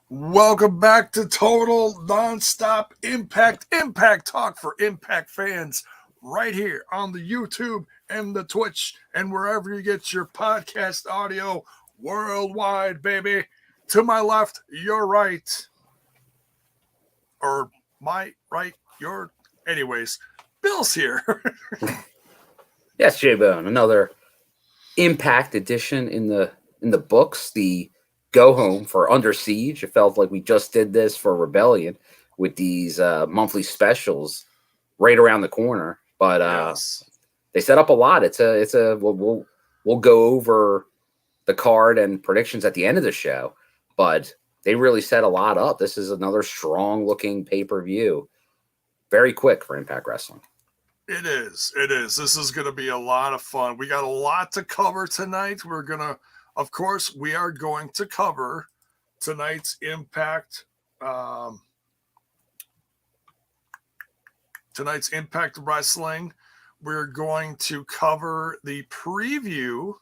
Welcome back to Total Nonstop Impact Talk for Impact fans, right here on the YouTube and the Twitch and wherever you get your podcast audio worldwide, baby. To my left, your right, or my right, your. Anyways, Bill's here. Yes, J-Bone, another Impact edition in the books. The go home for Under Siege. It felt like we just did this for Rebellion with these monthly specials right around the corner. But Yes. they set up a lot. We'll go over the card and predictions at the end of the show, but they really set a lot up. This is another strong looking pay-per-view. Very quick for Impact Wrestling. It is. This is going to be a lot of fun. We got a lot to cover tonight. We are going to cover tonight's Impact. Tonight's Impact Wrestling. We're going to cover the preview.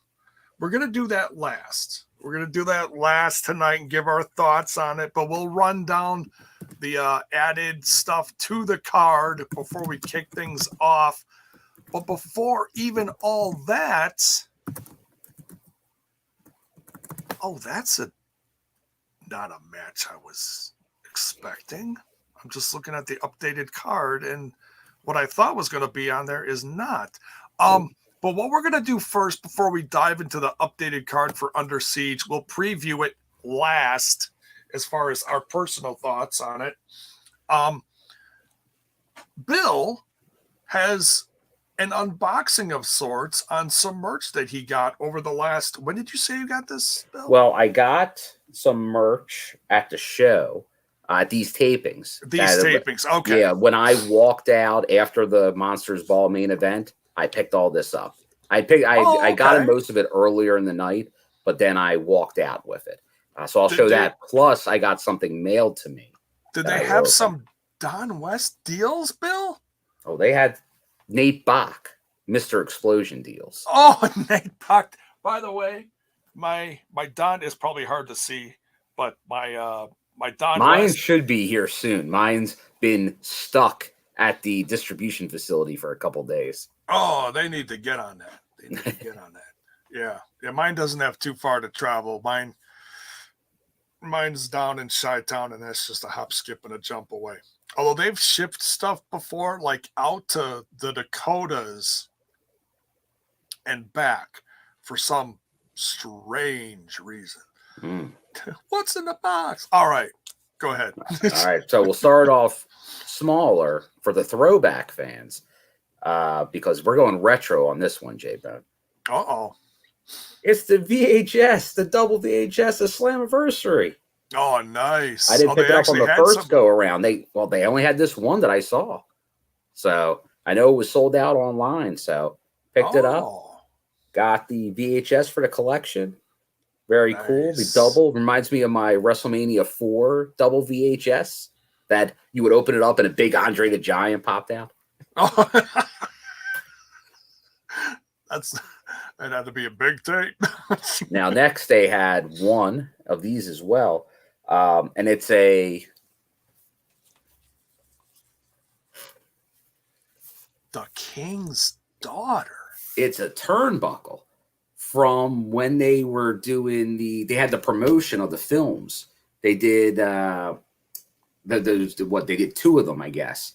We're going to do that last. We're going to do that last tonight and give our thoughts on it, but we'll run down the added stuff to the card before we kick things off. But before even all that, that's not a match I was expecting. I'm just looking at the updated card, and what I thought was going to be on there is not. But what we're going to do first, before we dive into the updated card for Under Siege, we'll preview it last as far as our personal thoughts on it. Bill has an unboxing of sorts on some merch that he got over the last... When did you say you got this, Bill? Well, I got some merch at the show. These tapings. Okay. Yeah, when I walked out after the Monsters Ball main event, I picked all this up. I got most of it earlier in the night, but then I walked out with it. So I'll show that. Plus, I got something mailed to me. Did they have some Don West deals, Bill? Oh, they had Nate Bach, Mr. Explosion deals. Oh, Nate Bach. By the way, my Don is probably hard to see, but my Don Mine West should be here soon. Mine's been stuck at the distribution facility for a couple days. Oh, they need to get on that. Yeah, mine doesn't have too far to travel. Mine's down in Chi-Town, and that's just a hop, skip, and a jump away. Although they've shipped stuff before, like out to the Dakotas and back for some strange reason. What's in the box? All right, go ahead. All right, so we'll start off smaller for the throwback fans because we're going retro on this one, J-Bone. Uh-oh. It's the VHS, the double VHS of Slammiversary. Oh, nice. I didn't pick it up on the first go around. They only had this one that I saw. So I know it was sold out online. So picked it up. Got the VHS for the collection. Very cool. The double reminds me of my WrestleMania 4 double VHS that you would open it up and a big Andre the Giant popped out. Oh. That had to be a big tape. Now, next they had one of these as well. And it's the King's Daughter. It's a turnbuckle from when they were doing they had the promotion of the films. They did they did two of them, I guess,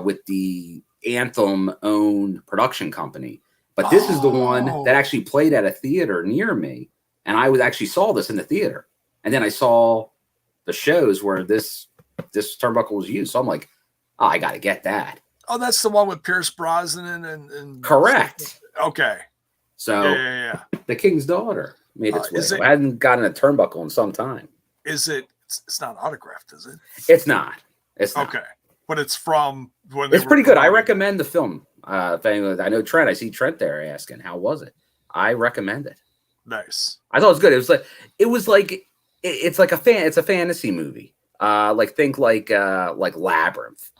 with the Anthem owned production company. But this is the one that actually played at a theater near me, and I actually saw this in the theater. And then I saw the shows where this turnbuckle was used. So I'm like, oh, I got to get that. Oh, that's the one with Pierce Brosnan and correct. Okay. So yeah. The King's Daughter made its way. I hadn't gotten a turnbuckle in some time. Is it? It's not autographed, is it? It's not. It's not. Okay. But it's from when it's pretty good. I recommend the film. I know Trent. I see Trent there asking, "How was it?" I recommend it. Nice. I thought it was good. It's like a fantasy movie. Think like Labyrinth,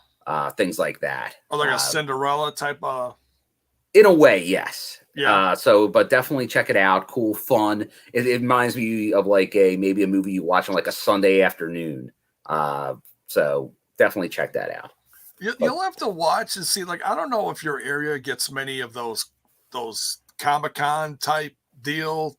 things like that. Or like a Cinderella type of. In a way, yes. Yeah. But definitely check it out. Cool, fun. It reminds me of like maybe a movie you watch on like a Sunday afternoon. So definitely check that out. You'll have to watch and see. Like, I don't know if your area gets many of those Comic-Con type deal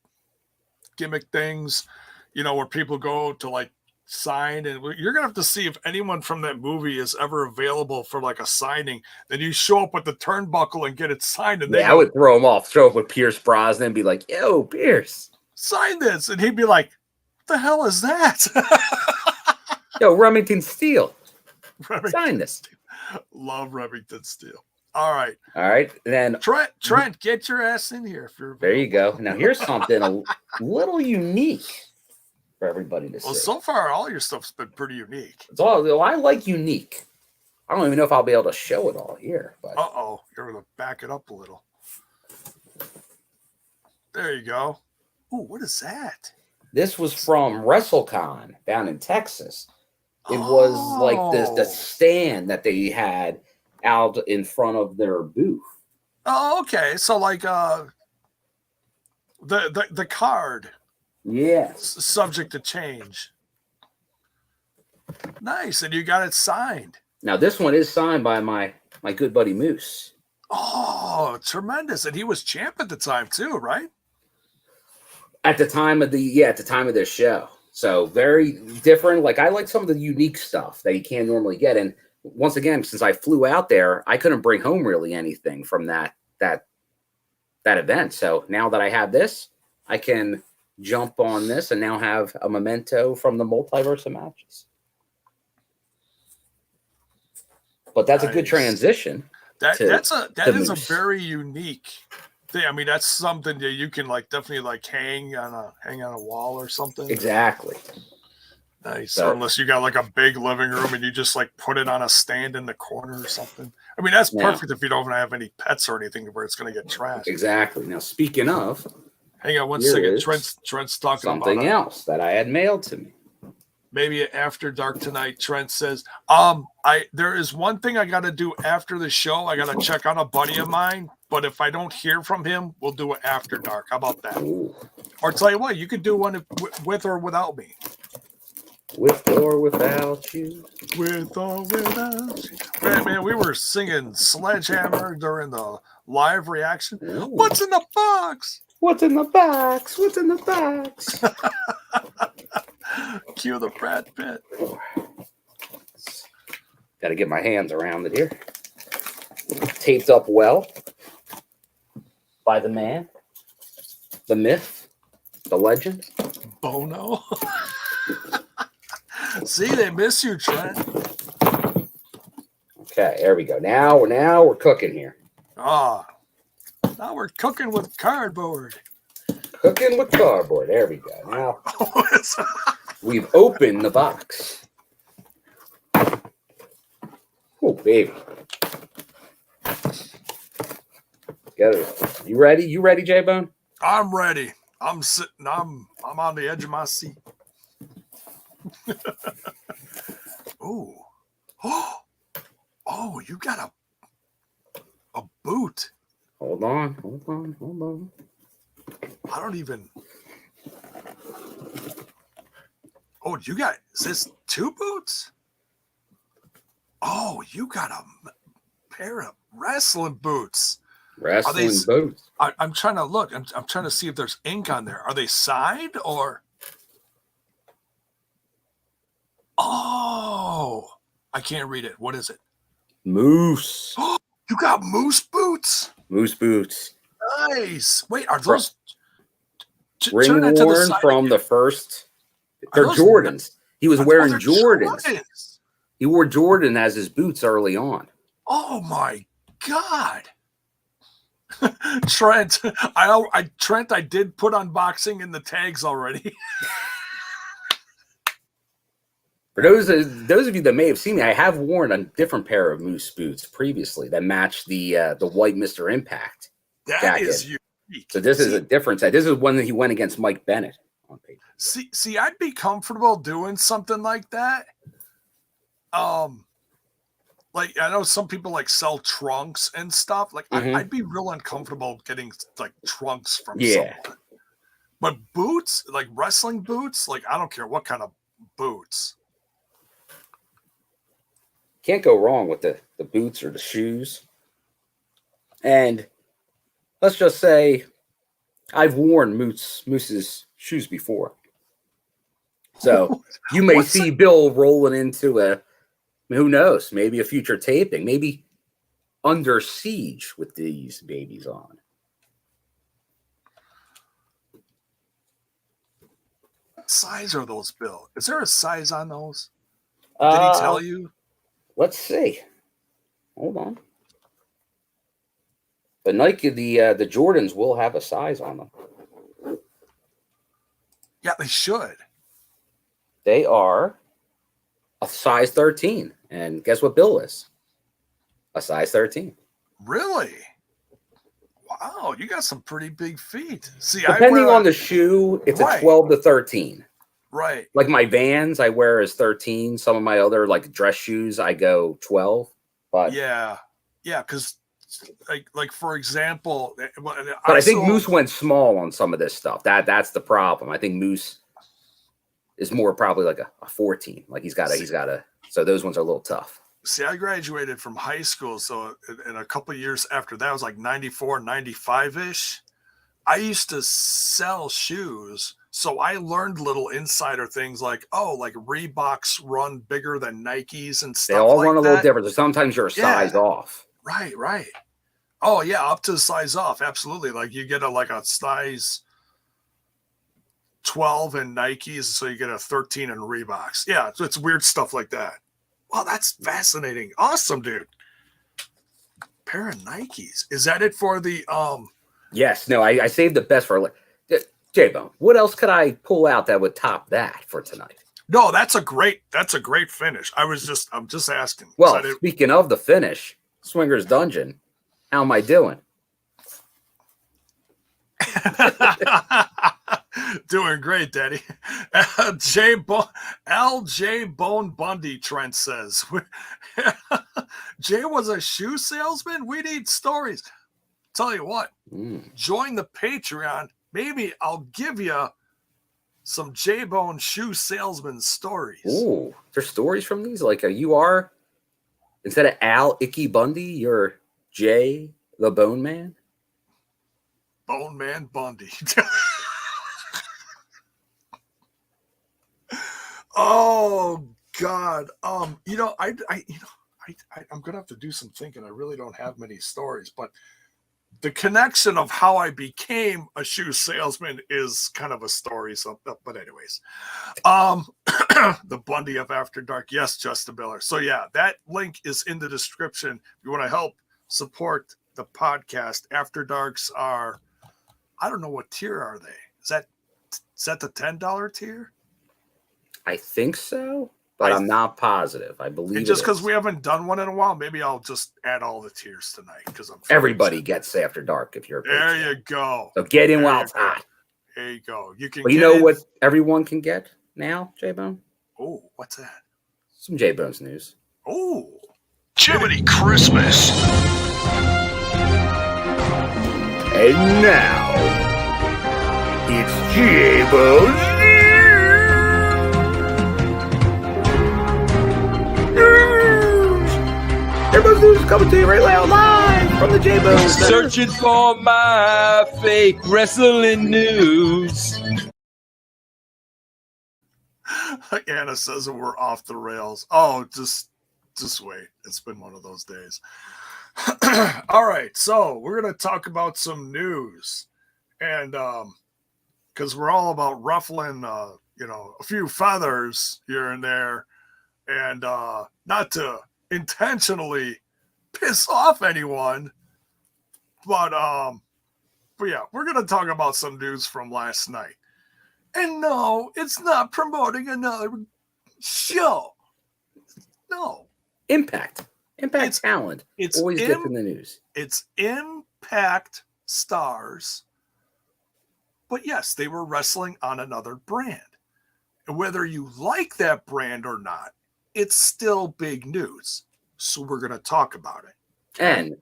gimmick things, where people go to like sign, and you're gonna have to see if anyone from that movie is ever available for like a signing. Then you show up with the turnbuckle and get it signed, and I would throw him off. Show up with Pierce Brosnan and be like, "Yo, Pierce, sign this," and he'd be like, "What the hell is that?" Yo, Remington Steele, sign this. Love Remington Steele. All right. Then Trent, get your ass in here. If you're there, you go. Now here's something a little unique for everybody to see. Well, so far all your stuff's been pretty unique. I like unique. I don't even know if I'll be able to show it all here. But you're gonna back it up a little. There you go. Ooh, what is that? This was from WrestleCon down in Texas. It was like the stand that they had out in front of their booth. Oh, okay. So like the card. Yes. Subject to change. Nice. And you got it signed. Now this one is signed by my good buddy Moose. Oh, tremendous. And he was champ at the time too, right? At the time of this show. So very different. Like I like some of the unique stuff that you can't normally get. And once again, since I flew out there, I couldn't bring home really anything from that event. So now that I have this, I can jump on this and now have a memento from the multiverse of matches. But that's a good transition. That is a very unique thing. I mean, that's something that you can like definitely like hang on a wall or something. Exactly. Nice. So, or unless you got like a big living room and you just like put it on a stand in the corner or something. I mean, that's perfect if you don't have any pets or anything where it's going to get trashed. Exactly. Now, speaking of, hang on one second. Trent's talking something about else that I had mailed to me. Maybe after dark tonight. Trent says, there is one thing I got to do after the show. I got to check on a buddy of mine, but if I don't hear from him, we'll do it after dark. How about that? Ooh. Or tell you what, you could do one with or without me. With or without you. With or without you. Man, we were singing Sledgehammer during the live reaction. Ooh. What's in the box? What's in the box? What's in the box? Cue the Brad Pitt. Got to get my hands around it here. Taped up well by the man, the myth, the legend. Bono. See, they miss you, Trent. Okay, there we go. Now we're cooking here. Now we're cooking with cardboard. Cooking with cardboard. There we go. Now we've opened the box. Oh, baby. Got it. You ready? You ready, J-Bone? I'm ready. I'm sitting. I'm on the edge of my seat. Oh, you got a boot. Hold on. I don't even. Oh, is this 2 boots? Oh, you got a pair of wrestling boots. Boots. I'm trying to look. I'm trying to see if there's ink on there. Are they signed or? Oh, I can't read it. What is it? Moose. Oh, you got moose boots. Moose boots. Nice. Wait, are those ring worn from the first? They're Jordans. He was wearing Jordans. He wore Jordan as his boots early on. Oh my God. Trent, I did put unboxing in the tags already. For those of you that may have seen me, I have worn a different pair of moose boots previously that matched the white Mr. Impact. That is unique. So this is a difference. This is one that he went against Mike Bennett on paper. See, I'd be comfortable doing something like that. like I know some people like sell trunks and stuff. Like I'd be real uncomfortable getting like trunks from Yeah. someone. But boots, like wrestling boots, like I don't care what kind of boots. Can't go wrong with the boots or the shoes. And let's just say I've worn Moose's shoes before. So you may see Bill rolling into who knows, maybe a future taping, maybe Under Siege with these babies on. What size are those, Bill? Is there a size on those? Did he tell you? Let's see. Hold on. The Nike, the Jordans will have a size on them. Yeah, they should. They are a size 13. And guess what Bill is? A size 13. Really? Wow, you got some pretty big feet. See, depending on the shoe, it's a 12 to 13. Right. Like my Vans, I wear as 13. Some of my other like dress shoes, I go 12. But yeah, because like for example, but I think Moose went small on some of this stuff. That's the problem. I think Moose is more probably like a 14. Like he's got a. So those ones are a little tough. See, I graduated from high school, so in a couple of years after that, it was like 94, 95-ish. I used to sell shoes, so I learned little insider things like, like Reeboks run bigger than Nikes and stuff. They all run a little different. Sometimes you're a size off. Right. Oh yeah, up to the size off, absolutely. Like you get a size 12 in Nikes, so you get a 13 in Reeboks. Yeah, it's weird stuff like that. Wow, that's fascinating. Awesome, dude. Pair of Nikes. Is that it for the Yes. No, I saved the best for J-Bone. What else could I pull out that would top that for tonight? No, that's a great finish. I'm just asking. Well, speaking of the finish, Swinger's Dungeon. How am I doing? Doing great, Daddy. LJ Bone Bundy, Trent says. Jay was a shoe salesman? We need stories. Tell you what, join the Patreon. Maybe I'll give you some J-Bone shoe salesman stories. Ooh, there's stories from these? Like you are, instead of Al Icky Bundy, you're Jay the Bone Man? Bone Man Bundy. Oh God. I'm gonna have to do some thinking. I really don't have many stories, but the connection of how I became a shoe salesman is kind of a story. So, but anyways, the Bundy of After Dark. Yes, Justin Miller. So yeah, that link is in the description. If you want to help support the podcast, After Darks are, I don't know what tier are they. Is that the $10 tier? I think so, but I'm not positive. I believe and just because we haven't done one in a while, maybe I'll just add all the tiers tonight because everybody gets After Dark if you're a there. You go. So get in while it's hot. There you go. You can. Well, you know what everyone can get now, J-Bone? Oh, what's that? Some J-Bone's news. Oh, Jiminy Christmas. And now it's J-Bone's news. J-Bone's news coming to you right now live from the J-Bone Center. Searching for my fake wrestling news. Anna says that we're off the rails. Oh, just wait. It's been one of those days. All right, so we're gonna talk about some news, and because we're all about ruffling, a few feathers here and there, and not to intentionally piss off anyone, but yeah, we're gonna talk about some news from last night. And no, it's not promoting another show. No. Impact talent. It's always gets in the news. It's Impact stars. But yes, they were wrestling on another brand. And whether you like that brand or not, it's still big news. So we're going to talk about it. And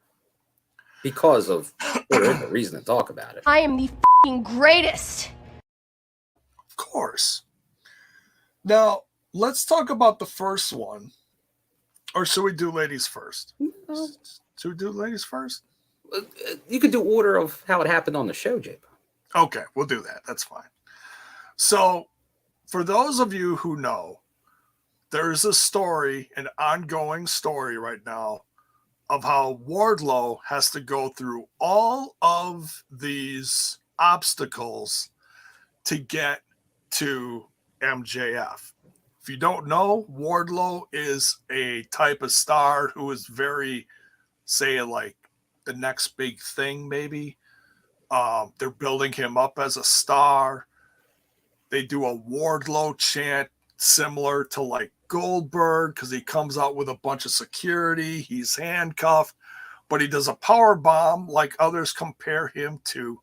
because of, there is a reason to talk about it. I am the f***ing greatest. Of course. Now, let's talk about the first one. Or should we do ladies first? Should we do ladies first? You could do order of how it happened on the show, J-Bo. Okay, we'll do that. That's fine. So, for those of you who know, there's a story, an ongoing story right now, of how Wardlow has to go through all of these obstacles to get to MJF. If you don't know, Wardlow is a type of star who is very, say, like the next big thing, maybe. They're building him up as a star. They do a Wardlow chant similar to like Goldberg because he comes out with a bunch of security. He's handcuffed, but he does a power bomb like others compare him to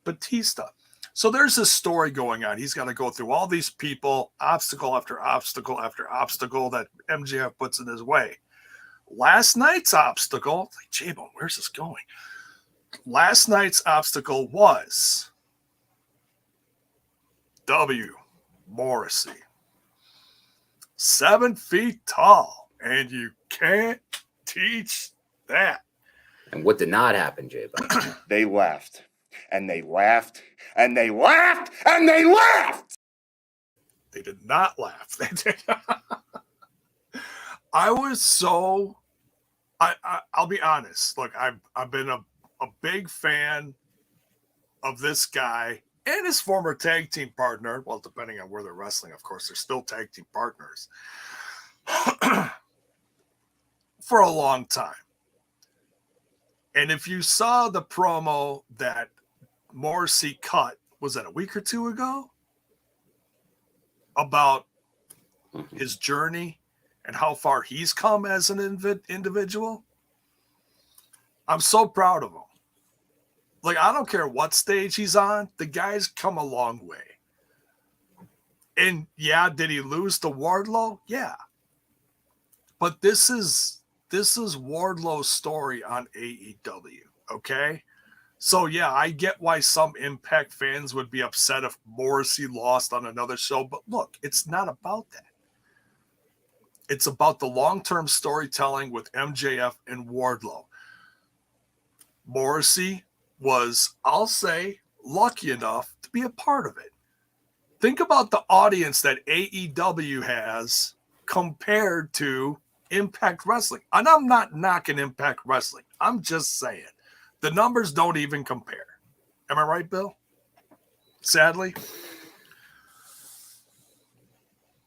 Batista. So there's this story going on. He's got to go through all these people, obstacle after obstacle after obstacle that MJF puts in his way. Last night's obstacle, like, J-Bone, where's this going? Last night's obstacle was Morrissey. 7 feet tall, and you can't teach that. And what did not happen, J-Bo? They laughed, and they laughed, and they laughed, and they laughed. They did not laugh. They did not. I was so. I'll be honest. Look, I've been a big fan of this guy and his former tag team partner. Well, depending on where they're wrestling, of course, they're still tag team partners for a long time. And if you saw the promo that Morrissey cut, was that a week or two ago? About his journey and how far he's come as an individual. I'm so proud of him. Like, I don't care what stage he's on. The guy's come a long way. And yeah, did he lose to Wardlow? Yeah. But this is Wardlow's story on AEW, okay? So yeah, I get why some Impact fans would be upset if Morrissey lost on another show, but look, it's not about that. It's about the long-term storytelling with MJF and Wardlow. Morrissey was, I'll say, lucky enough to be a part of it. Think about the audience that AEW has compared to Impact Wrestling. And I'm not knocking Impact Wrestling. I'm just saying the numbers don't even compare. Am I right, Bill? Sadly.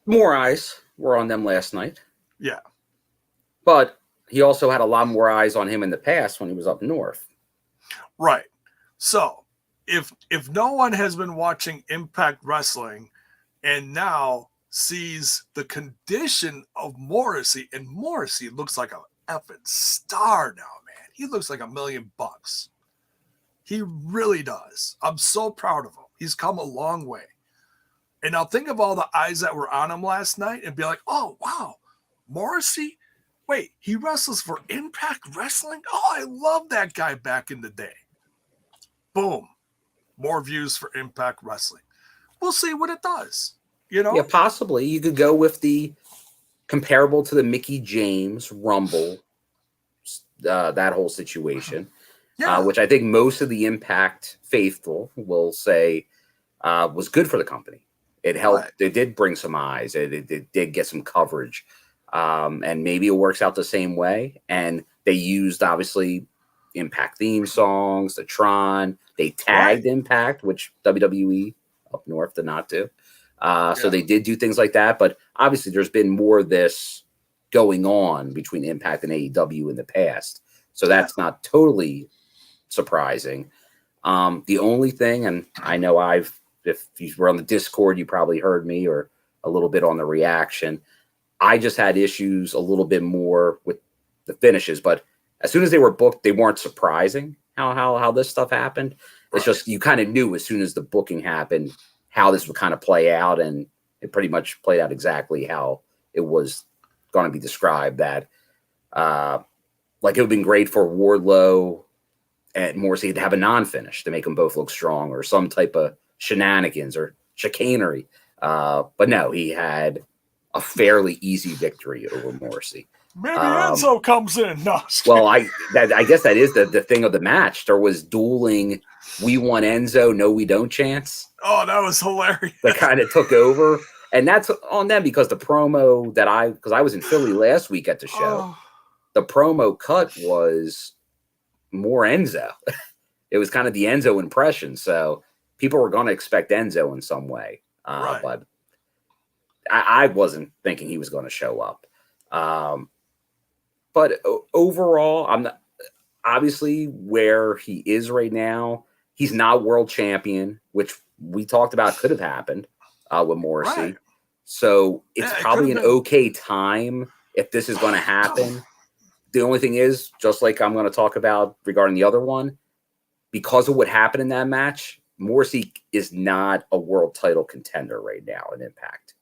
More eyes were on them last night. Yeah. But he also had a lot more eyes on him in the past when he was up north. Right. So if no one has been watching Impact Wrestling and now sees the condition of Morrissey, and Morrissey looks like a effing star now, man. He looks like $1 million. He really does. I'm so proud of him. He's come a long way. And now think of all the eyes that were on him last night and be like, oh, wow, Morrissey? Wait, he wrestles for Impact Wrestling? Oh, I love that guy back in the day. Boom. More views for Impact Wrestling. We'll see what it does. You know? Yeah, possibly. You could go with the comparable to the Mickey James Rumble, that whole situation, which I think most of the Impact faithful will say was good for the company. It helped. Right. It did bring some eyes. It did get some coverage. And maybe it works out the same way. And they used, obviously, Impact theme songs, the Tron. They tagged Impact, which WWE up north did not do. So they did do things like that. But obviously, there's been more of this going on between Impact and AEW in the past. So that's not totally surprising. The only thing, and I know if you were on the Discord, you probably heard me or a little bit on the reaction. I just had issues a little bit more with the finishes, but as soon as they were booked, they weren't surprising how this stuff happened. It's just, you kind of knew as soon as the booking happened how this would kind of play out, and it pretty much played out exactly how it was going to be described, that Like it would have been great for Wardlow and Morrissey to have a non-finish to make them both look strong, or some type of shenanigans or chicanery. But no, he had a fairly easy victory over Morrissey. Maybe Enzo comes in. No, well, I guess that is the thing of the match. There was dueling, we want Enzo, no, we don't chance. Oh, that was hilarious. That kind of took over. And that's on them because the promo because I was in Philly last week at the show, the promo cut was more Enzo. It was kind of the Enzo impression. So people were going to expect Enzo in some way. Right. But I wasn't thinking he was going to show up. But overall, I'm not, obviously where he is right now, he's not world champion, which we talked about could have happened with Morrissey. Right. So it's probably an been okay time if this is going to happen. The only thing is, just like I'm going to talk about regarding the other one, because of what happened in that match, Morrissey is not a world title contender right now in Impact.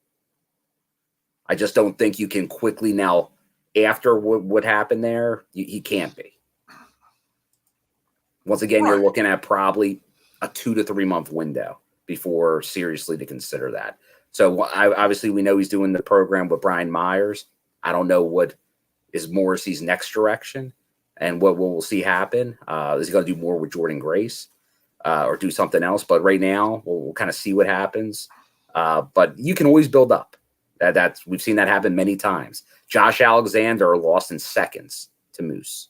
I just don't think you can quickly now, after what happened there, he can't be. Once again, you're looking at probably a 2 to 3 month window before seriously to consider that. So obviously we know he's doing the program with Brian Myers. I don't know what is Morrissey's next direction and what we'll see happen. Is he going to do more with Jordan Grace or do something else? But right now we'll kind of see what happens. But you can always build up. We've seen that happen many times. Josh Alexander lost in seconds to Moose.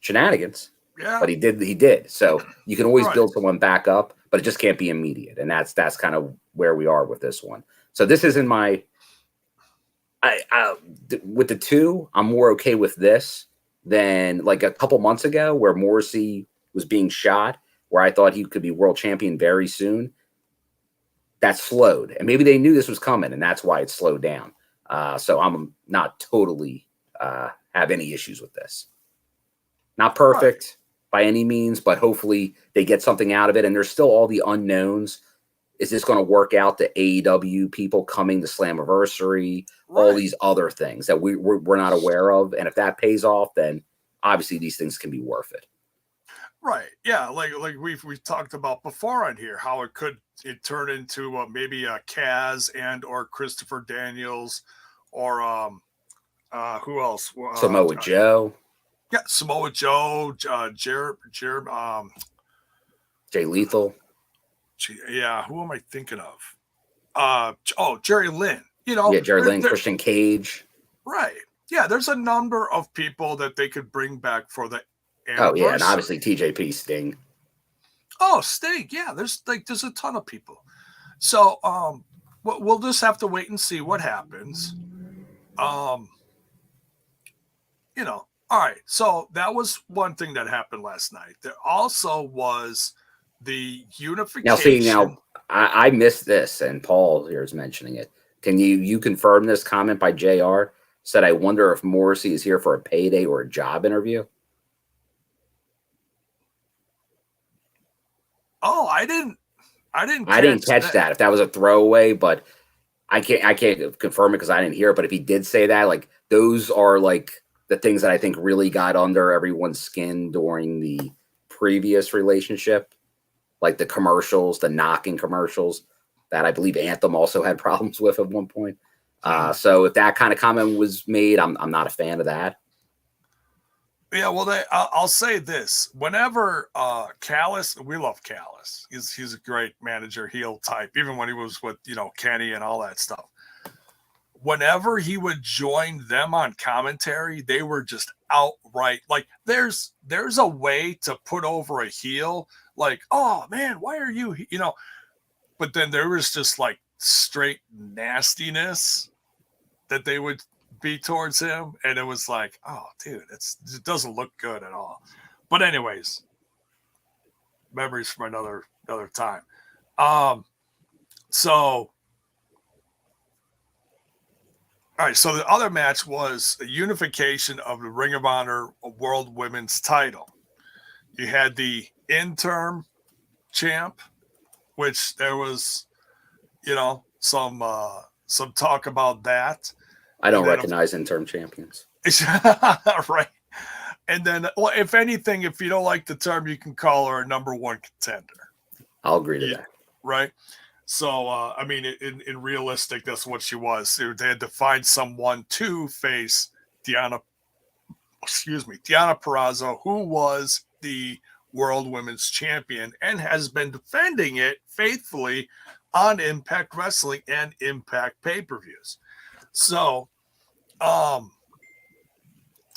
Shenanigans. Yeah. But he did. So you can always build someone back up, but it just can't be immediate. And that's kind of where we are with this one. So this isn't my with the two, I'm more okay with this than like a couple months ago where Morrissey was being shot, where I thought he could be world champion very soon. That slowed. And maybe they knew this was coming, and that's why it slowed down. So I'm not totally have any issues with this. Not perfect by any means, but hopefully they get something out of it. And there's still all the unknowns. Is this going to work out, the AEW people coming to Slammiversary, all these other things that we're not aware of? And if that pays off, then obviously these things can be worth it. Right. Yeah. Like we've talked about before on here, how it turn into maybe a Kaz and or Christopher Daniels or who else? Samoa Joe. Yeah, Samoa Joe, Jay Lethal. Yeah, who am I thinking of? Jerry Lynn. You know, Jerry Lynn, Christian Cage. Right. Yeah, there's a number of people that they could bring back for the anniversary. Oh yeah, and obviously TJP, Sting. Oh, Sting. Yeah, there's a ton of people. So we'll just have to wait and see what happens. All right. So that was one thing that happened last night. There also was the unification. Now, I missed this, and Paul here is mentioning it. Can you confirm this comment by JR? Said, I wonder if Morrissey is here for a payday or a job interview. Oh, I didn't catch that. If that was a throwaway, but I can't confirm it because I didn't hear it. But if he did say that, like those are like the things that I think really got under everyone's skin during the previous relationship, like the commercials, the knocking commercials that I believe Anthem also had problems with at one point. So if that kind of comment was made, I'm not a fan of that. Yeah, well, I'll say this. Whenever Callis, we love Callis. He's a great manager, heel type, even when he was with, Kenny and all that stuff. Whenever he would join them on commentary, they were just outright like, there's a way to put over a heel, like, oh man, why are you, but then there was just like straight nastiness that they would be towards him, and it was like, oh dude, it doesn't look good at all. But anyways, memories from another time. All right, so the other match was a unification of the Ring of Honor World Women's title. You had the interim champ, which there was, some talk about that. I don't recognize interim champions. Right. And then, well, if anything, if you don't like the term, you can call her a number one contender. I'll agree to that. Right. So, I mean, in realistic, that's what she was. They had to find someone to face Deonna Purrazzo, who was the World Women's Champion and has been defending it faithfully on Impact Wrestling and Impact pay-per-views. So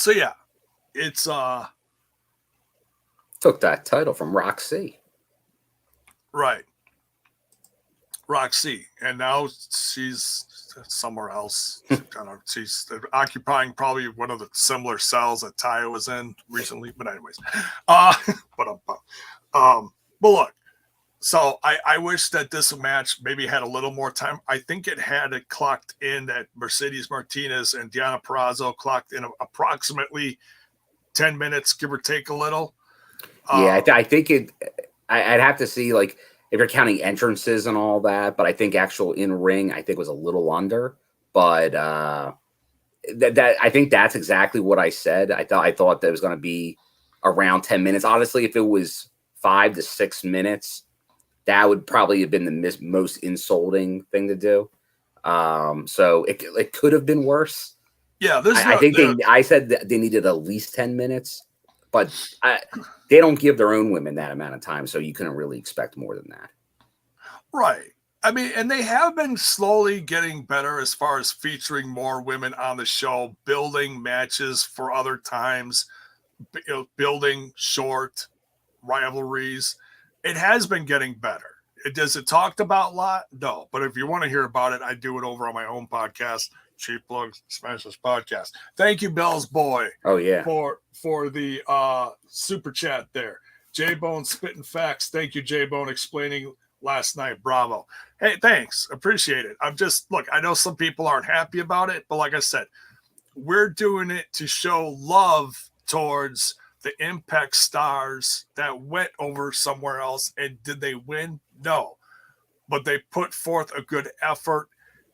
yeah, it's took that title from Roxy. Right. Roxy, and now she's somewhere else. She's occupying probably one of the similar cells that Taya was in recently. But anyways, but look, so I wish that this match maybe had a little more time. I think it had it clocked in that Mercedes Martinez and Deonna Purrazzo clocked in approximately 10 minutes, give or take a little. Yeah, I think it. I'd have to see, like, if you're counting entrances and all that, but I think actual in ring, I think was a little under. But that I think that's exactly what I said. I thought that it was going to be around 10 minutes. Honestly, if it was 5 to 6 minutes, that would probably have been the most insulting thing to do. So it could have been worse. Yeah, I said that they needed at least 10 minutes, but they don't give their own women that amount of time, so you couldn't really expect more than that. Right. I mean, and they have been slowly getting better as far as featuring more women on the show, building matches for other times, building short rivalries. It has been getting better. Does it talked about a lot? No. But if you want to hear about it, I do it over on my own podcast, Cheap Plugs Smashes Podcast. Thank you, Bell's Boy. Oh, yeah. For the super chat there. J-Bone spitting facts. Thank you, J-Bone, explaining last night. Bravo. Hey, thanks. Appreciate it. I know some people aren't happy about it, but like I said, we're doing it to show love towards the Impact stars that went over somewhere else. And did they win? No. But they put forth a good effort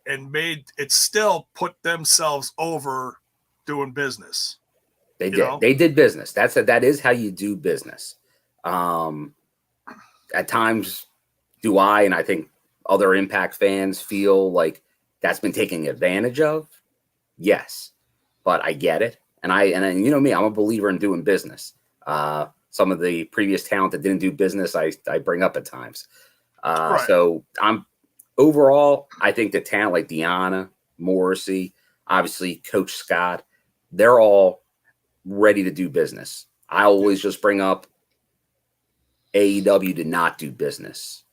and made it still put themselves over doing business. They did. They did business. That is how you do business. At times, do I, and I think other Impact fans feel like that's been taken advantage of? Yes. But I get it. And you know me, I'm a believer in doing business. Some of the previous talent that didn't do business, I bring up at times. Right. So overall, I think the talent like Deonna, Morrissey, obviously Coach Scott, they're all ready to do business. I always just bring up AEW to not do business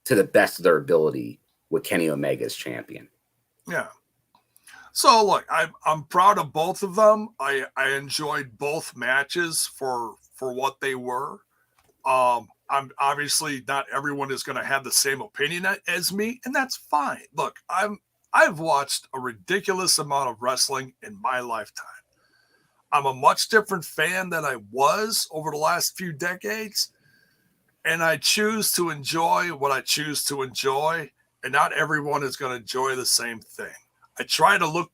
to the best of their ability with Kenny Omega as champion. Yeah. So look, I'm proud of both of them. I enjoyed both matches for what they were. I'm obviously not everyone is going to have the same opinion as me, and that's fine. Look, I've watched a ridiculous amount of wrestling in my lifetime. I'm a much different fan than I was over the last few decades, and I choose to enjoy what I choose to enjoy, and not everyone is going to enjoy the same thing. I try to look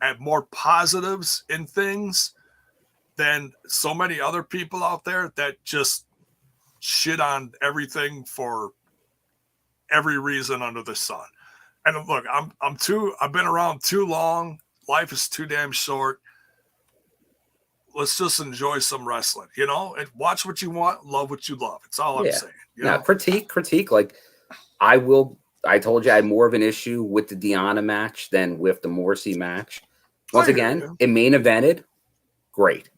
at more positives in things than so many other people out there that just shit on everything for every reason under the sun. And look, I've been around too long. Life is too damn short. Let's just enjoy some wrestling, and watch what you want, love what you love. It's all I'm saying. Now, critique. Like, I told you I had more of an issue with the Deonna match than with the Morrissey match. Once again, it main evented. Great.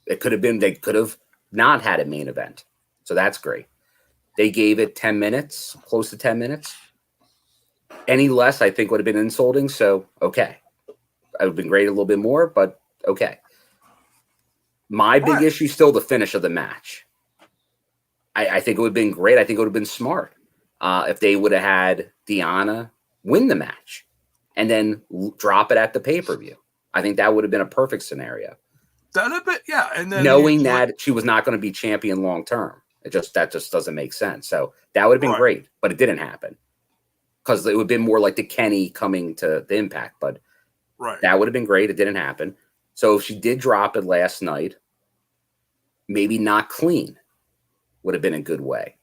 They could have not had a main event. So that's great. They gave it 10 minutes, close to 10 minutes. Any less, I think, would have been insulting. So, okay. It would have been great a little bit more, but okay. My big issue is still the finish of the match. I think it would have been great. I think it would have been smart if they would have had Deonna win the match and then drop it at the pay-per-view. I think that would have been a perfect scenario. And then knowing that she was not going to be champion long term. That just doesn't make sense. So that would have been great, but it didn't happen because it would have been more like the Kenny coming to the Impact. But that would have been great. It didn't happen. So if she did drop it last night, maybe not clean would have been a good way.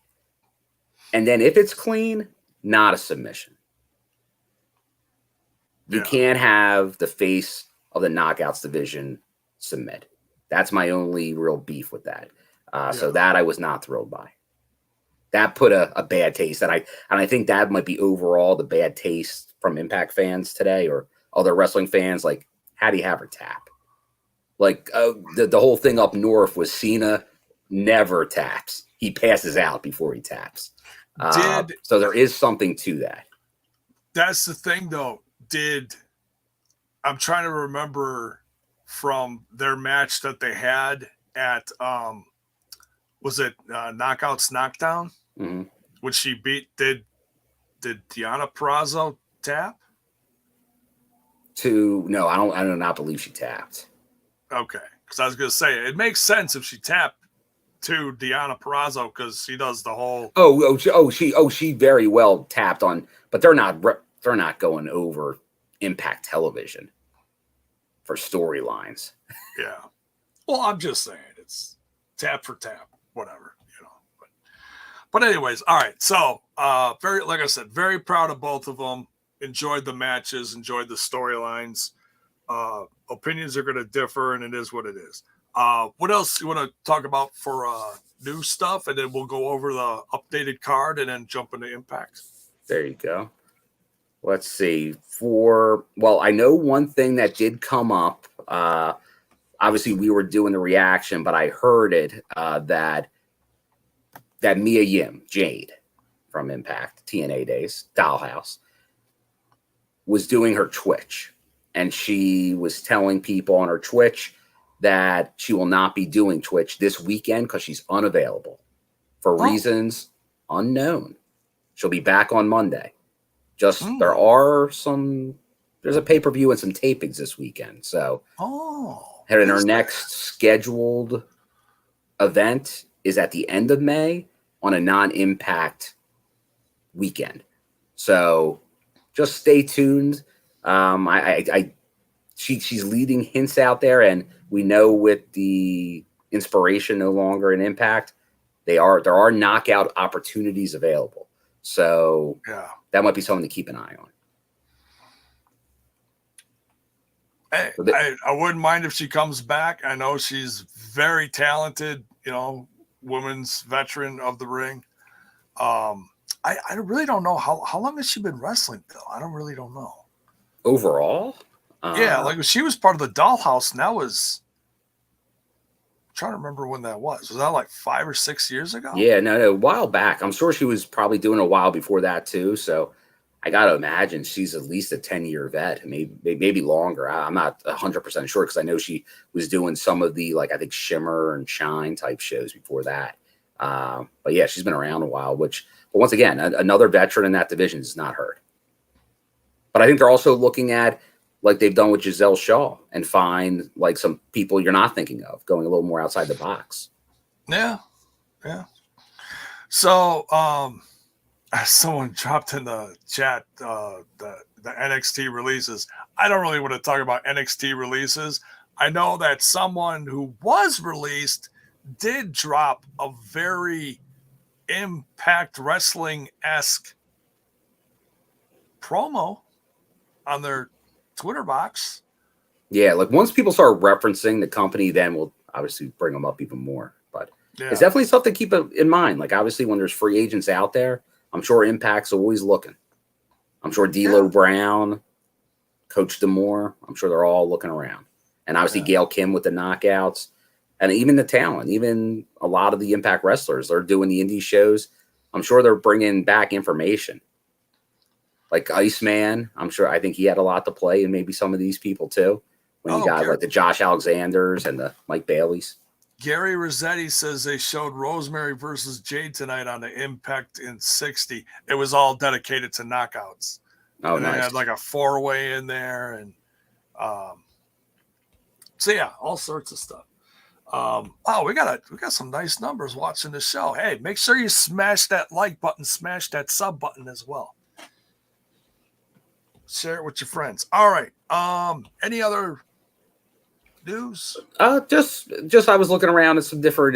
And then if it's clean, not a submission. You can't have the face of the knockouts division submit. That's my only real beef with that. So that I was not thrilled by. That put a bad taste. And I think that might be overall the bad taste from Impact fans today or other wrestling fans. Like, how do you have her tap? Like the whole thing up north was Cena never taps. He passes out before he taps. So there is something to that. That's the thing, though. I'm trying to remember from their match that they had at was it Knockouts Knockdown? Mm-hmm. When she beat did Deonna Purrazzo tap? No, I do not believe she tapped. Okay, because I was gonna say it makes sense if she tapped to Deonna Purrazzo because she does the whole. She very well tapped on, but they're not going over Impact Television for storylines. Yeah, well, I'm just saying it's tap for tap, whatever, you know. But anyways, all right. So like I said, very proud of both of them. Enjoyed the matches, enjoyed the storylines. Opinions are going to differ, and it is what it is. What else you want to talk about for new stuff, and then we'll go over the updated card and then jump into Impact. There you go. Let's see. I know one thing that did come up. Obviously, we were doing the reaction, but I heard it that Mia Yim, Jade from Impact TNA days, Dollhouse, was doing her Twitch, and she was telling people on her Twitch that she will not be doing Twitch this weekend because she's unavailable for reasons unknown. She'll be back on Monday. There's a pay-per-view and some tapings this weekend. So her next scheduled event is at the end of May on a non-Impact weekend. So just stay tuned. She's leading hints out there, and we know with the Inspiration no longer in Impact, there are knockout opportunities available. So that might be something to keep an eye on. I wouldn't mind if she comes back. I know she's very talented, women's veteran of the ring. I really don't know how long has she been wrestling, Bill? I don't know. Overall? Like she was part of the Dollhouse, and that was I'm trying to remember when that was. Was that like 5 or 6 years ago? Yeah, no, a while back. I'm sure she was probably doing a while before that too. So I got to imagine she's at least a 10-year vet, maybe longer. I'm not 100% sure because I know she was doing some of the, like, I think Shimmer and Shine type shows before that. But yeah, she's been around a while, but once again, another veteran in that division is not hurt. But I think they're also looking at, like they've done with Gisele Shaw, and find like some people you're not thinking of, going a little more outside the box. Yeah. So, someone dropped in the chat the NXT releases. I don't really want to talk about NXT releases. I know that someone who was released did drop a very Impact Wrestling-esque promo on their Twitter box. Yeah, like once people start referencing the company, then we'll obviously bring them up even more. But it's definitely something to keep in mind. Like obviously when there's free agents out there, I'm sure Impact's always looking. I'm sure D'Lo Brown, Coach D'Amore, I'm sure they're all looking around. And obviously Gail Kim with the knockouts. And even the talent, even a lot of the Impact wrestlers, they're doing the indie shows. I'm sure they're bringing back information. Like Iceman, I think he had a lot to play, and maybe some of these people too. When you got like the Josh Alexanders and the Mike Baileys. Gary Rossetti says they showed Rosemary versus Jade tonight on the Impact in 60. It was all dedicated to knockouts. Oh, and nice. They had like a 4-way in there, and so yeah, all sorts of stuff. We got some nice numbers watching the show. Hey, make sure you smash that like button, smash that sub button as well. Share it with your friends. All right. Any other news? Just I was looking around at some different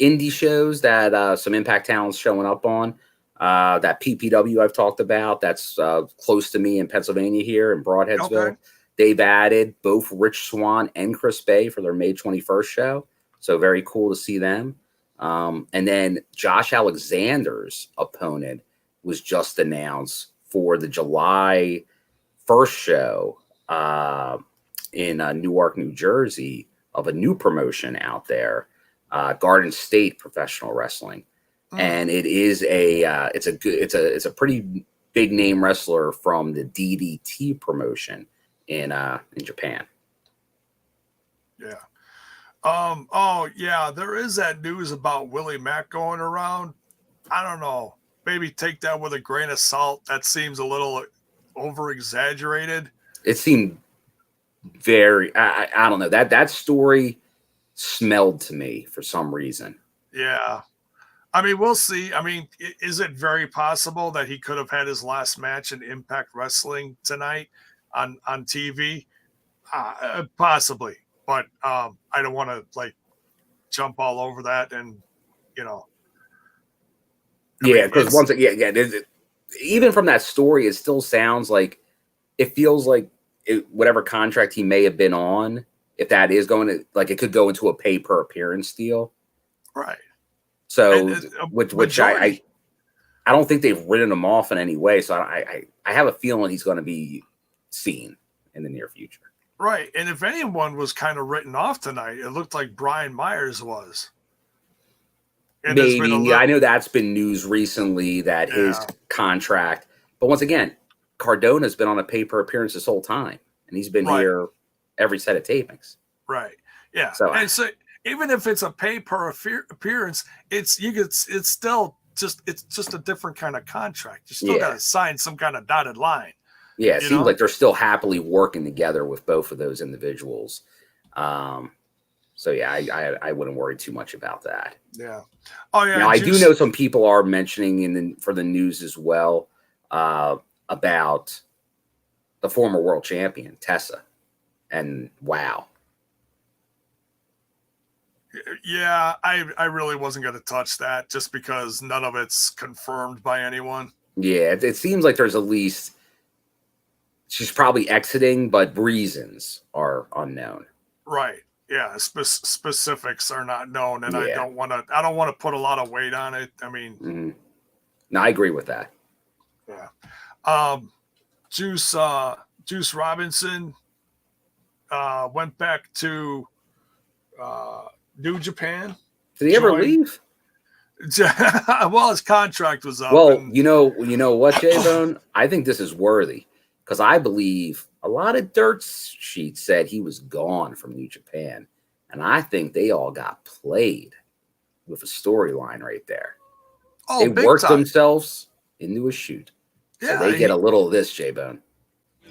indie shows that some Impact talent's showing up on. That PPW I've talked about, that's close to me in Pennsylvania here in Broadheadsville. Okay. They've added both Rich Swann and Chris Bay for their May 21st show. So very cool to see them. And then Josh Alexander's opponent was just announced for the July 1st show in Newark, New Jersey, of a new promotion out there, Garden State Professional Wrestling. And it is it's a pretty big name wrestler from the DDT promotion in Japan. Yeah. Oh yeah, there is that news about Willie Mack going around. I don't know. Maybe take that with a grain of salt. That seems a little over exaggerated. It seemed very I don't know. That story smelled to me for some reason. Yeah. I mean, we'll see. I mean, is it very possible that he could have had his last match in Impact Wrestling tonight on TV? Possibly, but I don't want to like jump all over that, and you know. Because once again, even from that story, it still sounds like it feels like whatever contract he may have been on, if that is going to like, it could go into a pay per appearance deal, right? So, which I don't think they've written him off in any way. So I have a feeling he's going to be seen in the near future. Right. And if anyone was kind of written off tonight, it looked like Brian Myers was. And maybe. I know that's been news recently that his contract. But once again, Cardona's been on a pay per appearance this whole time. And he's been here every set of tapings. Right. Yeah. So even if it's a pay per appearance, it's still just a different kind of contract. You still got to sign some kind of dotted line. Yeah, it seems like they're still happily working together with both of those individuals. So yeah, I wouldn't worry too much about that. Yeah. Oh yeah. Now I do know some people are mentioning for the news as well about the former world champion Tessa, and wow. Yeah, I really wasn't going to touch that just because none of it's confirmed by anyone. Yeah, it seems like there's at least she's probably exiting, but reasons are unknown. Right. Yeah. Specifics are not known, and I don't want to put a lot of weight on it. I mean, no, I agree with that. Yeah. Deuce Robinson went back to New Japan. Did he ever leave? Well, his contract was up. Well, you know what, J-Bone? I think this is worthy because I believe a lot of dirt sheets said he was gone from New Japan, and I think they all got played with a storyline right there. Oh, they worked themselves into a shoot. Yeah, so they get a little of this, J-Bone.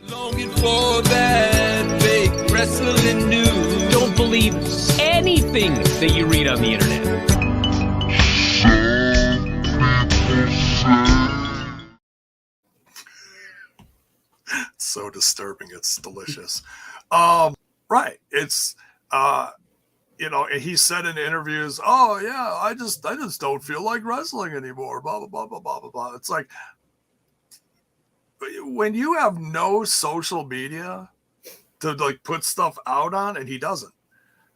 Longing for that fake wrestling news. Don't believe anything that you read on the internet. It's so disturbing. It's delicious. Right. It's and he said in interviews, "Oh yeah, I just don't feel like wrestling anymore." Blah blah blah blah blah blah blah. It's like when you have no social media to like put stuff out on, and he doesn't,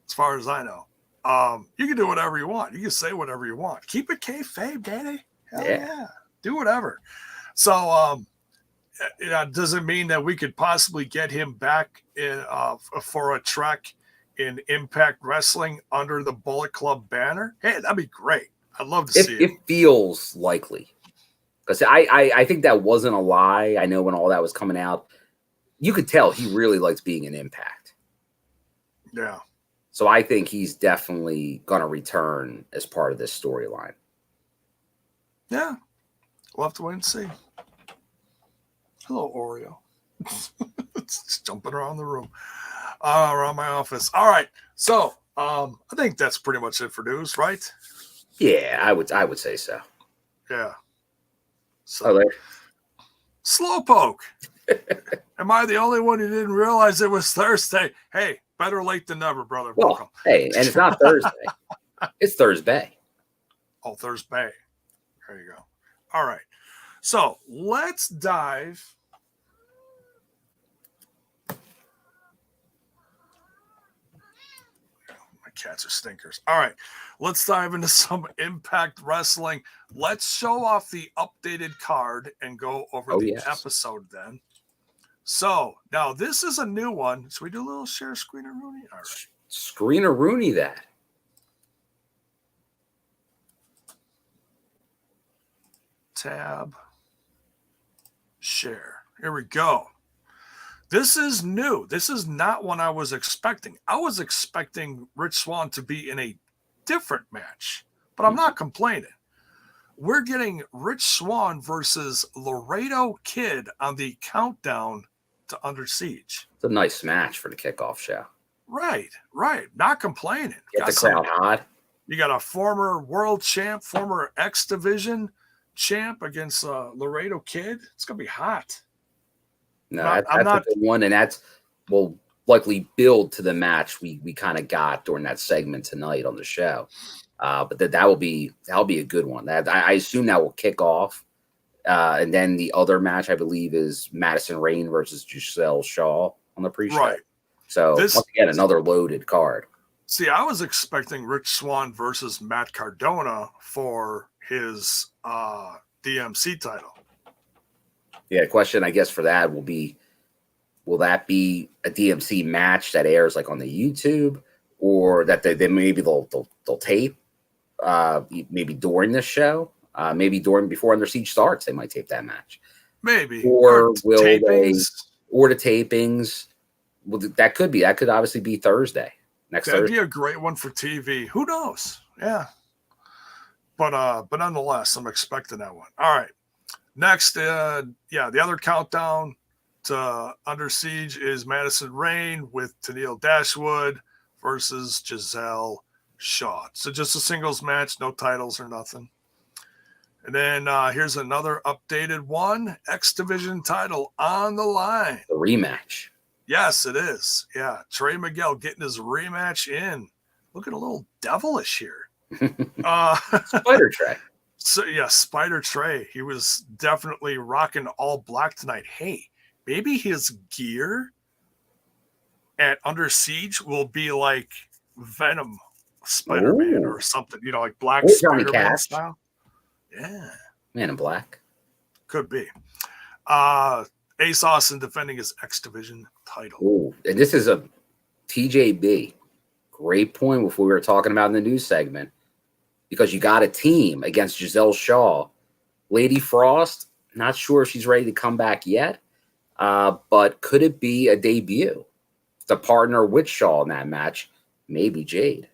as far as I know. You can do whatever you want. You can say whatever you want. Keep it kayfabe, Danny. Hell yeah. Do whatever. So, does it mean that we could possibly get him back in for a trek in Impact Wrestling under the Bullet Club banner? Hey, that'd be great. I'd love to see it. It feels likely. Because I think that wasn't a lie. I know when all that was coming out, you could tell he really likes being in Impact. Yeah. So I think he's definitely going to return as part of this storyline. Yeah. We'll have to wait and see. Hello, Oreo. It's just jumping around the room, around my office. All right. So I think that's pretty much it for news, right? Yeah, I would say so. Yeah. So, Slowpoke. Am I the only one who didn't realize it was Thursday? Hey, better late than never, brother. Well, Welcome. hey, and it's not Thursday. It's Thursday. Oh, Thursday. There you go. All right. So let's dive. My cats are stinkers. All right. Let's dive into some Impact Wrestling. Let's show off the updated card and go over the episode then. So now this is a new one. Should we do a little share screener, Rooney? All right. Screener Rooney that. Tab. Share. Here we go. This is new. This is not one I was expecting. I was expecting Rich Swann to be in a different match, but I'm not complaining. We're getting Rich Swann versus Laredo Kid on the countdown to Under Siege. It's a nice match for the kickoff show. Right. Not complaining. Get the crowd hot. You got a former world champ, former X Division champ against Laredo Kid. It's going to be hot. No, that's a good one, and that's will likely build to the match we kind of got during that segment tonight on the show. But that'll be a good one. I assume that will kick off, and then the other match I believe is Madison Rain versus Gisele Shaw on the pre-show. Right. So once again, another loaded card. See, I was expecting Rich Swann versus Matt Cardona for his DMC title. Yeah, the question I guess for that will be, will that be a DMC match that airs like on the YouTube, or that they maybe they'll tape maybe during this show, maybe before Under Siege starts, they might tape that match. Maybe. Or will tapings. Or the tapings. Well, that could obviously be Thursday. That'd be a great one for TV. Who knows? Yeah. But nonetheless, I'm expecting that one. All right. Next, the other countdown to Under Siege is Madison Rain with Tennille Dashwood versus Gisele Shaw. So just a singles match, no titles or nothing. And then here's another updated one, X Division title on the line. The rematch. Yes, it is. Yeah, Trey Miguel getting his rematch in. Looking a little devilish here. Spider Trey. So yeah, Spider Trey. He was definitely rocking all black tonight. Hey, maybe his gear at Under Siege will be like Venom Spider-Man or something. You know, like black Spider-Man style. Yeah. Man in Black. Could be. Ace Austin defending his X Division title. Ooh, and this is a TJB. Great point with what we were talking about in the news segment. Because you got a team against Gisele Shaw. Lady Frost, not sure if she's ready to come back yet. But could it be a debut? The partner with Shaw in that match, maybe Jade.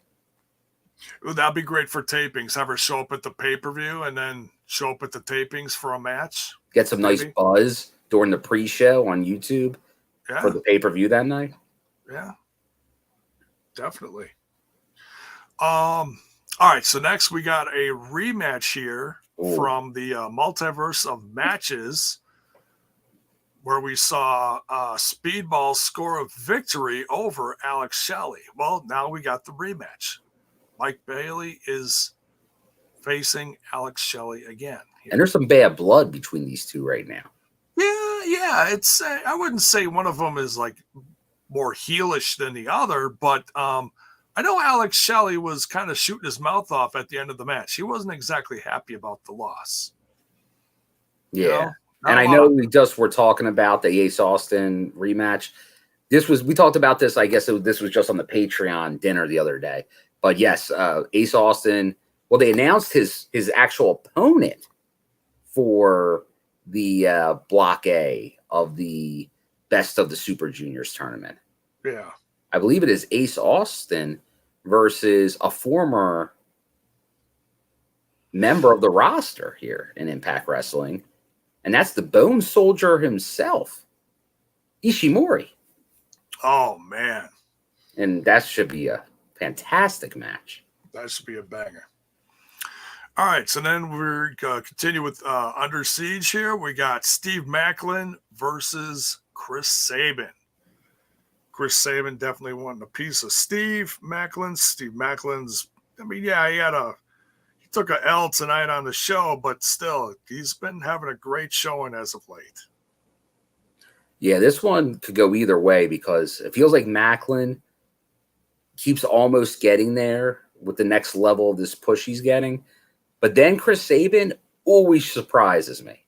Ooh, that'd be great for tapings. Have her show up at the pay-per-view and then show up at the tapings for a match. Get some nice buzz during the pre-show on YouTube for the pay-per-view that night. Yeah, definitely. All right, so next we got a rematch here from the multiverse of matches where we saw Speedball score a victory over Alex Shelley. Well, now we got the rematch. Mike Bailey is facing Alex Shelley again. And there's some bad blood between these two right now. Yeah. It's I wouldn't say one of them is like more heelish than the other, but I know Alex Shelley was kind of shooting his mouth off at the end of the match. He wasn't exactly happy about the loss. Yeah. You know? And I know we just were talking about the Ace Austin rematch. We talked about this, I guess this was just on the Patreon dinner the other day. But yes, Ace Austin, well, they announced his actual opponent for the Block A of the Best of the Super Juniors tournament. Yeah. I believe it is Ace Austin versus a former member of the roster here in Impact Wrestling. And that's the Bone Soldier himself, Ishii. Oh, man. And that should be a fantastic match. That should be a banger. All right, so then we're going to continue with Under Siege here. We got Steve Maclin versus Chris Sabin. Chris Sabin definitely wanting a piece of Steve Maclin. Steve Maclin's, I mean, yeah, he took a L tonight on the show, but still, he's been having a great showing as of late. Yeah, this one could go either way because it feels like Maclin keeps almost getting there with the next level of this push he's getting. But then Chris Sabin always surprises me.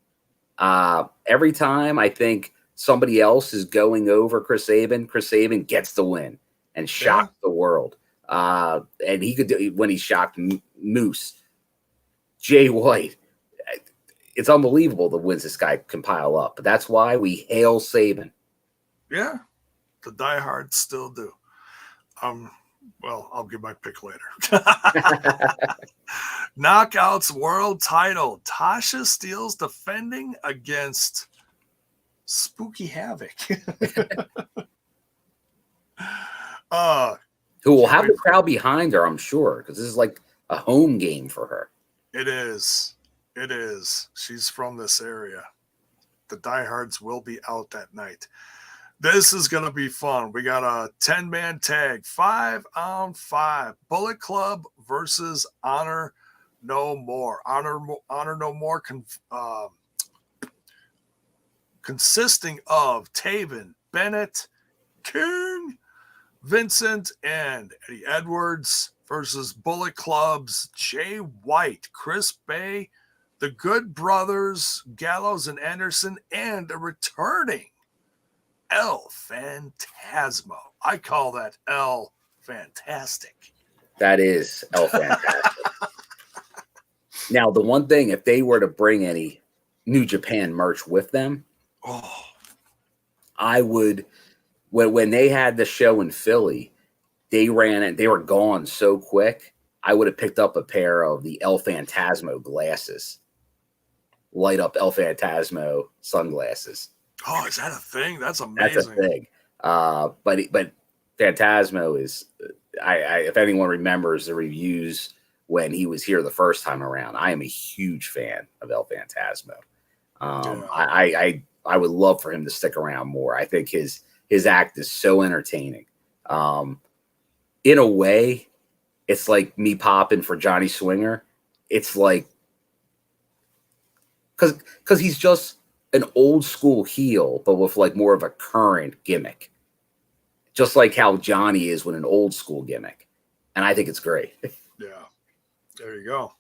Every time I think somebody else is going over Chris Sabin gets the win and shocks the world. And he could do when he shocked Moose. Jay White. It's unbelievable the wins this guy can pile up. But that's why we hail Sabin. Yeah, the diehards still do. Well, I'll give my pick later. Knockouts world title. Tasha Steelz defending against Spooky Havoc. Who will have the crowd behind her, I'm sure, because this is like a home game for her. It is. It is. She's from this area. The diehards will be out that night. This is going to be fun. We got a 10-man tag, 5-on-5. Bullet Club versus Honor No More. Honor No More consisting of Taven, Bennett, King, Vincent, and Eddie Edwards versus Bullet Club's Jay White, Chris Bay, the Good Brothers, Gallows and Anderson, and a returning El Phantasmo. I call that El Fantastic. That is El Fantastic. Now, the one thing, if they were to bring any New Japan merch with them, I would, when they had the show in Philly, they ran it, they were gone so quick, I would have picked up a pair of the El Phantasmo glasses. Light up El Phantasmo sunglasses. Oh, is that a thing? That's amazing. That's a thing. But Phantasmo is, I if anyone remembers the reviews when he was here the first time around, I am a huge fan of El Phantasmo. I would love for him to stick around more. I think his act is so entertaining. In a way, it's like me popping for Johnny Swinger. It's like, because he's just an old school heel, but with like more of a current gimmick. Just like how Johnny is with an old school gimmick. And I think it's great. Yeah. There you go.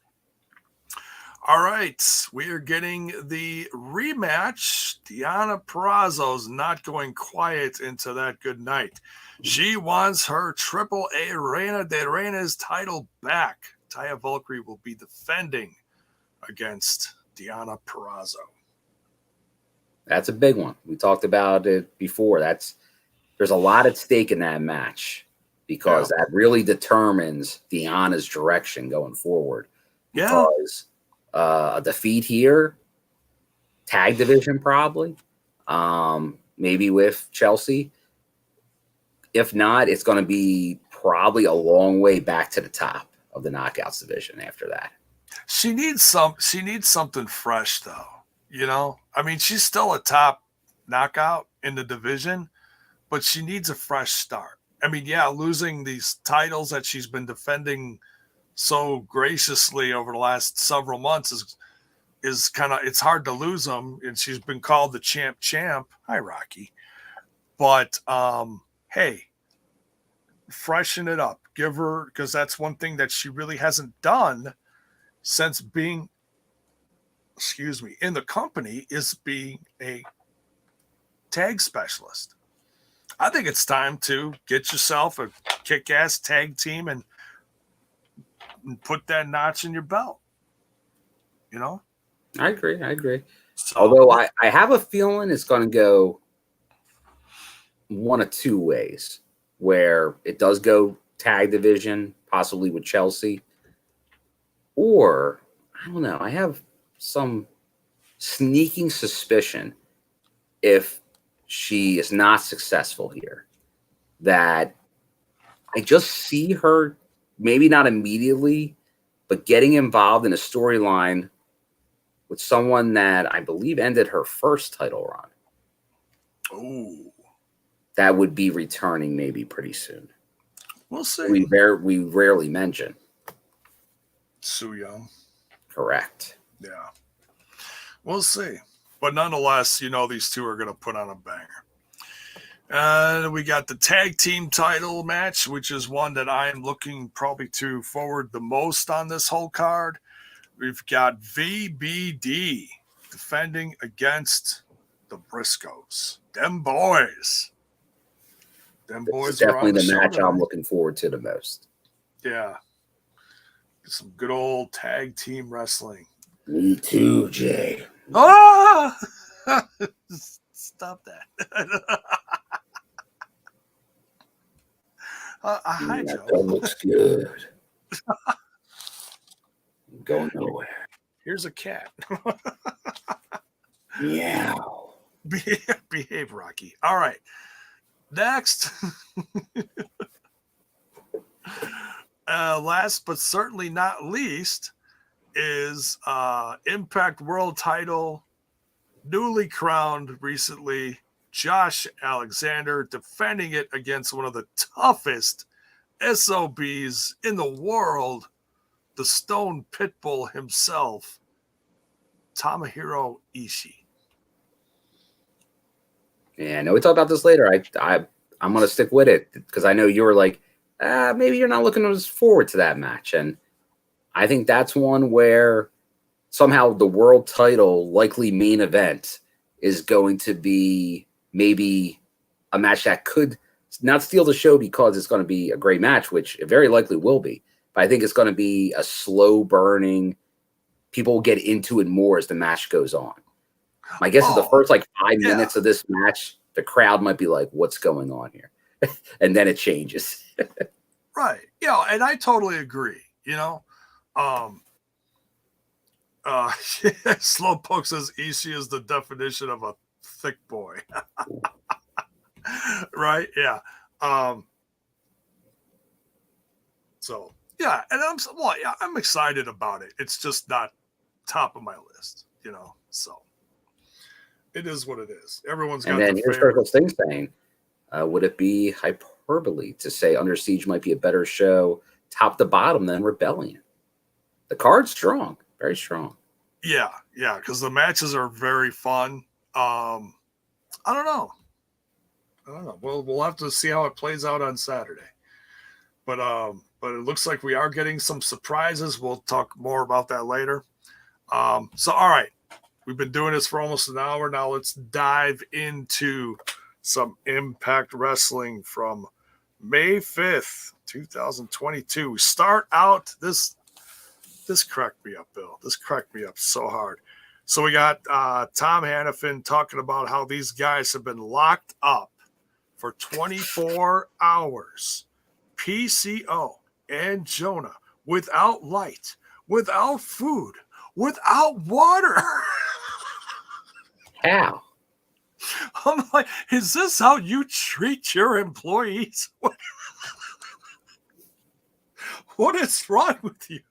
All right. We are getting the rematch. Deonna Purrazzo's not going quiet into that good night. She wants her AAA Reina de Reinas title back. Taya Valkyrie will be defending against Deonna Purrazzo. That's a big one. We talked about it before. There's a lot at stake in that match because that really determines Deonna's direction going forward. Yeah. Because a defeat here, tag division probably, maybe with Chelsea. If not, it's going to be probably a long way back to the top of the Knockouts division after that. She needs something fresh though. You know, I mean, she's still a top knockout in the division, but she needs a fresh start. I mean, yeah, losing these titles that she's been defending so graciously over the last several months is kind of, it's hard to lose them. And she's been called the champ. Hi, Rocky. But, hey, freshen it up. Give her, because that's one thing that she really hasn't done since being, in the company, is being a tag specialist. I think it's time to get yourself a kick-ass tag team and put that notch in your belt. You know? I agree. So, although I have a feeling it's going to go one of two ways, where it does go tag division, possibly with Chelsea, or I don't know. I have some sneaking suspicion if she is not successful here that I just see her, maybe not immediately, but getting involved in a storyline with someone that I believe ended her first title run. oh, that would be returning maybe pretty soon. We'll see. We rarely mention Su Yung. Correct. Yeah. We'll see. But nonetheless, these two are going to put on a banger. We got the tag team title match, which is one that I am looking probably to forward the most on this whole card. We've got VBD defending against the Briscoes. Them boys. Them boys It's definitely are on the match show I'm tonight. looking forward to the most. Yeah. Some good old tag team wrestling. Me too, Jay. Ah! Stop that. Hi, Joe. That looks good. I'm going nowhere. Here's a cat. Meow. Behave, Rocky. All right. Next. Last but certainly not least is Impact World Title, newly crowned recently, Josh Alexander defending it against one of the toughest SOBs in the world, the Stone Pitbull himself, Tomohiro Ishii. Yeah, I know we talk about this later. I'm going to stick with it because I know you were like, maybe you're not looking forward to that match. And I think that's one where somehow the world title likely main event is going to be maybe a match that could not steal the show because it's going to be a great match, which it very likely will be. But I think it's going to be a slow burning. People will get into it more as the match goes on. My guess is the first 5 minutes of this match, the crowd might be like, what's going on here? And then it changes. Right. Yeah, and I totally agree. Slowpoke says Ishii is the definition of a thick boy. Right? Yeah. So yeah, and I'm excited about it. It's just not top of my list, So it is what it is. Everyone's got. And then their here's Circle's thing saying, would it be hyperbole to say Under Siege might be a better show, top to bottom, than Rebellion? The card's strong, very strong. Yeah, because the matches are very fun. I don't know. We'll have to see how it plays out on Saturday. But it looks like we are getting some surprises. We'll talk more about that later. So all right, we've been doing this for almost an hour now. Let's dive into some Impact Wrestling from May 5th, 2022. We start out this cracked me up, Bill. This cracked me up so hard. So we got Tom Hannafin talking about how these guys have been locked up for 24 hours. PCO and JONAH without light, without food, without water. How? I'm like, is this how you treat your employees? What is wrong with you?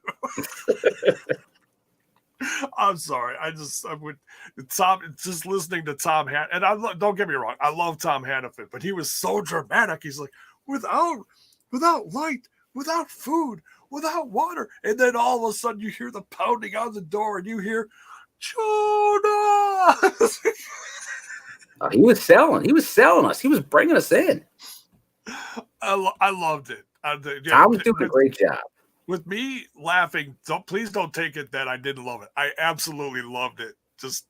I'm sorry. I would just listening to Tom and don't get me wrong, I love Tom Hannafin, but he was so dramatic. He's like, without light, without food, without water, and then all of a sudden you hear the pounding on the door, and you hear JONAH. He was selling. He was selling us. He was bringing us in. I loved it. Tom was doing a great job. With me laughing, please don't take it that I didn't love it. I absolutely loved it. Just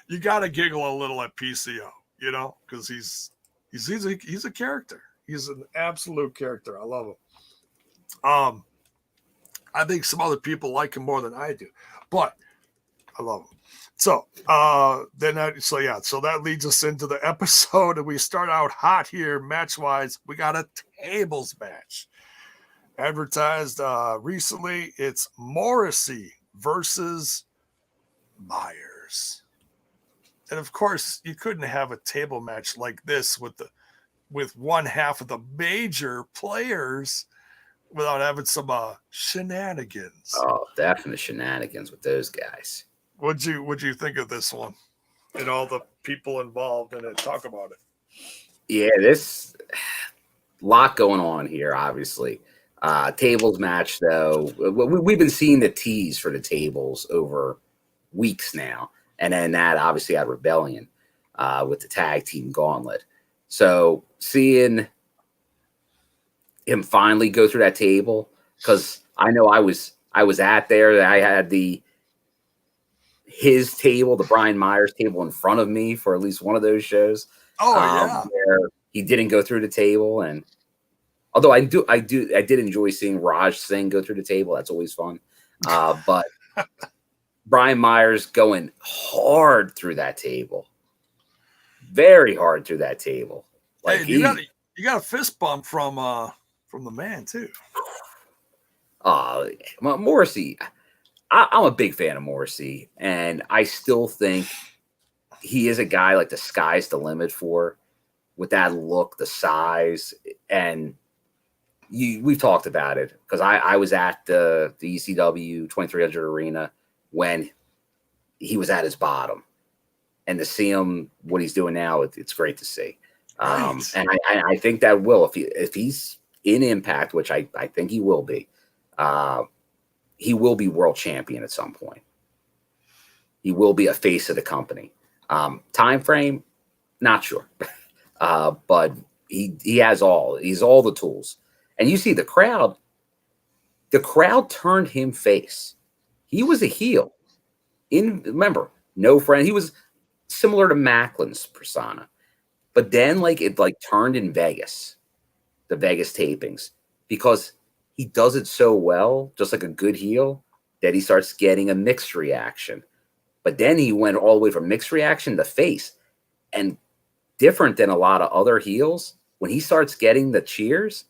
you got to giggle a little at PCO, because he's a character. He's an absolute character. I love him. I think some other people like him more than I do, but I love him. So so that leads us into the episode, and we start out hot here match wise. We got a tables match advertised recently. It's Morrissey versus Myers, and of course you couldn't have a table match like this with one half of the major players without having some shenanigans. Oh, definitely shenanigans with those guys. What'd you think of this one? And all the people involved in it talk about it. Yeah, this lot going on here, obviously. Tables match, though. We've been seeing the tease for the tables over weeks now. And then that obviously had Rebellion with the tag team gauntlet. So seeing him finally go through that table, because I know I was at there. I had his table, the Brian Myers table, in front of me for at least one of those shows. Where he didn't go through the table, and although I did enjoy seeing Raj Singh go through the table. That's always fun. But Brian Myers going hard through that table, very hard through that table. Like hey, you got a fist bump from the man too. Morrissey. I'm a big fan of Morrissey, and I still think he is a guy like the sky's the limit for, with that look, the size, and we've talked about it because I was at the ECW 2300 Arena when he was at his bottom, and to see him what he's doing now, it's great to see. Right. And I think that will, if he's in Impact, which I think he will be world champion at some point. He will be a face of the company. Time frame, not sure. But he's all the tools. And you see the crowd turned him face. He was a heel. Remember, no friend. He was similar to Maclin's persona. But then it turned in Vegas, the Vegas tapings, because he does it so well, just like a good heel, that he starts getting a mixed reaction. But then he went all the way from mixed reaction to face. And different than a lot of other heels, when he starts getting the cheers,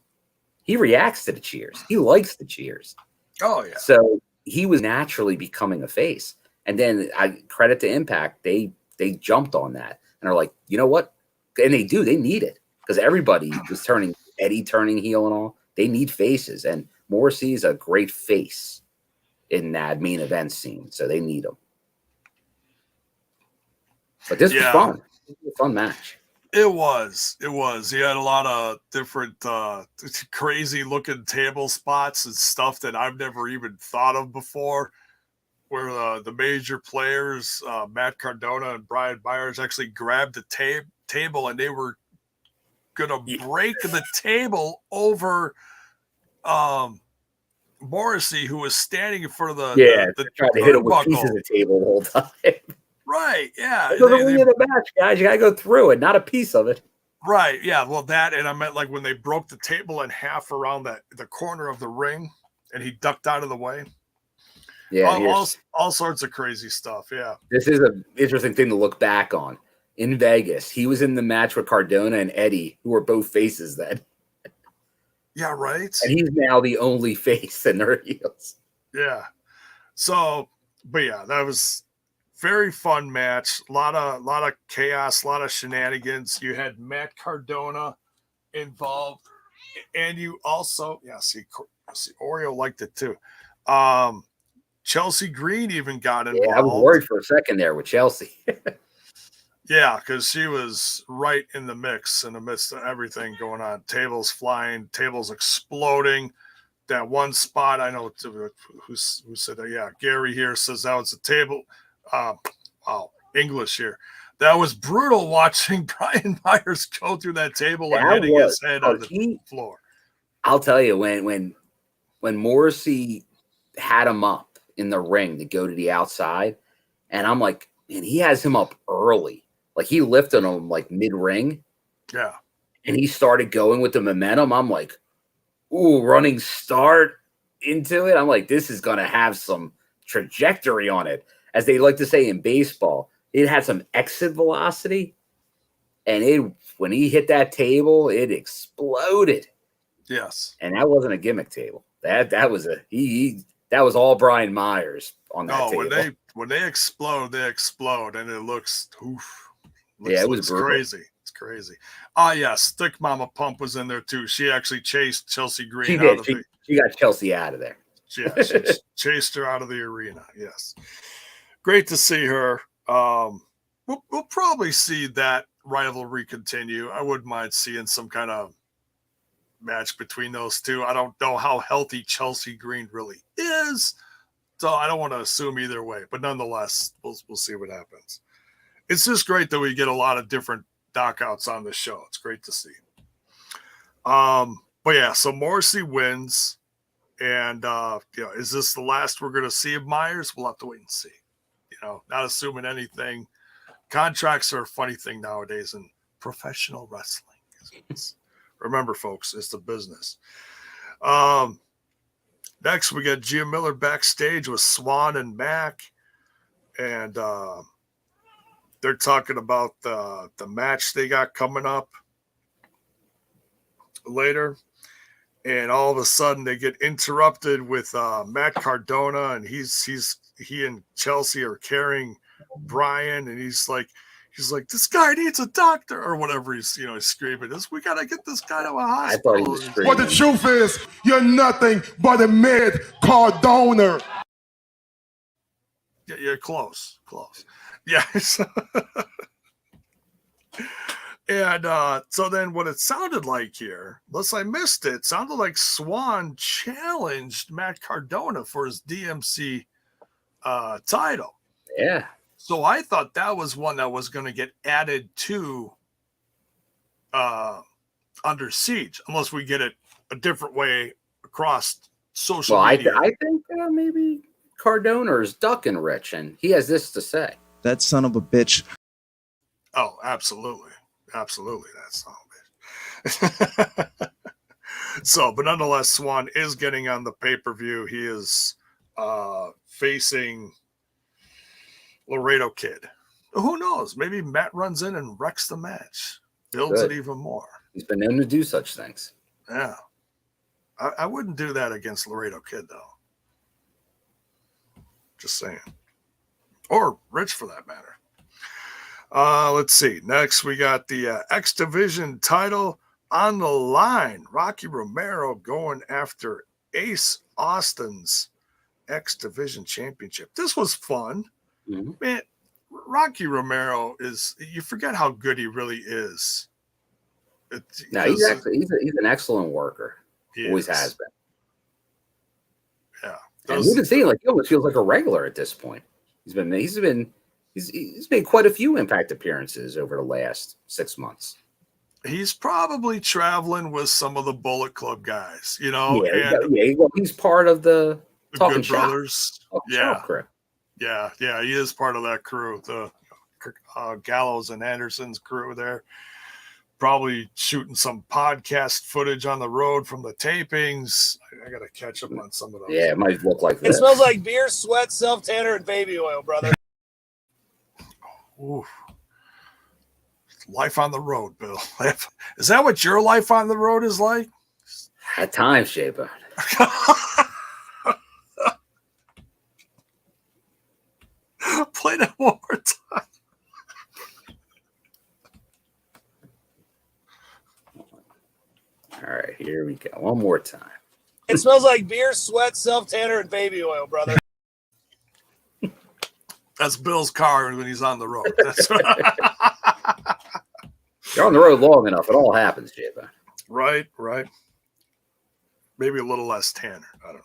he reacts to the cheers. He likes the cheers. Oh, yeah. So he was naturally becoming a face. And then I credit to Impact, they jumped on that and are like, you know what? And they do. They need it because everybody was Eddie turning heel and all. They need faces, and Morrissey is a great face in that main event scene, so they need him. But this was fun. It was a fun match. It was. He had a lot of different crazy looking table spots and stuff that I've never even thought of before, where the major players, Matt Cardona and Brian Myers, actually grabbed the table and they were gonna break the table over Morrissey, who was standing in front of the trying to hit him with pieces of the table the whole time. Right, yeah. It's the win of the match, guys. You gotta go through it, not a piece of it. Right, yeah. Well, that, and I meant when they broke the table in half around the corner of the ring, and he ducked out of the way. Yeah, all sorts of crazy stuff. Yeah, this is an interesting thing to look back on. In Vegas, he was in the match with Cardona and Eddie, who were both faces then. Yeah, right. And he's now the only face in their heels. Yeah. So, but yeah, that was very fun match. A lot of chaos, a lot of shenanigans. You had Matt Cardona involved, and you also, see Oreo liked it too. Chelsea Green even got involved. Yeah, I was worried for a second there with Chelsea. Yeah, because she was right in the mix in the midst of everything going on. Tables flying, tables exploding. That one spot, I know who said that. Yeah, Gary here says that was a table. English here. That was brutal watching Brian Myers go through that table and hitting his head on the floor. I'll tell you, when Morrissey had him up in the ring to go to the outside, and I'm like, man, he has him up early. Like, he lifted him mid-ring. Yeah. And he started going with the momentum. I'm like, ooh, running start into it. I'm like, this is going to have some trajectory on it. As they like to say in baseball, it had some exit velocity. And when he hit that table, it exploded. Yes. And that wasn't a gimmick table. That was that was all Brian Myers on that table. When they explode, and it looks it was crazy. It's crazy. Yeah, Stick Mama Pump was in there too. She actually chased Chelsea Green She did. She got Chelsea out of there. Yeah, she chased her out of the arena. Yes. Great to see her. we'll probably see that rivalry continue. I wouldn't mind seeing some kind of match between those two. I don't know how healthy Chelsea Green really is, so I don't want to assume either way. But nonetheless, we'll see what happens. It's just great that we get a lot of different knockouts on the show. It's great to see. But yeah, so Morrissey wins, and is this the last we're going to see of Myers? We'll have to wait and see. Not assuming anything. Contracts are a funny thing nowadays in professional wrestling. Remember, folks, it's the business. Next, we got Gia Miller backstage with Swan and Mack, and they're talking about the match they got coming up later. And all of a sudden, they get interrupted with Matt Cardona, and he and Chelsea are carrying Brian, and he's like, this guy needs a doctor or whatever. He's screaming this. We gotta get this guy to a hospital. I thought he was screaming. But the truth is, you're nothing but a mid Cardona. Yeah, you're close. Yeah. And so then what it sounded like here, unless I missed it, sounded like Swan challenged Matt Cardona for his DMC title. Yeah. So I thought that was one that was going to get added to Under Siege, unless we get it a different way across social media. I think maybe Cardona is ducking Rich, and he has this to say. That son of a bitch. Oh, absolutely. Absolutely, that son of a bitch. So, but nonetheless, Swan is getting on the pay-per-view. He is facing Laredo Kid. Who knows? Maybe Matt runs in and wrecks the match, builds it even more. He's been known to do such things. Yeah. I wouldn't do that against Laredo Kid, though. Just saying. Or Rich, for that matter. Let's see. Next, we got the X Division title on the line. Rocky Romero going after Ace Austin's X Division Championship. This was fun. Mm-hmm. Man, Rocky Romero you forget how good he really is. No, he's an excellent worker. Always has been. Yeah. And you can see, he almost feels like a regular at this point. He's made quite a few Impact appearances over the last 6 months. He's probably traveling with some of the Bullet Club guys, Well, he's part of the Talking Good Brothers. Crew. Yeah, he is part of that crew, the Gallows and Anderson's crew there. Probably shooting some podcast footage on the road from the tapings. I got to catch up on some of those. Yeah, it might look like that. It smells like beer, sweat, self-tanner, and baby oil, brother. Ooh. Life on the road, Bill. Is that what your life on the road is like? At times, Shaper. Play that one more time. All right, here we go. One more time. It smells like beer, sweat, self-tanner, and baby oil, brother. That's Bill's car when he's on the road. You're on the road long enough, it all happens, Shaper. Right. Maybe a little less tanner. I don't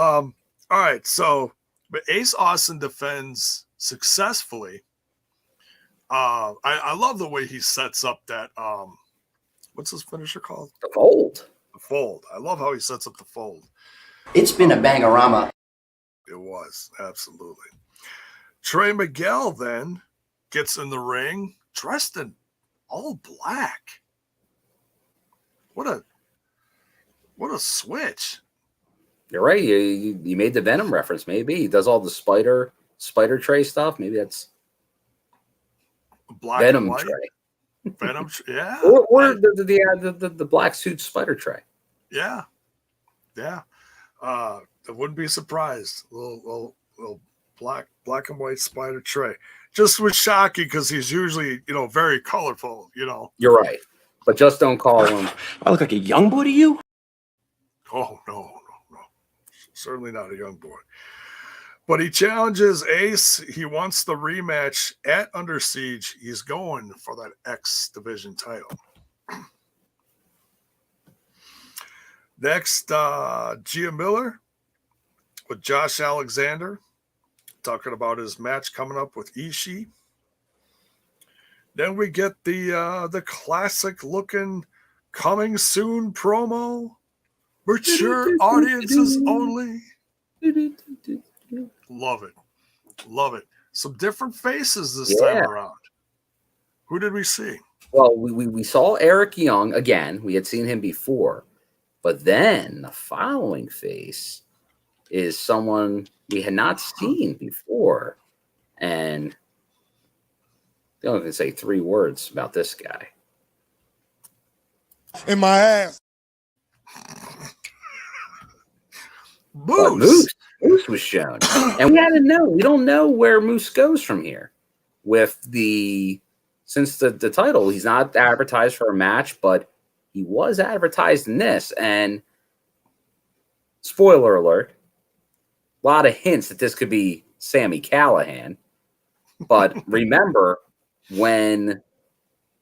know. All right, so but Ace Austin defends successfully. I love the way he sets up that what's his finisher called? The fold. The fold. I love how he sets up the fold. It's been a bangorama. It was, absolutely. Trey Miguel then gets in the ring dressed in all black. What a switch. You're right. You made the Venom reference. Maybe he does all the Spider Tray stuff. Maybe that's black Venom and white. Tray. Venom, yeah. Or the black suit Spider Tray. Yeah. I wouldn't be surprised. Little black and white Spider Tray. Just was shocking because he's usually very colorful. You're right, but just don't call him. I look like a young boy to you? Oh no. Certainly not a young boy. But he challenges Ace. He wants the rematch at Under Siege. He's going for that X Division title. Next, Gia Miller with Josh Alexander, talking about his match coming up with Ishii. Then we get the classic looking coming soon promo. Mature audiences only. Love it. Love it. Some different faces this time around. Who did we see? Well, we saw Eric Young again. We had seen him before. But then the following face is someone we had not seen before. And they only can say 3 words about this guy. In my ass. Moose. Moose was shown. And we had to know. We don't know where Moose goes from here. Since the title, he's not advertised for a match, but he was advertised in this. And spoiler alert, a lot of hints that this could be Sami Callihan. But remember, when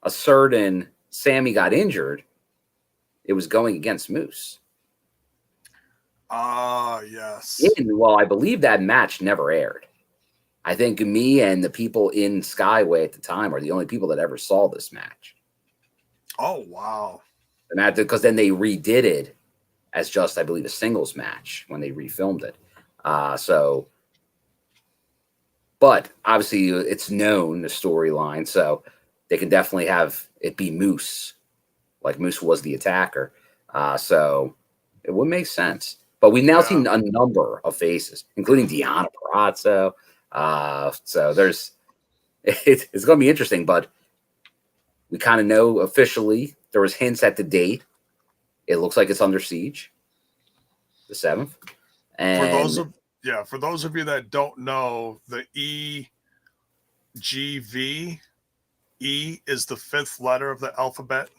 a certain Sami got injured, it was going against Moose. Yes. Well, I believe that match never aired. I think me and the people in Skyway at the time are the only people that ever saw this match. Oh, wow. And because then they redid it as just, I believe, a singles match when they refilmed it. But obviously it's known, the storyline, so they can definitely have it be Moose, like Moose was the attacker. So it would make sense. But we've now seen a number of faces, including Deonna Purrazzo. So it's going to be interesting, but we kind of know officially there was hints at the date. It looks like it's Under Siege, the 7th. And for those of you that don't know, the EGV, E is the 5th letter of the alphabet,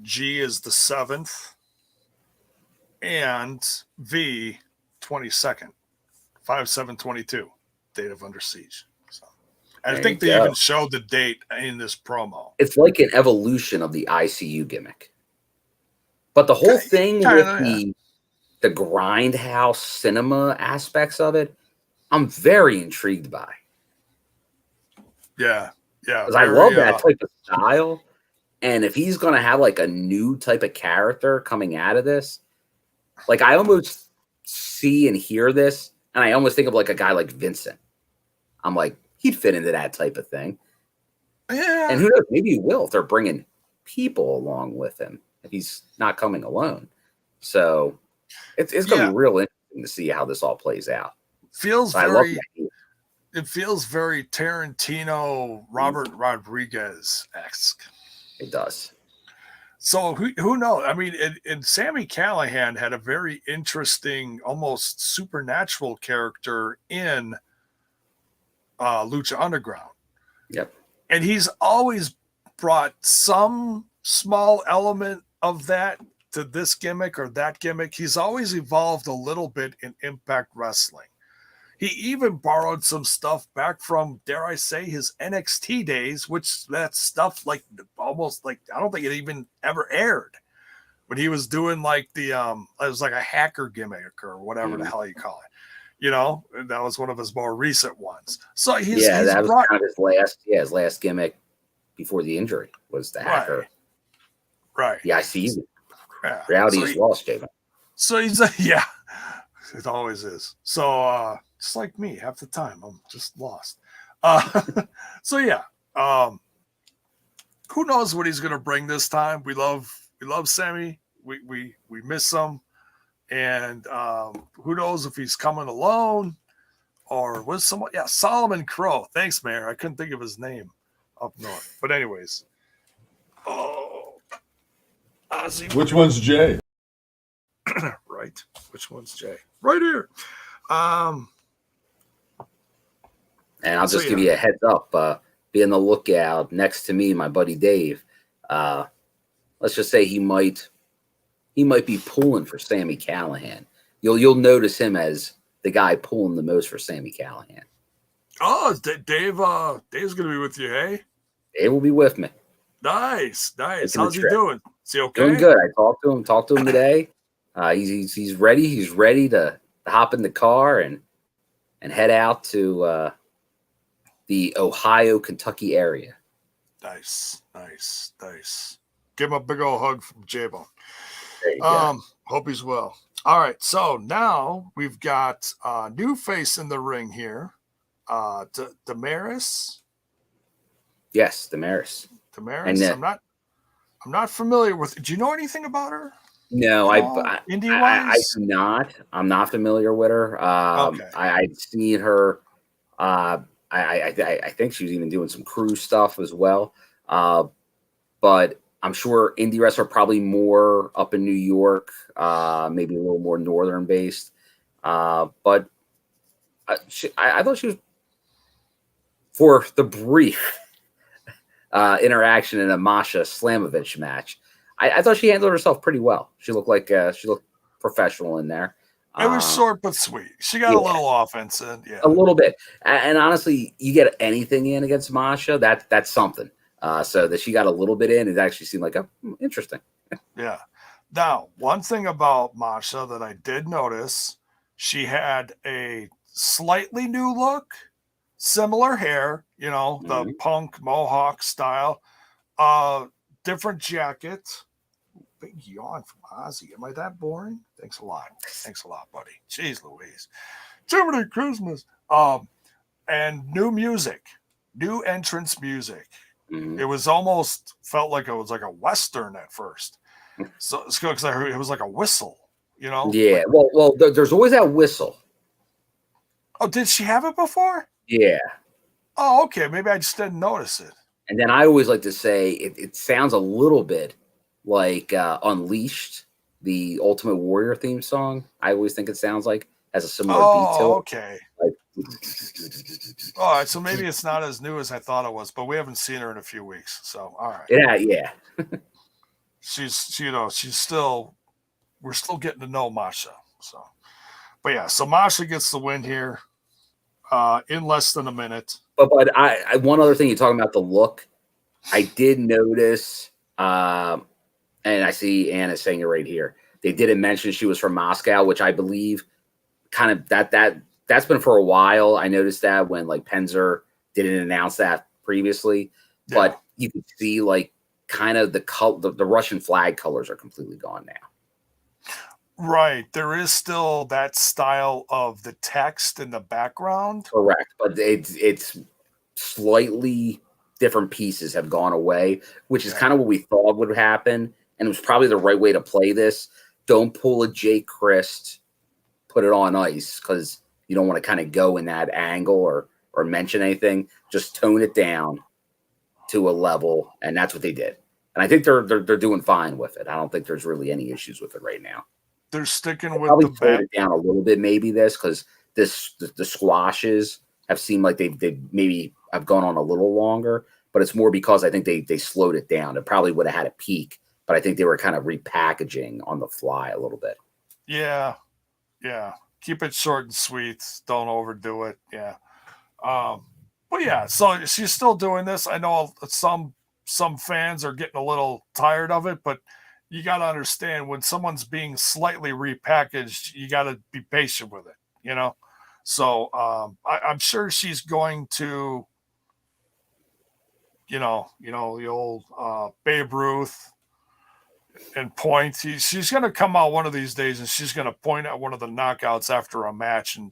G is the 7th, and V 22nd, 5/7/22, date of Under Siege. So, and I think they even showed the date in this promo. It's like an evolution of the ICU gimmick. But the whole thing with the grindhouse cinema aspects of it, I'm very intrigued by. Yeah. Because I love that type of style. And if he's going to have like a new type of character coming out of this, like I almost see and hear this, and I almost think of like a guy like Vincent. I'm like, he'd fit into that type of thing. Yeah. And who knows, maybe he will if they're bringing people along with him, if he's not coming alone. So it's going to be real interesting to see how this all plays out. It feels very Tarantino, Robert Rodriguez-esque. It does. So who knows? I mean, and Sami Callihan had a very interesting, almost supernatural character in Lucha Underground. Yep. And he's always brought some small element of that to this gimmick or that gimmick. He's always evolved a little bit in Impact Wrestling. He even borrowed some stuff back from, dare I say, his NXT days, which that stuff like almost like, I don't think it even ever aired. When he was doing like it was like a hacker gimmick or whatever the hell you call it. You know, that was one of his more recent ones. So that was kind of his last gimmick before the injury was the hacker. Right. Yeah, I see you. Yeah. Reality's lost, Javen. So he's it always is. So just like me, half the time I'm just lost. So yeah. Who knows what he's gonna bring this time? We love Sami. We miss him. And who knows if he's coming alone or with someone. Yeah, Solomon Crow. Thanks, Mayor. I couldn't think of his name up north. But anyways. Ozzy. Which one's Jay? Right. Which one's Jay? Right here. And I'll just give you a heads up. Be on the lookout next to me, my buddy Dave. Let's just say he might be pulling for Sami Callihan. You'll notice him as the guy pulling the most for Sami Callihan. Oh, Dave's gonna be with you, hey? Dave will be with me. Nice. Taking How's the he trip. doing? Is he okay? Doing good. I talked to him today. He's ready. He's ready to hop in the car and head out to the Ohio, Kentucky area. Nice. Give him a big old hug from J-Bone. There you go. Hope he's well. All right, so now we've got a new face in the ring here. Damarus. Yes, Damarus. And I'm not familiar with. Do you know anything about her? No, indie-wise? I'm not. I'm not familiar with her. Okay. I'd seen her. I think she was even doing some crew stuff as well. But I'm sure indie wrestler probably more up in New York, maybe a little more northern based. But I thought she was, for the brief interaction in a Masha Slamovich match, I thought she handled herself pretty well. She looked like she looked professional in there. It was short but sweet. She got a little offense in, a little bit. And honestly, you get anything in against Masha, that's something. So that she got a little bit in, it actually seemed like interesting. Yeah. Now, one thing about Masha that I did notice, she had a slightly new look, similar hair, the punk mohawk style, different jacket. Big yawn from Ozzy. Am I that boring? Thanks a lot, buddy. Jeez Louise. Too many Christmas. And new music, new entrance music. It was almost felt like it was like a Western at first. So it's because I heard it was like a whistle, Yeah. Like, well, there's always that whistle. Oh, did she have it before? Yeah. Oh, okay. Maybe I just didn't notice it. And then I always like to say it sounds a little bit like Unleashed, the Ultimate Warrior theme song. I always think it sounds like has a similar beat to it. Okay. All right, so maybe it's not as new as I thought it was, but we haven't seen her in a few weeks. So, all right. Yeah. she's still, we're still getting to know Masha. So, but yeah, so Masha gets the win here in less than a minute. But I one other thing, you're talking about the look. I did notice, and I see Anna saying it right here. They didn't mention she was from Moscow, which I believe kind of that's been for a while. I noticed that when like Penzer didn't announce that previously, but you can see like kind of the Russian flag colors are completely gone now. Right. There is still that style of the text in the background. Correct. But it's slightly different pieces have gone away, which is kind of what we thought would happen. And it was probably the right way to play this. Don't pull a Jake Christ, put it on ice, because you don't want to kind of go in that angle or mention anything. Just tone it down to a level, and that's what they did. And I think they're doing fine with it. I don't think there's really any issues with it right now. They're sticking with probably the tone it down a little bit, maybe because the squashes have seemed like they maybe have gone on a little longer, but it's more because I think they slowed it down. It probably would have had a peak, but I think they were kind of repackaging on the fly a little bit. Yeah. Keep it short and sweet. Don't overdo it. Yeah. But yeah, so she's still doing this. I know some fans are getting a little tired of it, but you got to understand when someone's being slightly repackaged, you got to be patient with it, So I'm sure she's going to, the old Babe Ruth and point. She's going to come out one of these days and she's going to point at one of the knockouts after a match, and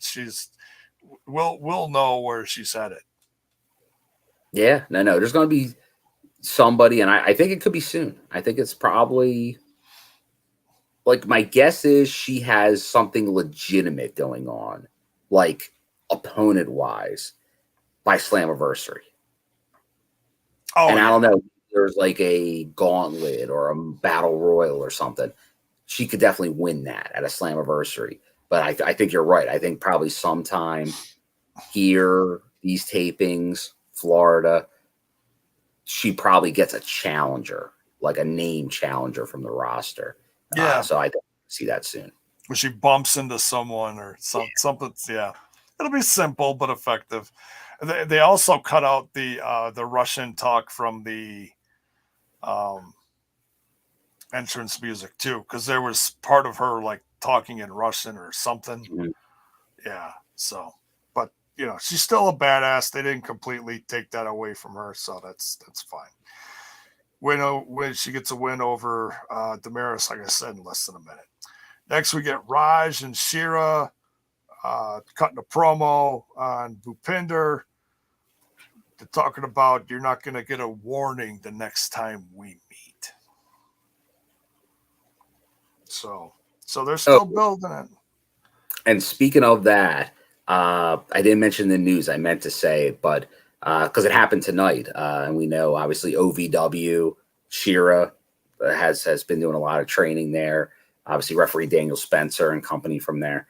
we'll know where she's headed. Yeah, no, there's going to be somebody, and I think it could be soon. I think it's probably, like, my guess is she has something legitimate going on, like opponent wise, by Slammiversary. I don't know. There's like a gauntlet or a battle royal or something. She could definitely win that at a Slammiversary. But I think you're right. I think probably sometime here, these tapings, Florida, she probably gets a challenger, like a name challenger from the roster. Yeah. So I see that soon. When she bumps into someone or something. Yeah, it'll be simple but effective. They also cut out the Russian talk from the entrance music too, because there was part of her like talking in Russian or something. Mhm. Yeah. So, but she's still a badass. They didn't completely take that away from her, so that's fine. When she gets a win over Damarus, like I said, in less than a minute. Next, we get Raj and Shira cutting a promo on Bhupinder. They're talking about you're not going to get a warning the next time we meet. So they're still building it. And speaking of that, I didn't mention the news. I meant to say it, but because it happened tonight, and we know obviously OVW Shira has been doing a lot of training there. Obviously, referee Daniel Spencer and company from there.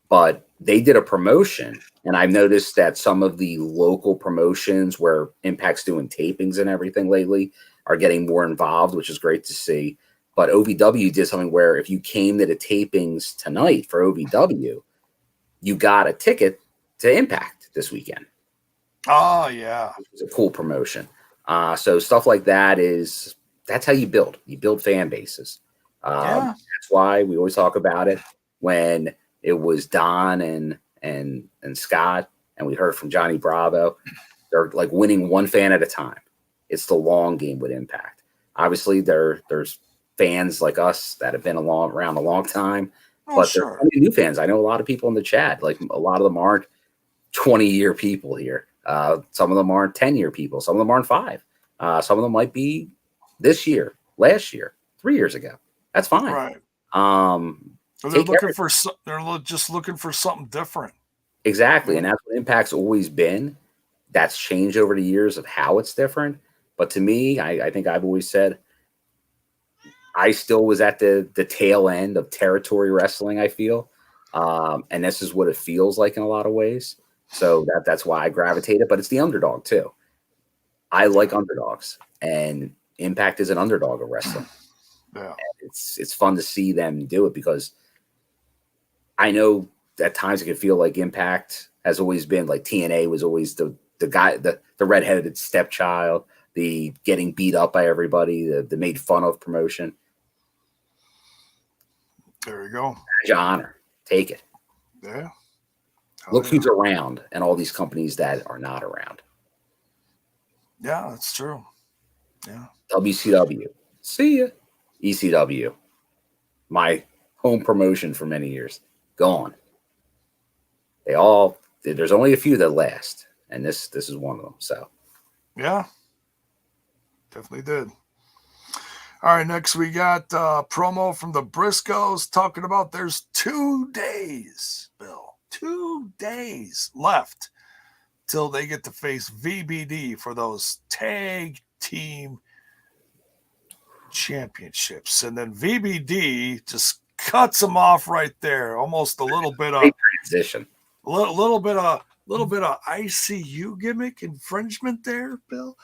But they did a promotion, and I've noticed that some of the local promotions where Impact's doing tapings and everything lately are getting more involved, which is great to see. But OVW did something where if you came to the tapings tonight for OVW, you got a ticket to Impact this weekend. Oh, yeah. It's a cool promotion. So stuff like that's how you build. You build fan bases. That's why we always talk about it when it was Don and Scott, and we heard from Johnny Bravo. They're like winning one fan at a time. It's the long game with Impact. Obviously, there's fans like us that have been around a long time, but there are plenty of new fans. I know a lot of people in the chat. Like a lot of them aren't 20-year people here. Some of them aren't 10-year people. Some of them aren't 5. Some of them might be this year, last year, 3 years ago. That's fine. Right. So they're just looking for something different. Exactly. And that's what Impact's always been. That's changed over the years of how it's different. But to me, I think I've always said I still was at the tail end of territory wrestling, I feel. And this is what it feels like in a lot of ways. So that's why I gravitated. But it's the underdog, too. I like underdogs. And Impact is an underdog of wrestling. Yeah. It's fun to see them do it because I know at times it can feel like Impact has always been like TNA was always the guy, the redheaded stepchild, the getting beat up by everybody, the made fun of promotion. There you go. Badge of honor. Take it. Yeah. Look who's around and all these companies that are not around. Yeah, that's true. Yeah. WCW. See ya. ECW. My home promotion for many years. Gone. There's only a few that last. And this is one of them. So yeah. Definitely did. All right, next we got promo from the Briscoes talking about there's 2 days, Bill. 2 days left till they get to face VBD for those tag team championships. And then VBD just cuts them off right there. Almost a little bit of transition. A little bit of ICU gimmick infringement there, Bill.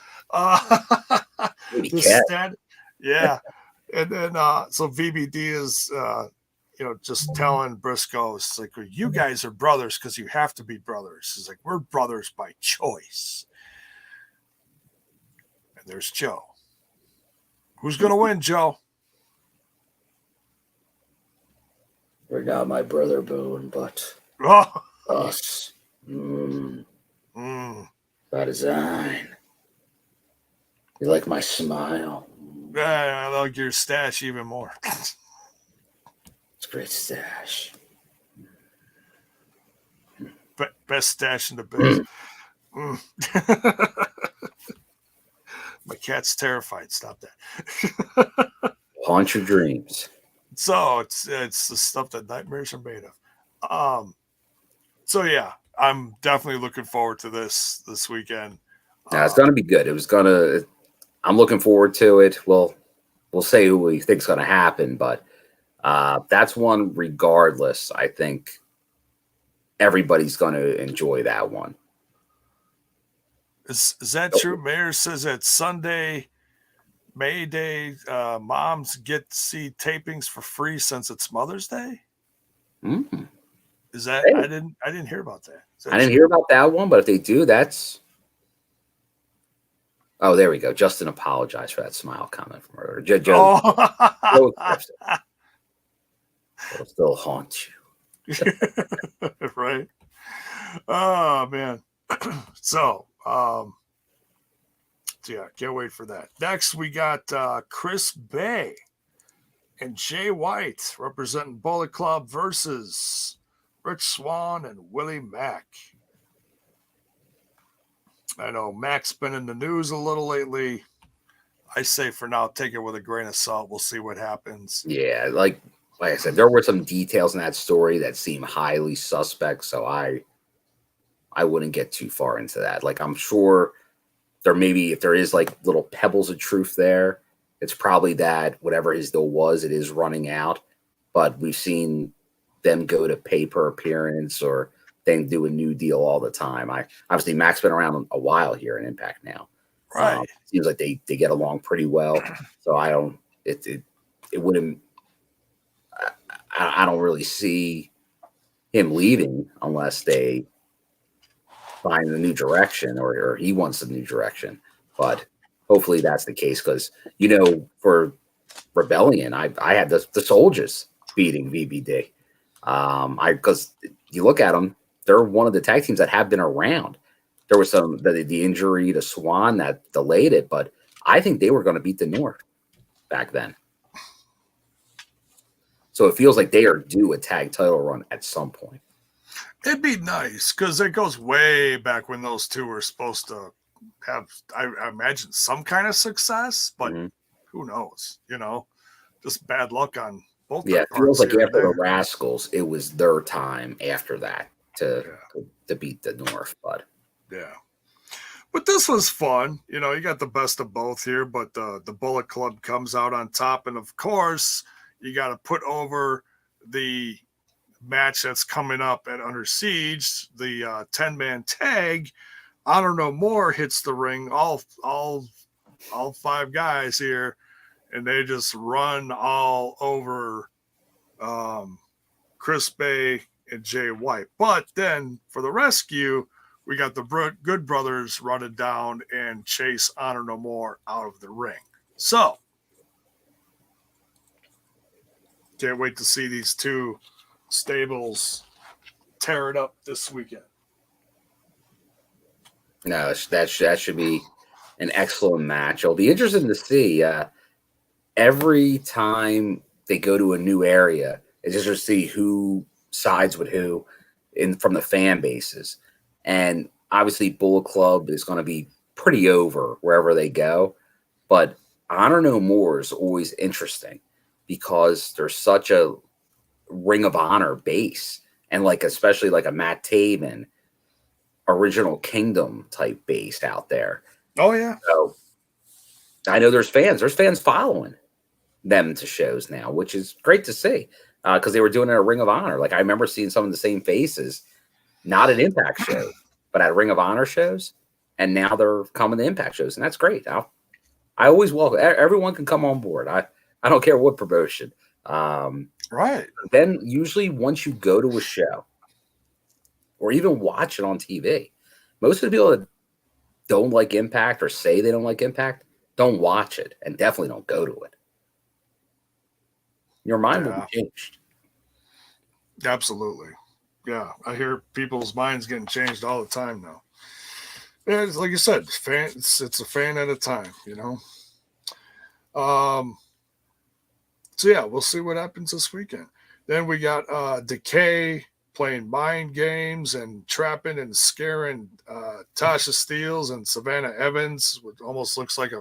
Yeah. And then so VBD is just telling Briscoes like, you guys are brothers because you have to be brothers. It's like, we're brothers by choice. And there's Joe. Who's gonna win, Joe? We're not my brother Boone, but us. By design. You like my smile? Yeah, I like your stash even more. It's a great stash. Best stash in the biz. My cat's terrified. Stop that. Haunt your dreams. So it's the stuff that nightmares are made of. So yeah, I'm definitely looking forward to this weekend. Now it's gonna be good. I'm looking forward to it. We'll say who we think's gonna happen, but that's one regardless. I think everybody's gonna enjoy that one. Is that true? Mayor says that Sunday, May Day, moms get to see tapings for free since it's Mother's Day. Mm. Is that Hey. I didn't hear about that. I didn't hear about that one, but if they do, that's. Oh, there we go. Justin apologized for that smile comment from earlier. Joe, Joe accepts it. It'll still haunt you. Right. Oh man. So yeah, can't wait for that. Next we got Chris Bay and Jay White representing Bullet Club versus Rich Swann and Willie Mack. I know Mack's been in the news a little lately. I say for now, take it with a grain of salt. We'll see what happens. Yeah, like I said, there were some details in that story that seem highly suspect, so I wouldn't get too far into that. Like, I'm sure there maybe, if there is like little pebbles of truth there, it's probably that whatever his deal was, it is running out. But we've seen them go to pay per appearance or then do a new deal all the time. Obviously Mack's been around a while here in Impact now. Right. Seems like they get along pretty well. So I don't. It wouldn't. I don't really see him leaving unless they find a new direction or he wants a new direction. But hopefully that's the case because, for Rebellion, I had the Soldiers beating VBD. Because you look at them, they're one of the tag teams that have been around. There was the injury to Swan that delayed it, but I think they were going to beat the North back then. So it feels like they are due a tag title run at some point. It'd be nice because it goes way back when those two were supposed to have, I imagine, some kind of success, but who knows? Just bad luck on both. Yeah, it feels like after the Rascals, it was their time after that to beat the North, but. Yeah. But this was fun. You got the best of both here, but the Bullet Club comes out on top. And, of course, you got to put over the match that's coming up at Under Siege, the 10-man tag. Honor No More hits the ring, all 5 guys here, and they just run all over Chris Bay and Jay White. But then for the rescue, we got the Good Brothers running down and chase Honor No More out of the ring. So, can't wait to see these two stables tear it up this weekend. No, that should be an excellent match. It'll be interesting to see. Every time they go to a new area, it's just to see who sides with who from the fan bases. And obviously, Bullet Club is going to be pretty over wherever they go. But Honor No More is always interesting because there's such a Ring of Honor base. And especially a Matt Taven, Original Kingdom type base out there. Oh, yeah. So I know there's fans following them to shows now, which is great to see because they were doing it at Ring of Honor. I remember seeing some of the same faces. Not at Impact shows, but at Ring of Honor shows, and now they're coming to Impact shows, and that's great. I always welcome. Everyone can come on board. I don't care what promotion. Right. Then usually once you go to a show, or even watch it on TV, most of the people that don't like Impact or say they don't like Impact don't watch it, and definitely don't go to it. Your mind will be changed. Absolutely. Yeah, I hear people's minds getting changed all the time now. Yeah, it's like you said, it's a fan at a time, So yeah, we'll see what happens this weekend. Then we got Decay playing mind games and trapping and scaring Tasha Steelz and Savannah Evans, which almost looks like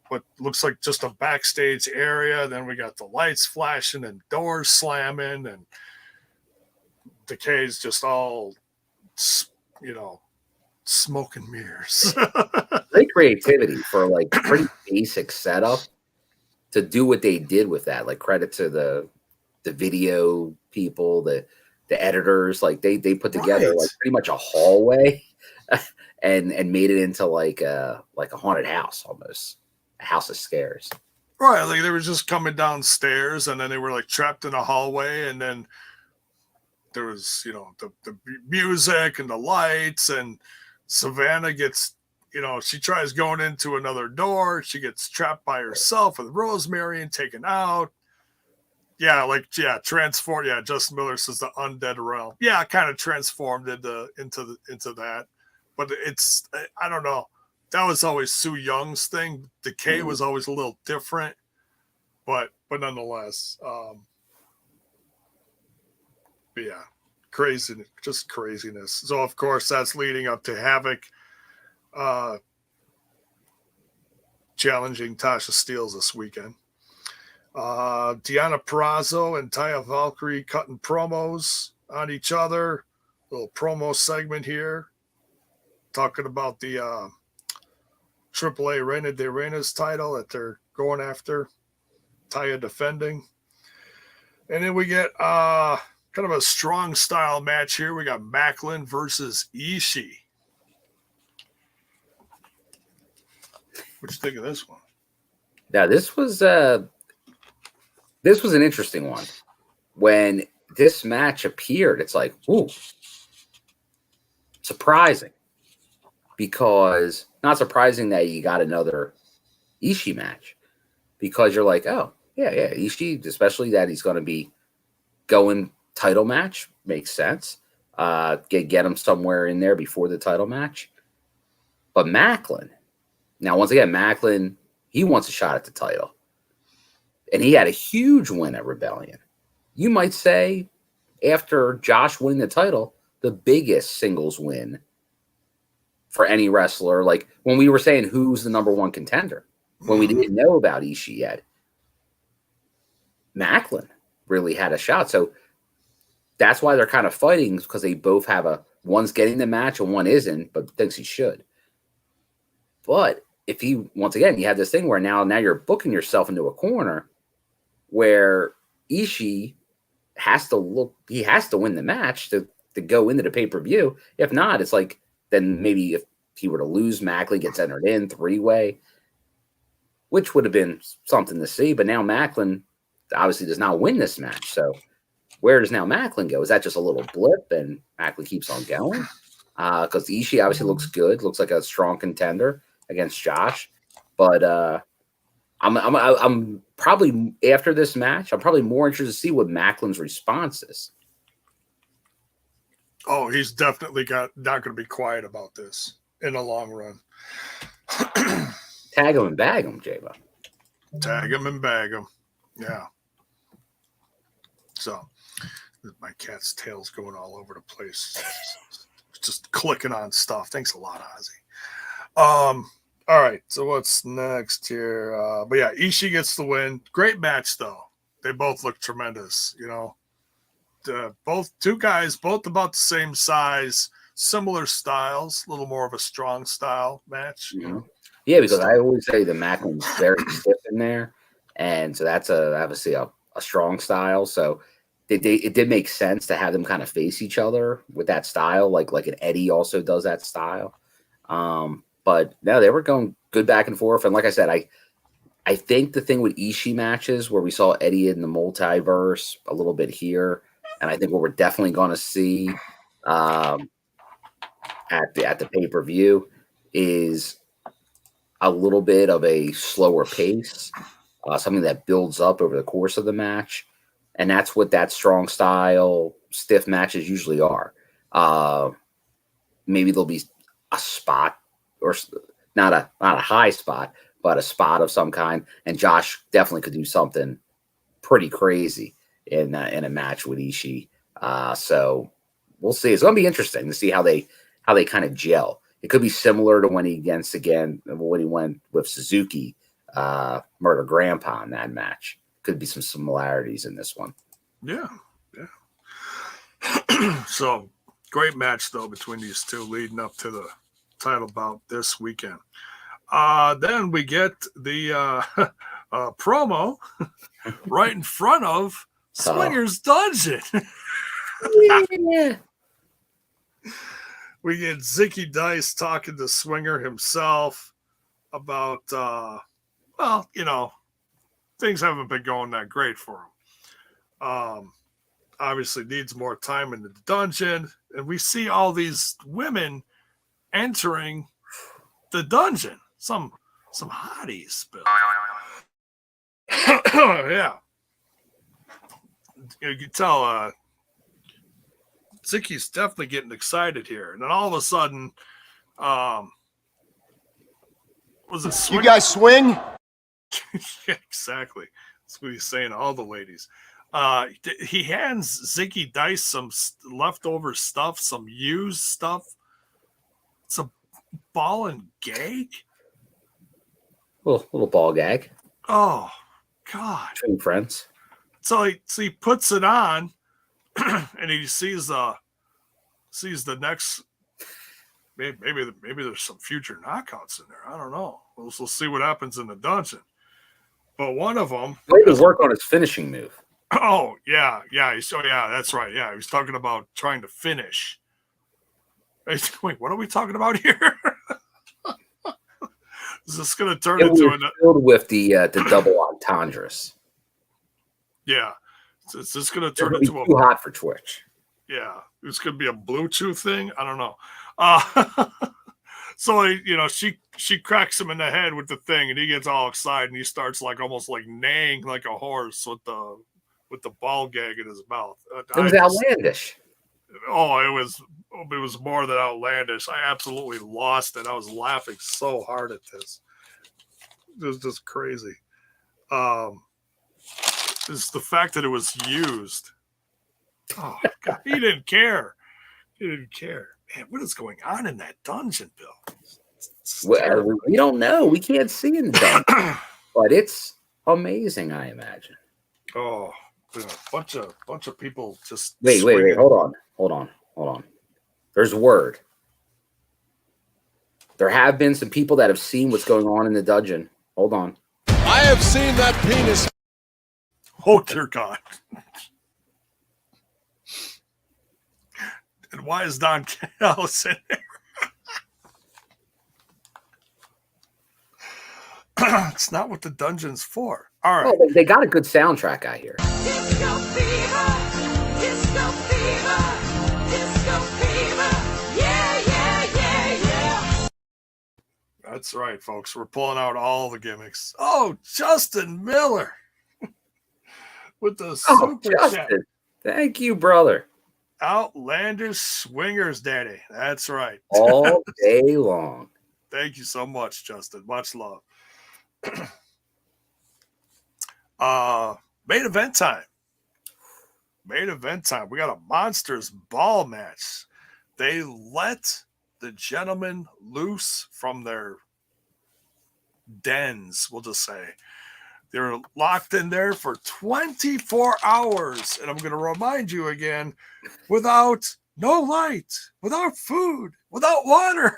what looks like just a backstage area. Then we got the lights flashing and doors slamming, and Decay's just all, smoke and mirrors. Great creativity for pretty basic setup to do what they did with that. Credit to the video people, the editors. They put together pretty much a hallway and made it into a haunted house almost, a house of scares. Right, they were just coming downstairs and then they were trapped in a hallway, and then there was, the music and the lights, and Savannah gets, she tries going into another door. She gets trapped by herself with Rosemary and taken out. Transformed. Yeah, Justin Miller says the undead realm. Yeah, kind of transformed into that. But I don't know. That was always Sue Young's thing. Decay was always a little different, but nonetheless, but yeah, craziness, just craziness. So of course that's leading up to Havoc challenging Tasha Steelz this weekend. Deonna Purrazzo and Taya Valkyrie cutting promos on each other. Little promo segment here, talking about the AAA Reina de Reinas title that they're going after. Taya defending. And then we get kind of a strong style match here. We got Maclin versus Ishii. What you think of this one? Now, this was an interesting one. When this match appeared, it's like, ooh, surprising. Because not surprising that you got another Ishii match. Because you're like, oh, yeah, Ishii, especially that he's going to be going title match, makes sense. Get him somewhere in there before the title match. But Maclin, now once again, Maclin, he wants a shot at the title. And he had a huge win at Rebellion. You might say, after Josh winning the title, the biggest singles win for any wrestler. Like when we were saying who's the number one contender, when we didn't know about Ishii yet, Maclin really had a shot. So that's why they're kind of fighting, because they both have one's getting the match and one isn't, but thinks he should. But if once again, you have this thing where now you're booking yourself into a corner where Ishii has to win the match to go into the pay-per-view. If not, it's like, then maybe if he were to lose, Maclin gets entered in 3-way, which would have been something to see. But now Maclin obviously does not win this match. So where does now Maclin go? Is that just a little blip and Maclin keeps on going? Because Ishii obviously looks good, looks like a strong contender against Josh. But I'm probably, after this match, I'm probably more interested to see what Macklin's response is. Oh, he's definitely not going to be quiet about this in the long run. Tag him and bag him, J-Bo. Tag him and bag him. Yeah. So, my cat's tail's going all over the place. Just clicking on stuff. Thanks a lot, Ozzy. All right. So what's next here? But yeah, Ishii gets the win. Great match, though. They both look tremendous. Both two guys, both about the same size, similar styles, a little more of a strong style match. Yeah, because I always say the Maclin's very stiff in there, and so that's obviously a strong style. So it did make sense to have them kind of face each other with that style, like an Eddie also does that style. But no, they were going good back and forth, and like I said, I think the thing with Ishii matches where we saw Eddie in the multiverse a little bit here, and I think what we're definitely going to see at the pay-per-view is a little bit of a slower pace, something that builds up over the course of the match. And that's what that strong style, stiff matches usually are. Maybe there'll be a spot, or not a high spot, but a spot of some kind. And Josh definitely could do something pretty crazy in a match with Ishii. So we'll see. It's going to be interesting to see how they kind of gel. It could be similar to when he went with Suzuki, Murder Grandpa in that match. Could be some similarities in this one. Yeah. So great match though between these two leading up to the title bout this weekend. Then we get the promo right in front of Swinger's Dungeon. Yeah. We get Zicky Dice talking to Swinger himself about, things haven't been going that great for him. obviously needs more time in the dungeon, and we see all these women entering the dungeon. Some hotties, Bill. Yeah. You can tell Zicky's definitely getting excited here. And then all of a sudden, was it swing? You guys swing? Yeah, exactly. That's what he's saying to all the ladies. He hands Ziggy Dice some leftover stuff, some used stuff. It's a ball and gag? Little ball gag. Oh, God. Between friends. So he puts it on, and he sees the next. Maybe there's some future knockouts in there. I don't know. We'll see what happens in the dungeon. But one of them. Way to work on his finishing move. Oh yeah. That's right. Yeah, he was talking about trying to finish. Wait, what are we talking about here? Is this going to turn into filled with the double entendres? Yeah, is this going to turn into too hot for Twitch? Yeah, it's going to be a Bluetooth thing. I don't know. So she cracks him in the head with the thing, and he gets all excited, and he starts almost neighing like a horse with the ball gag in his mouth. It was outlandish. Oh, it was more than outlandish. I absolutely lost it. I was laughing so hard at this. It was just crazy. It's the fact that it was used. Oh, God, he didn't care. He didn't care. Man, what is going on in that dungeon, Bill? Well, we don't know. We can't see in the dungeon. But it's amazing, I imagine. Oh, a bunch of people just wait. Hold on. There's word. There have been some people that have seen what's going on in the dungeon. Hold on. I have seen that penis. Oh, dear God. And why is Don Callis in there? It's not what the dungeon's for. All right. Oh, they got a good soundtrack out here. Disco fever, disco fever, disco fever. Yeah. That's right, folks. We're pulling out all the gimmicks. Oh, Justin Miller with the super chat. Thank you, brother. Outlandish Swingers Daddy. That's right. All day long. Thank you so much, Justin. Much love. Main event time. We got a monsters ball match. They let the gentlemen loose from their dens, we'll just say. They're locked in there for 24 hours. And I'm going to remind you again, without no light, without food, without water.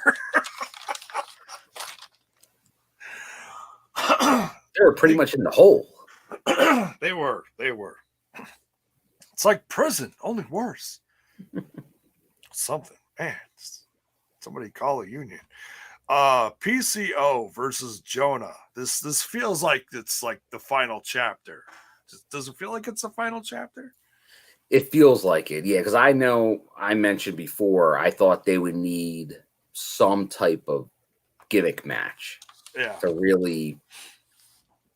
They were pretty much in the hole. They were. It's like prison, only worse. Something. Man, somebody call a union. PCO versus JONAH. This feels like it's like the final chapter. Does it feel like it's the final chapter? It feels like it, yeah, because I know I mentioned before, I thought they would need some type of gimmick match to really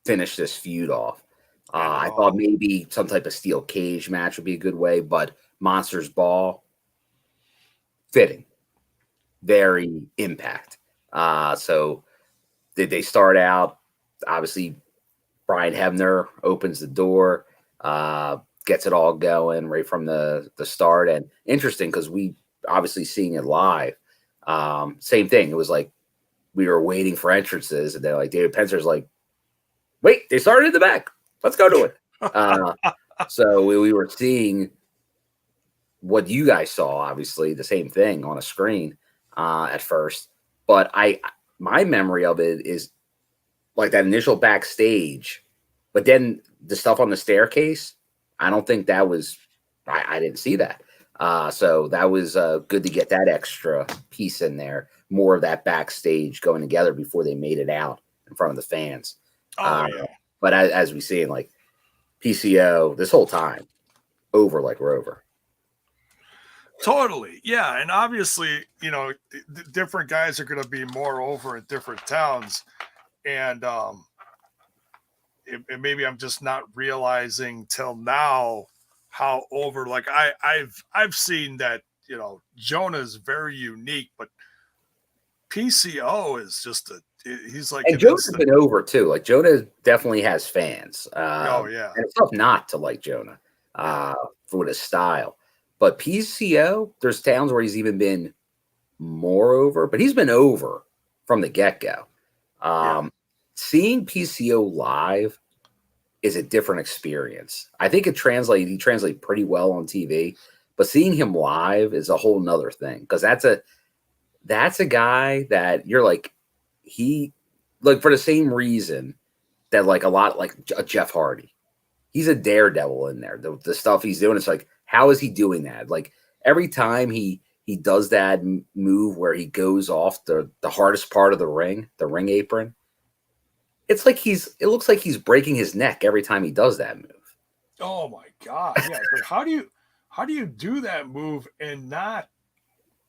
finish this feud off. I thought maybe some type of steel cage match would be a good way, but Monsters Ball, fitting. Very Impact. So they start out, obviously, Brian Hebner opens the door, gets it all going right from the start. And interesting because we obviously seeing it live. Same thing. It was like we were waiting for entrances, and they're like, David Pencer's like, wait, they started in the back. Let's go to it. So we were seeing what you guys saw, obviously, the same thing on a screen at first. But my memory of it is like that initial backstage, but then the stuff on the staircase, I don't think that was, I didn't see that. So that was good to get that extra piece in there, more of that backstage going together before they made it out in front of the fans. But as we see in like PCO this whole time, over like Rover. Totally. Yeah. And obviously, you know, different guys are going to be more over in different towns. And maybe I'm just not realizing till now how over, like I've seen that, you know, JONAH is very unique, but PCO is just he's like, and JONAH's been over too. Like JONAH definitely has fans. Oh yeah. And it's tough not to like JONAH for his style. But PCO, there's towns where he's even been more over, but he's been over from the get-go. Seeing PCO live is a different experience. I think he translates pretty well on TV, but seeing him live is a whole nother thing. Because that's a guy that you're like, he like for the same reason that like a lot like a Jeff Hardy. He's a daredevil in there. The stuff he's doing, it's like, how is he doing that? Like every time he does that move where he goes off the hardest part of the ring apron, it looks like he's breaking his neck every time he does that move. Oh my God. Yeah. But how do you do that move and not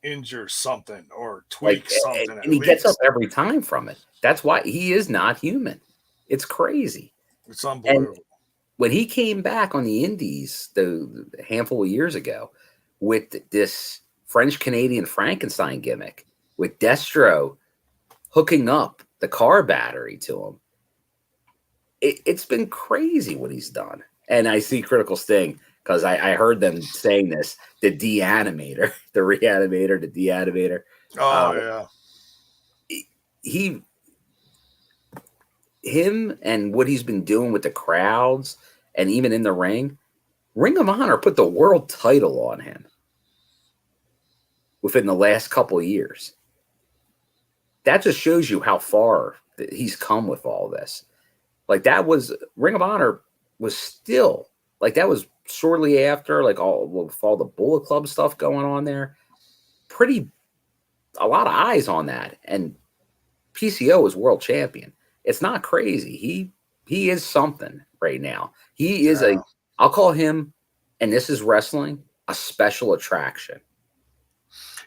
injure something or tweak something? And he gets up every time from it. That's why he is not human. It's crazy. It's unbelievable. And when he came back on the Indies the handful of years ago with this French-Canadian Frankenstein gimmick with Destro hooking up the car battery to him, it's been crazy what he's done. And I see Critical Sting because I heard them saying this, the de-animator, the reanimator, the de-animator. Oh, yeah. Him and what he's been doing with the crowds and even in the ring, Ring of Honor put the world title on him within the last couple of years. That just shows you how far he's come with all this. Like that was Ring of Honor was still like that was shortly after like all the Bullet Club stuff going on there. A lot of eyes on that. And PCO is world champion. It's not crazy. He is something right now. He is I'll call him, and this is wrestling, a special attraction.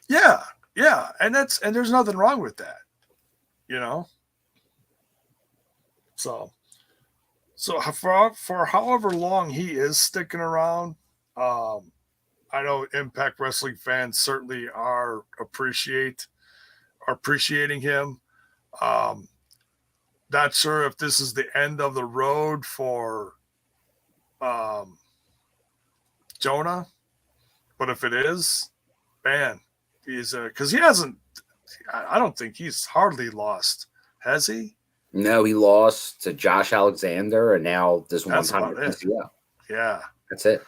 Yeah. Yeah. And there's nothing wrong with that. You know? So for however long he is sticking around, I know Impact Wrestling fans certainly are appreciating him. Not sure if this is the end of the road for JONAH, but if it is, man, he's because he hasn't. I don't think he's hardly lost, has he? No, he lost to Josh Alexander, and now this one time with PCO. Yeah, that's it.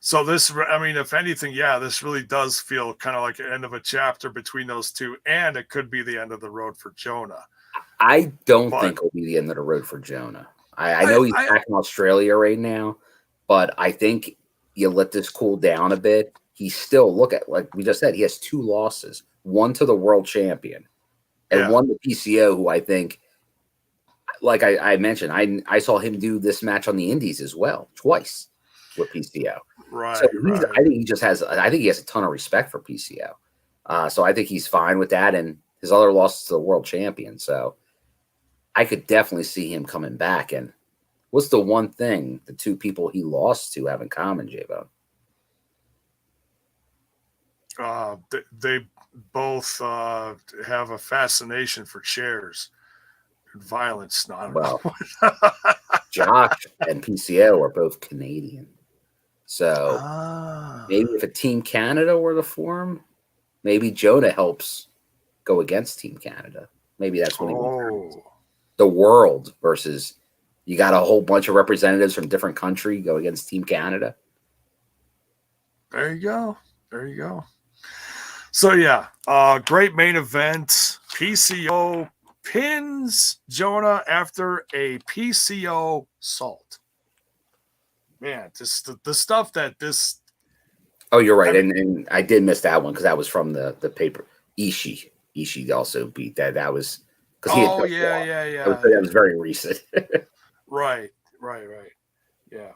So this, I mean, if anything, yeah, this really does feel kind of like the end of a chapter between those two, and it could be the end of the road for JONAH. I don't think it'll be the end of the road for JONAH. I know he's back in Australia right now, but I think you let this cool down a bit. He's still, look at, like we just said, he has 2 losses, one to the world champion and one to PCO, who I think, like I mentioned, I saw him do this match on the Indies as well, twice with PCO. Right. So I think he has a ton of respect for PCO. So I think he's fine with that. And his other losses to the world champion. So I could definitely see him coming back. And what's the one thing the 2 people he lost to have in common, J-Bone? They both have a fascination for chairs and violence. Josh and PCO are both Canadian. So maybe if a Team Canada were to form, maybe JONAH helps go against Team Canada. Maybe that's what he wants. The world versus you got a whole bunch of representatives from different country go against Team Canada. There you go. So yeah, great main event. PCO pins JONAH after a PCO salt. Man, just the stuff that this. Oh, you're right, and I did miss that one because that was from the paper. Ishii also beat that. That was because he. Oh yeah. That was very recent. Right. Yeah.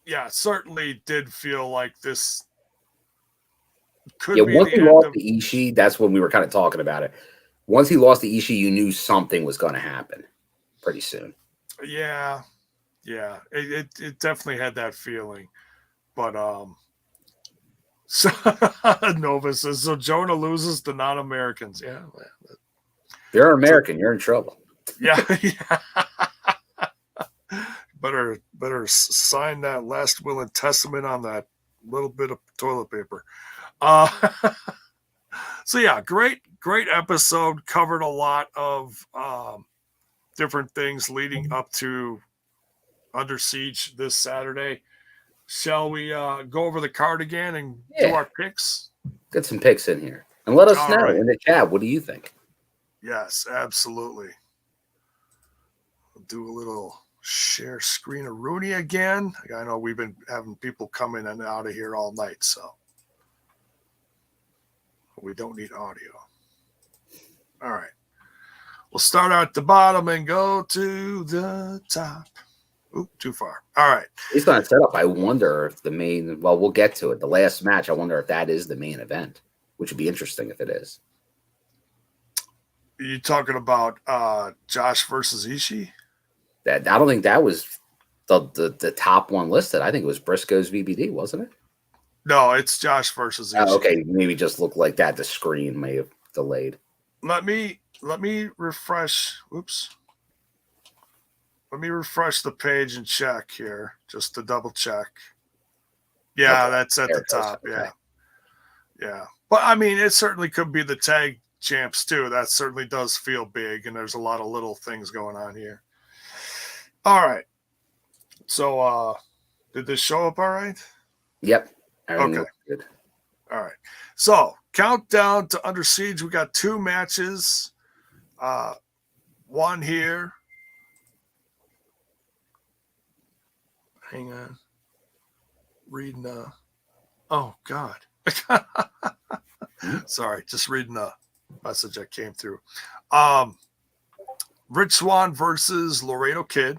yeah, certainly did feel like this could be once the he end lost of. to Ishii, that's when we were kind of talking about it. Once he lost to Ishii, you knew something was going to happen pretty soon. Yeah, it definitely had that feeling, but so Nova says so. JONAH loses to non-Americans. Yeah, If you're American, you're in trouble. yeah. Better sign that last will and testament on that little bit of toilet paper. So yeah, great episode. Covered a lot of different things leading up to Under Siege this Saturday. Shall we go over the card again and do our picks? Get some picks in here and let us All know right. in the chat. What do you think? Yes, absolutely. We'll do a little share screen of Rooney again. I know we've been having people come in and out of here all night, so we don't need audio. All right. We'll start out at the bottom and go to the top. Oop, too far. All right. Based on setup, I wonder if the main, well, we'll get to it. The last match, I wonder if that is the main event, which would be interesting if it is. Are you talking about Josh versus Ishii? I don't think that was the top one listed. I think it was Briscoe's VBD, wasn't it? No, it's Josh versus Ishii. Oh, okay, maybe just looked like that. The screen may have delayed. Let me refresh. Oops. Let me refresh the page and check here, just to double check. Yeah, okay. That's at the top. Okay. Yeah. But I mean, it certainly could be the tag champs too. That certainly does feel big, and there's a lot of little things going on here. All right. So, did this show up all right? Yep. Okay. Good. All right. So, countdown to Under Siege. We got 2 matches. One here. Hang on. Reading oh God. Sorry, just reading a message that came through. Rich Swann versus Laredo Kid.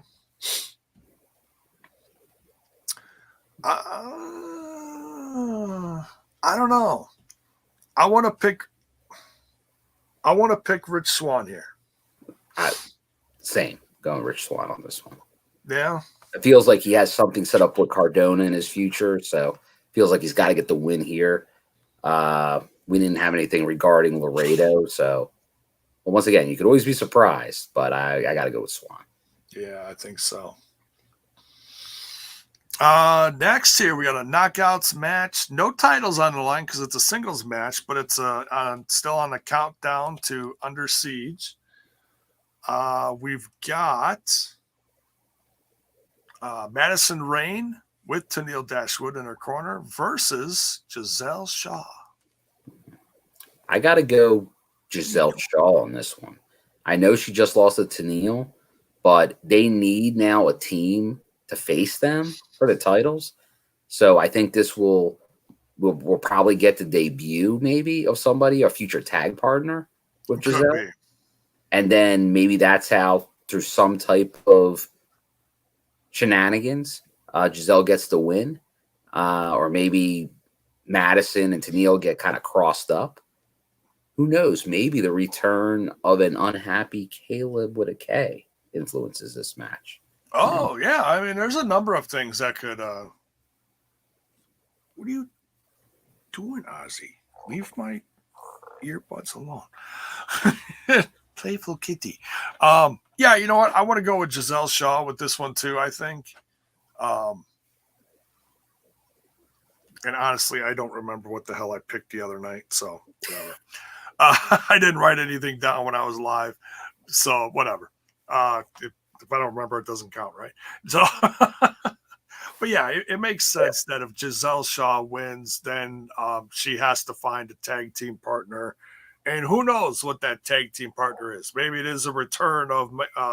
I don't know. I want to pick Rich Swann here. Same. Going Rich Swann on this one. Yeah. It feels like he has something set up with Cardona in his future, so feels like he's got to get the win here. We didn't have anything regarding Laredo, so well, once again, you could always be surprised, but I got to go with Swan. Yeah, I think so. Next here, we got a knockouts match. No titles on the line because it's a singles match, but it's still on the countdown to Under Siege. We've got Madison Rain with Tennille Dashwood in her corner versus Gisele Shaw. I got to go Gisele Shaw on this one. I know she just lost to Tennille, but they need now a team to face them for the titles. So I think this we'll probably get the debut maybe of somebody, a future tag partner with Gisele. And then maybe that's how, through some type of shenanigans, Gisele gets the win. Or maybe Madison and Tennille get kind of crossed up. Who knows? Maybe the return of an unhappy Caleb with a K influences this match. Oh, yeah. I mean, there's a number of things that could... What are you doing, Ozzy? Leave my earbuds alone. Playful kitty. Yeah, you know what? I want to go with Gisele Shaw with this one, too, I think. And honestly, I don't remember what the hell I picked the other night, so whatever. I didn't write anything down when I was live, so whatever. If I don't remember, it doesn't count, right? So, but yeah, it makes sense that if Gisele Shaw wins, then she has to find a tag team partner. And who knows what that tag team partner is? Maybe it is a return of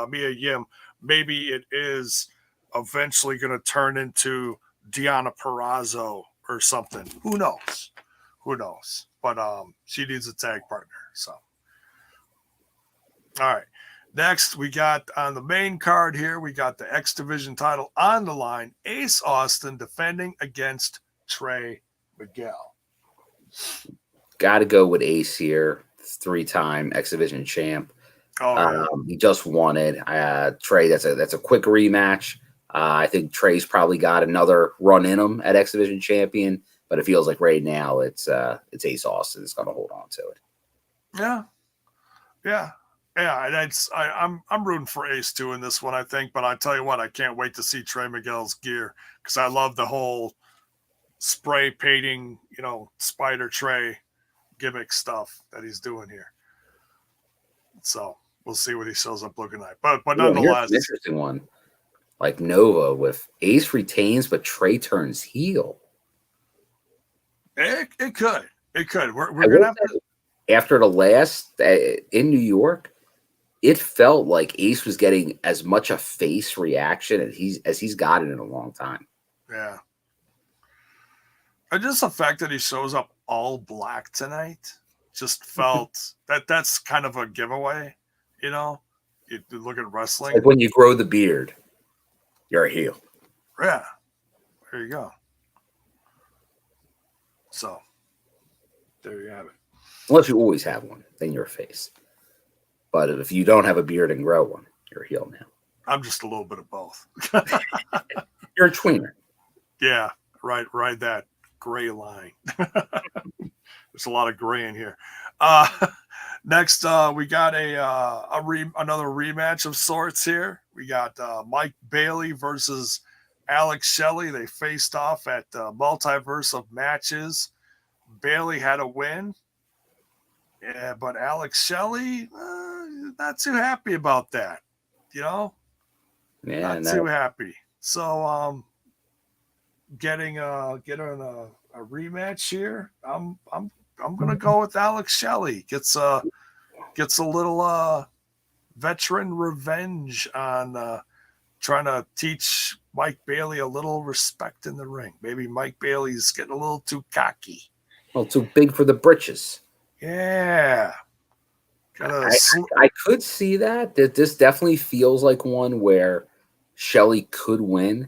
Mia Yim. Maybe it is eventually going to turn into Deonna Purrazzo or something. Who knows? Who knows? But she needs a tag partner. So, all right. Next, we got on the main card here, we got the X Division title on the line. Ace Austin defending against Trey Miguel. Got to go with Ace here, 3-time X Division champ. He just won it. Trey, that's a quick rematch. I think Trey's probably got another run in him at X Division champion, but it feels like right now it's Ace Austin that's going to hold on to it. Yeah. I'm rooting for Ace too in this one, I think. But I tell you what, I can't wait to see Trey Miguel's gear because I love the whole spray painting, Spider Trey gimmick stuff that he's doing here. So we'll see what he shows up looking like. But nonetheless, here's an interesting one. Like Nova with Ace retains, but Trey turns heel. It could. We're gonna have to. After the last in New York, it felt like Ace was getting as much a face reaction as he's gotten in a long time. Yeah. And just the fact that he shows up all black tonight just felt that's kind of a giveaway, You look at wrestling. Like when you grow the beard, you're a heel. Yeah. There you go. So, there you have it. Unless you always have one, then you're a face. But if you don't have a beard and grow one, you're a heel now. I'm just a little bit of both. You're a tweener. Yeah, right. That gray line. There's a lot of gray in here. Next, we got another rematch of sorts here. We got Mike Bailey versus Alex Shelley. They faced off at Multiverse of Matches. Bailey had a win. Yeah, but Alex Shelley, not too happy about that. Yeah, not too happy. So, getting a rematch here. I'm gonna go with Alex Shelley. Gets a little veteran revenge on trying to teach Mike Bailey a little respect in the ring. Maybe Mike Bailey's getting a little too cocky. Well, too big for the britches. Yeah. I could see that this definitely feels like one where Shelley could win.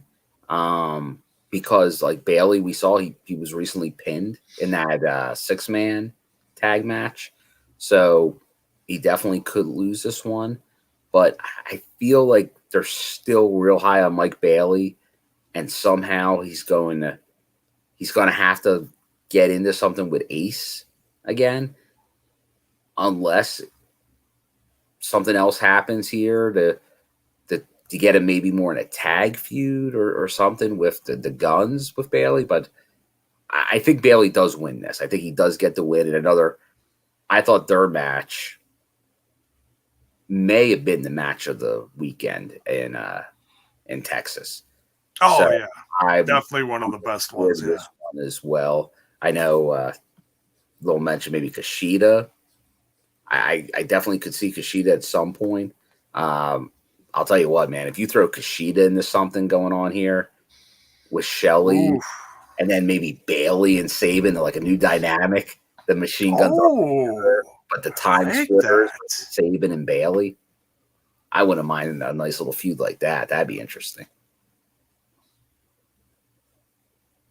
Because like Bailey, we saw he was recently pinned in that 6-man tag match. So he definitely could lose this one. But I feel like they're still real high on Mike Bailey. And somehow he's going to have to get into something with Ace again. Unless something else happens here to get him maybe more in a tag feud or something with the Guns with Bailey. But I think Bailey does win this. I think he does get the win. And I thought their match may have been the match of the weekend in Texas. Oh, so yeah. Definitely one of the best ones. This one as well. I know little mention maybe Kushida. I definitely could see Kushida at some point. I'll tell you what, man, if you throw Kushida into something going on here with Shelley and then maybe Bailey and Sabin, like a new dynamic, the machine guns are but the time splitters, Sabin and Bailey, I wouldn't mind a nice little feud like that. That'd be interesting.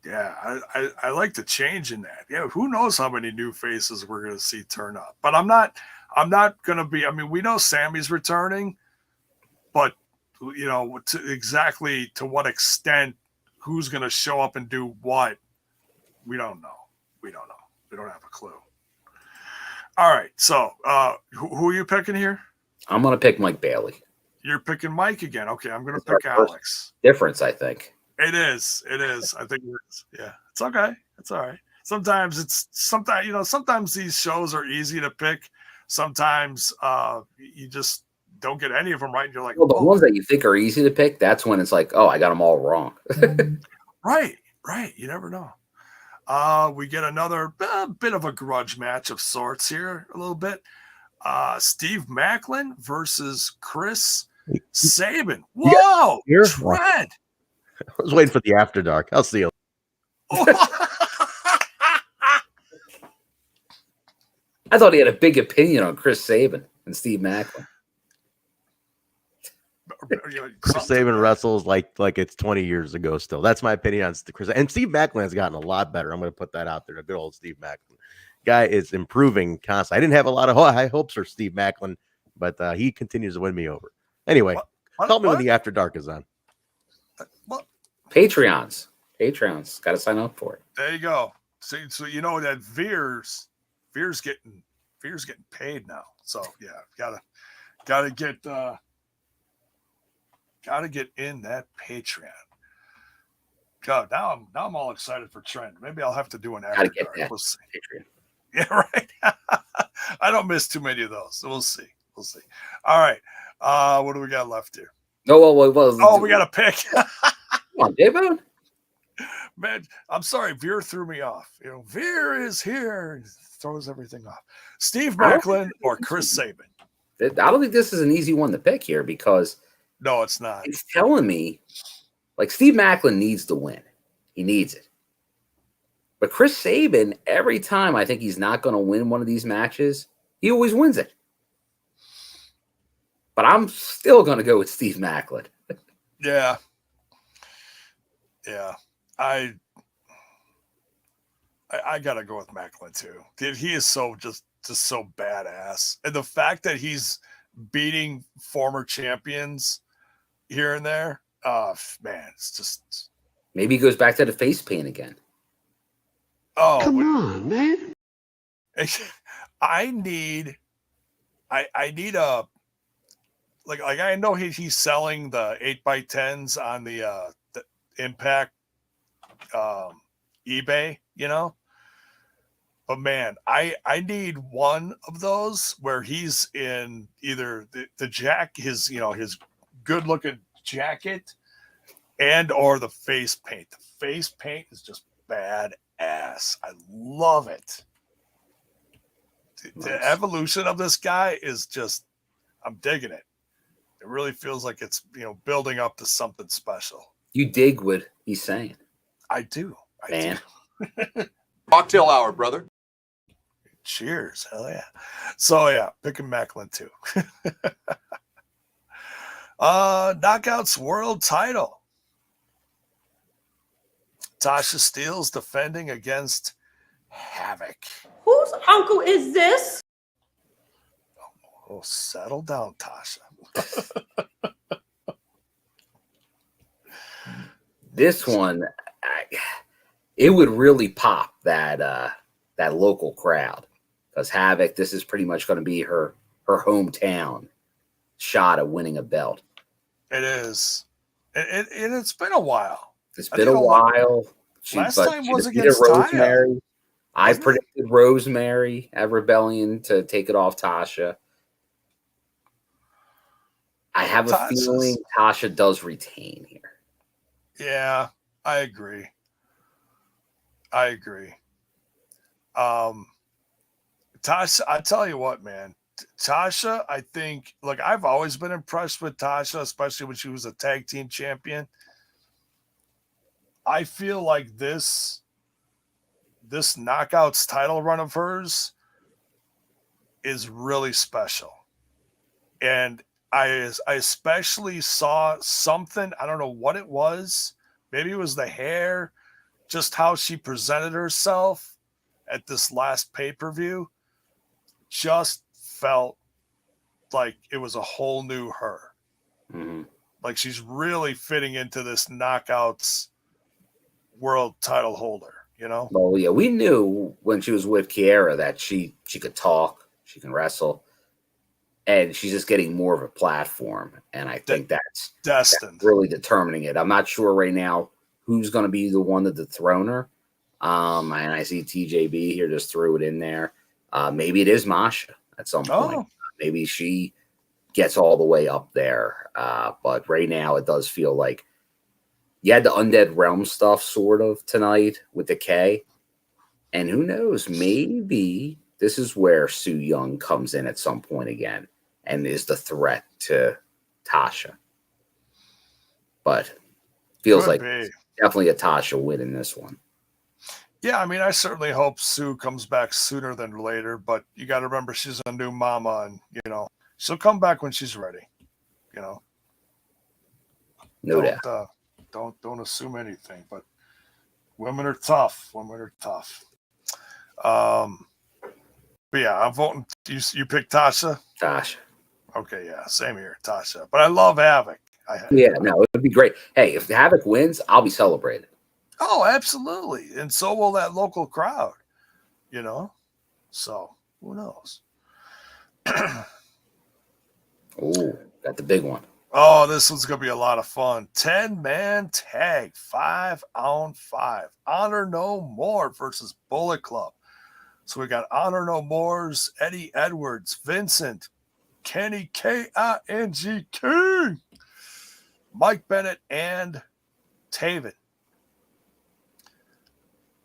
Yeah, I like the change in that. Yeah, who knows how many new faces we're going to see turn up. But I'm not going to be, we know Sammy's returning, but, exactly to what extent, who's going to show up and do what, we don't know. We don't have a clue. All right, so who are you picking here? I'm going to pick Mike Bailey. You're picking Mike again. Okay, I'm going to pick Alex. Difference, I think. It is. I think it is. Yeah, it's okay. It's all right. Sometimes these shows are easy to pick. Sometimes you just don't get any of them right. And you're like, well, the ones that you think are easy to pick, that's when it's like, oh, I got them all wrong. Right. You never know. We get another bit of a grudge match of sorts here, a little bit. Steve Maclin versus Chris Sabin. Whoa, Trent. I was waiting for the after dark. I'll see you. I thought he had a big opinion on Chris Sabin and Steve Maclin. Chris Sabin wrestles like it's 20 years ago still. That's my opinion on Chris. And Steve Maclin has gotten a lot better. I'm going to put that out there. The good old Steve Maclin guy is improving constantly. I didn't have a lot of high hopes for Steve Maclin, but he continues to win me over. Anyway, call me when the After Dark is on. Patreons. Got to sign up for it. There you go. So you know that Veer's getting paid now. So yeah, gotta get in that Patreon. God, now I'm all excited for Trent. Maybe I'll have to do an After Dark. We'll see. Patreon. Yeah, right. I don't miss too many of those. So we'll see. All right. What do we got left here? No, well, we got a pick. Come on, David. Man, I'm sorry. Veer threw me off. Veer is here. He throws everything off. Steve Maclin or Chris Sabin? I don't think this is an easy one to pick here because no, it's not. It's telling me like Steve Maclin needs to win. He needs it. But Chris Sabin, every time I think he's not going to win one of these matches, he always wins it. But I'm still going to go with Steve Maclin. Yeah. I gotta go with Maclin too. Dude, he is just so badass, and the fact that he's beating former champions here and there, man, it's just maybe he goes back to the face paint again. Oh, come on, man! I need a like I know he's selling the 8x10s on the Impact eBay, but man, I need one of those where he's in either the his good looking jacket and or the face paint. The face paint is just badass. I love it. The evolution of this guy is just, I'm digging it. It really feels like it's building up to something special. You dig what he's saying. I do. Man. Cocktail hour, brother. Cheers. Hell yeah. So yeah, picking Maclin too. Knockouts world title. Tasha Steelz defending against Havoc. Whose uncle is this? Oh, settle down, Tasha. This one, it would really pop that local crowd because Havoc, this is pretty much going to be her hometown shot at winning a belt. It is. It's been a while. It's been a while. Last time was against Rosemary. Taya. I predicted Rosemary at Rebellion to take it off Tasha. I have a feeling Tasha does retain here. Yeah, I agree. Tasha, I tell you what, man. Tasha, I think, look, I've always been impressed with Tasha, especially when she was a tag team champion. I feel like this Knockouts title run of hers is really special. And I especially saw something, I don't know what it was. Maybe it was the hair, just how she presented herself at this last pay-per-view. Just felt like it was a whole new her. Mm-hmm. Like she's really fitting into this Knockouts world title holder, Well, yeah, we knew when she was with Kiera that she could talk, she can wrestle. And she's just getting more of a platform. And I think that's really determining it. I'm not sure right now who's going to be the one to dethrone her. And I see TJB here just threw it in there. Maybe it is Masha at some point. Maybe she gets all the way up there. But right now it does feel like you had the Undead Realm stuff sort of tonight with Decay. And who knows, maybe this is where Su Yung comes in at some point again and is the threat to Tasha. But feels like definitely a Tasha win in this one. Yeah, I mean, I certainly hope Sue comes back sooner than later, but you got to remember she's a new mama and, she'll come back when she's ready, No doubt. Don't assume anything, but women are tough. But yeah, I'm voting. You pick Tasha? Tasha. Okay, yeah, same here, Tasha. But I love Havoc. No, it would be great. Hey, if Havoc wins, I'll be celebrated. Oh, absolutely. And so will that local crowd, you know? So, who knows? Oh, got the big one. Oh, this one's going to be a lot of fun. 10-man tag, 5-on-5. Honor No More versus Bullet Club. So we got Honor No More's Eddie Edwards, Vincent, Kenny King, King, Mike Bennett, and Taven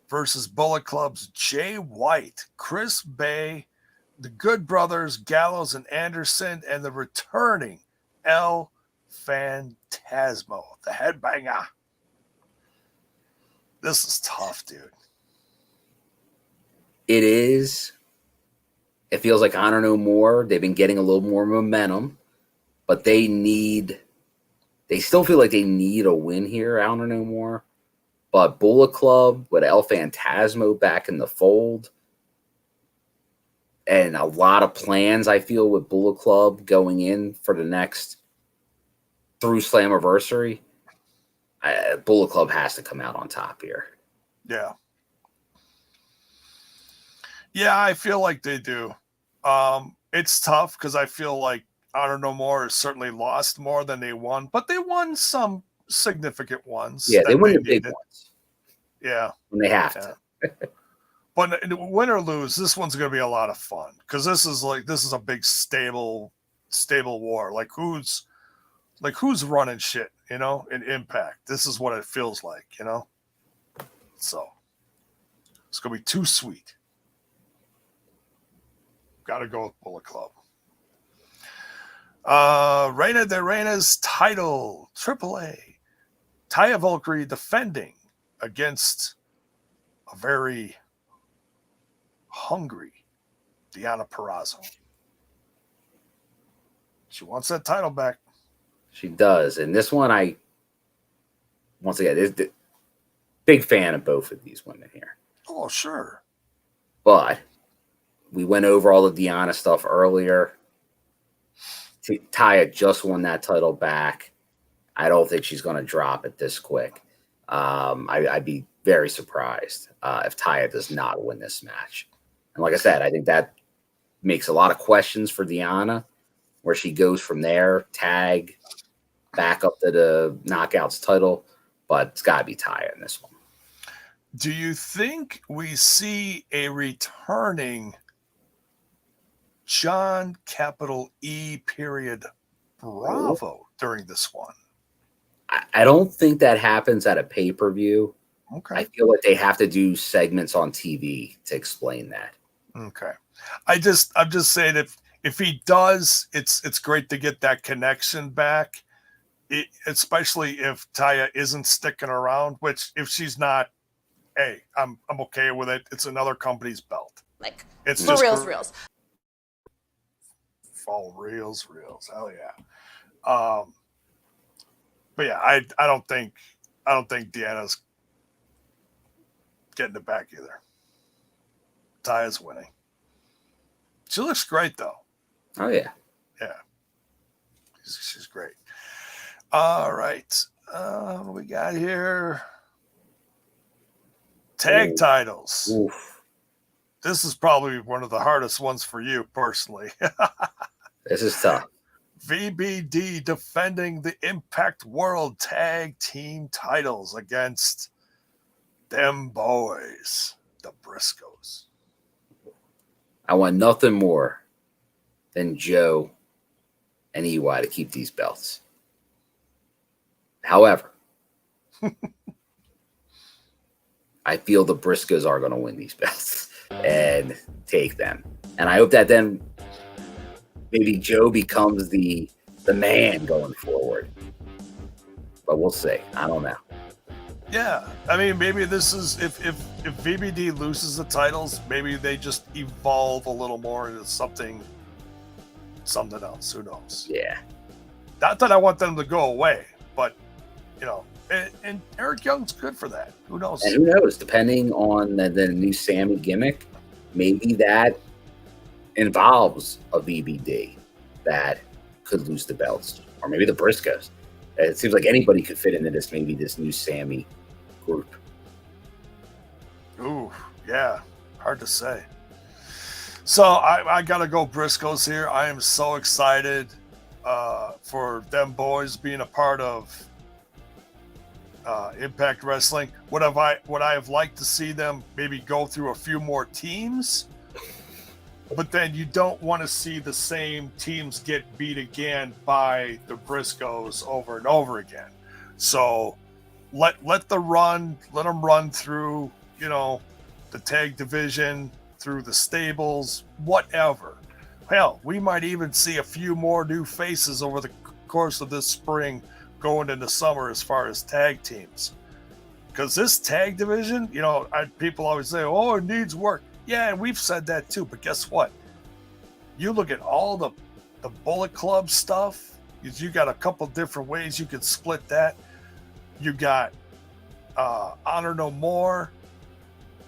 versus Bullet Club's Jay White, Chris Bay, the Good Brothers, Gallows and Anderson, and the returning El Phantasmo, the headbanger. This is tough, dude. It is. It feels like Honor No More. They've been getting a little more momentum, but they still feel like they need a win here, Honor No More. But Bullet Club with El Phantasmo back in the fold, and a lot of plans, I feel, with Bullet Club going in for the next through Slammiversary. Bullet Club has to come out on top here. Yeah. Yeah, I feel like they do. It's tough because I feel like Honor No More has certainly lost more than they won, but they won some significant ones. Yeah, they win the big ones. Yeah. When they have to. But win or lose, this one's going to be a lot of fun because this is a big stable war. Like who's running shit, you know, in Impact. This is what it feels like, you know. So it's going to be too sweet. Got to go with Bullet Club. Reina de Reina's title, AAA. Taya Valkyrie defending against a very hungry Deonna Purrazzo. She wants that title back. She does. And this one, once again, big fan of both of these women here. Oh, sure. But we went over all the Deonna stuff earlier. Taya just won that title back. I don't think she's going to drop it this quick. I'd be very surprised if Taya does not win this match. And like I said, I think that makes a lot of questions for Deonna, where she goes from there, tag, back up to the Knockouts title. But it's got to be Taya in this one. Do you think we see a returning John E. Bravo during this one? I don't think that happens at a pay-per-view. Okay. I feel like they have to do segments on TV to explain that. Okay. I'm just saying if he does, it's great to get that connection back. Especially if Taya isn't sticking around, which if she's not, hey, I'm okay with it. It's another company's belt. Like it's for just reals. Fall reels. Hell yeah. But yeah, I don't think Deanna's getting it back either. Taya's winning. She looks great though. Oh yeah. Yeah. She's great. All right. What do we got here? Tag titles. Oof. This is probably one of the hardest ones for you personally. This is tough. VBD defending the Impact World Tag Team titles against them boys, the Briscoes. I want nothing more than Joe and EY to keep these belts. However, I feel the Briscoes are going to win these belts and take them. And I hope that then maybe Joe becomes the man going forward. But we'll see. I don't know. Yeah. I mean, maybe this is if VBD loses the titles, maybe they just evolve a little more into something else. Who knows? Yeah. Not that I want them to go away, but you know, and Eric Young's good for that. Who knows? And who knows? Depending on the new Sammy gimmick, maybe that involves a VBD that could lose the belts, or maybe the Briscoes. It seems like anybody could fit into this new Sammy group. Ooh, yeah, hard to say. So I gotta go Briscoes here. I am so excited for them boys being a part of Impact Wrestling. Would I have liked to see them maybe go through a few more teams? But then you don't want to see the same teams get beat again by the Briscoes over and over again. So let them run through, you know, the tag division, through the stables, whatever. Hell, we might even see a few more new faces over the course of this spring going into summer as far as tag teams. Because this tag division, you know, people always say, oh, it needs work. Yeah, and we've said that too, but guess what? You look at all the Bullet Club stuff, you got a couple different ways you can split that. You got Honor No More,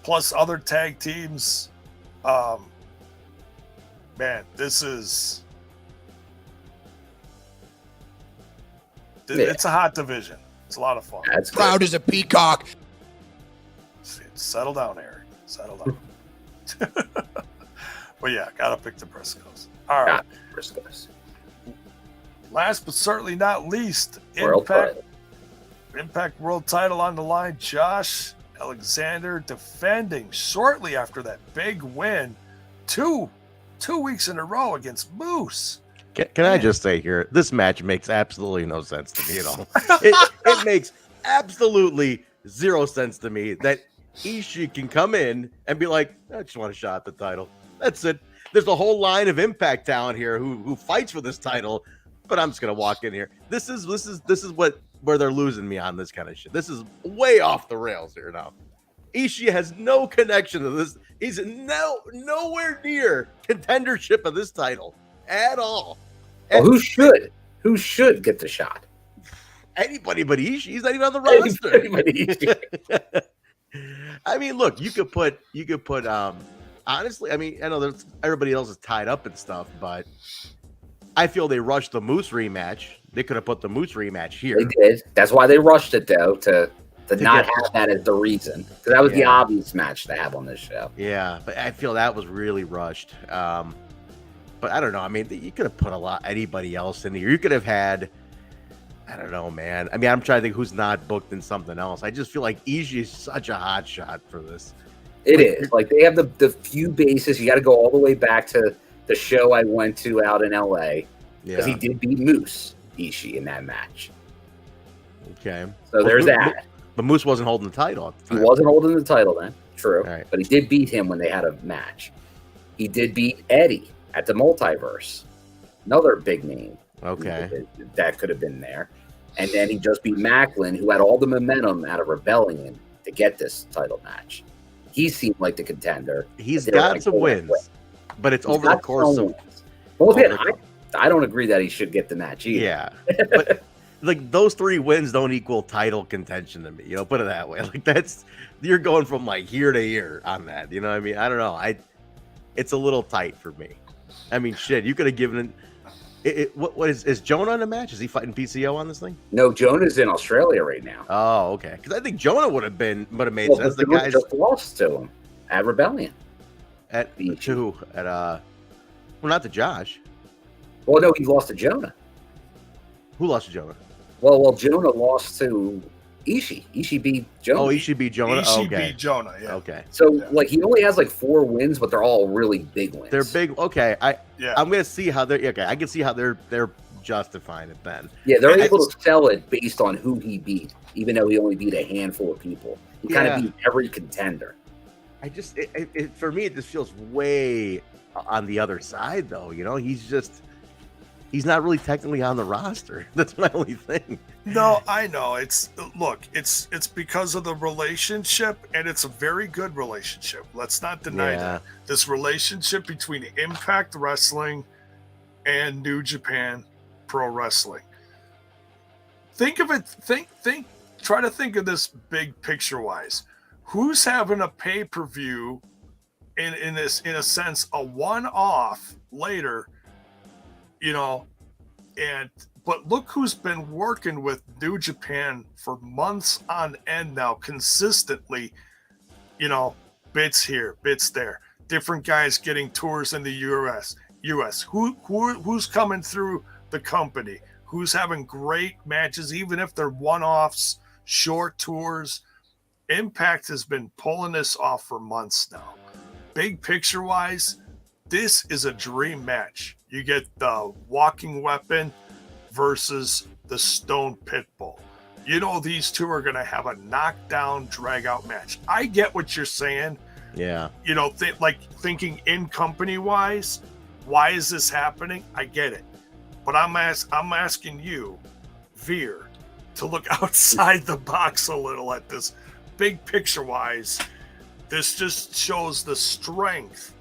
plus other tag teams. Man, it's a hot division. It's a lot of fun. That's proud as a peacock. Settle down, Eric. Settle down. But yeah, gotta pick the Briscoes. All right. Briscoes. Last but certainly not least, World Impact World Title on the line. Josh Alexander defending shortly after that big win, two weeks in a row against Moose. Can I just say here, this match makes absolutely no sense to me at all. It makes absolutely zero sense to me that Ishii can come in and be like, I just want a shot at the title. That's it. There's a whole line of Impact talent here who fights for this title, but I'm just gonna walk in here. This is where they're losing me on this kind of shit. This is way off the rails here now. Ishii has no connection to this. He's nowhere near contendership of this title at all. Well, who should get the shot? Anybody but Ishii. He's not even on the roster. I mean, look, you could put honestly, I mean, I know there's everybody else is tied up and stuff, but I feel they rushed the Moose rematch. They could have put the Moose rematch here. They did. That's why they rushed it, though, to not have that as the reason. Because that was the obvious match to have on this show. Yeah, but I feel that was really rushed. But I don't know. I mean, you could have put anybody else in here. You could have had, I don't know, man. I mean, I'm trying to think who's not booked in something else. I just feel like Ishii is such a hot shot for this. It is. Like, they have the few bases. You got to go all the way back to the show I went to out in LA. Because he did beat Moose Ishii in that match. Okay. So there's that. But Moose wasn't holding the title at the time. He wasn't holding the title then. True. Right. But he did beat him when they had a match. He did beat Eddie at the Multiverse. Another big name. Okay. That could have been there. And then he just beat Maclin, who had all the momentum out of Rebellion to get this title match. He seemed like the contender. He's got some wins, but it's over the course of. Well, again, I don't agree that he should get the match either. Yeah, but like those 3 wins don't equal title contention to me. You know, put it that way. Like you're going from like here to here on that. You know what I mean? I don't know. It's a little tight for me. I mean, shit, you could have given what is JONAH in the match? Is he fighting PCO on this thing? No, JONAH's in Australia right now. Oh, okay. Because I think JONAH would have made sense. The guy just lost to him at Rebellion. At who? Well, not to Josh. Well, no, he lost to JONAH. Who lost to JONAH? Well, JONAH lost to Ishii. Ishii beat JONAH. Oh, Ishii beat JONAH. Ishii beat JONAH. Yeah. Okay. So like he only has like 4 wins, but they're all really big wins. They're big. Okay. I'm gonna see how they're. Okay, I can see how they're justifying it then. Yeah, they're able to sell it based on who he beat, even though he only beat a handful of people. He kind of beat every contender. I just, for me, it just feels way on the other side, though. You know, he's not really technically on the roster. That's my only thing. No, I know. It's because of the relationship, and it's a very good relationship. Let's not deny that. This relationship between Impact Wrestling and New Japan Pro Wrestling. think of it. Try to think of this big picture wise. Who's having a pay-per-view in a sense, a one-off later, but look who's been working with New Japan for months on end now, consistently, bits here, bits there, different guys getting tours in the US. Who's coming through the company, who's having great matches, even if they're one-offs, short tours. Impact has been pulling this off for months now. Big picture wise, this is a dream match. You get the walking weapon versus the Stone Pitbull. These two are going to have a knockdown, drag out match. I get what you're saying. Yeah. Thinking in company wise, why is this happening? I get it. But I'm asking you, Veer, to look outside the box a little at this. Big picture wise, this just shows the strength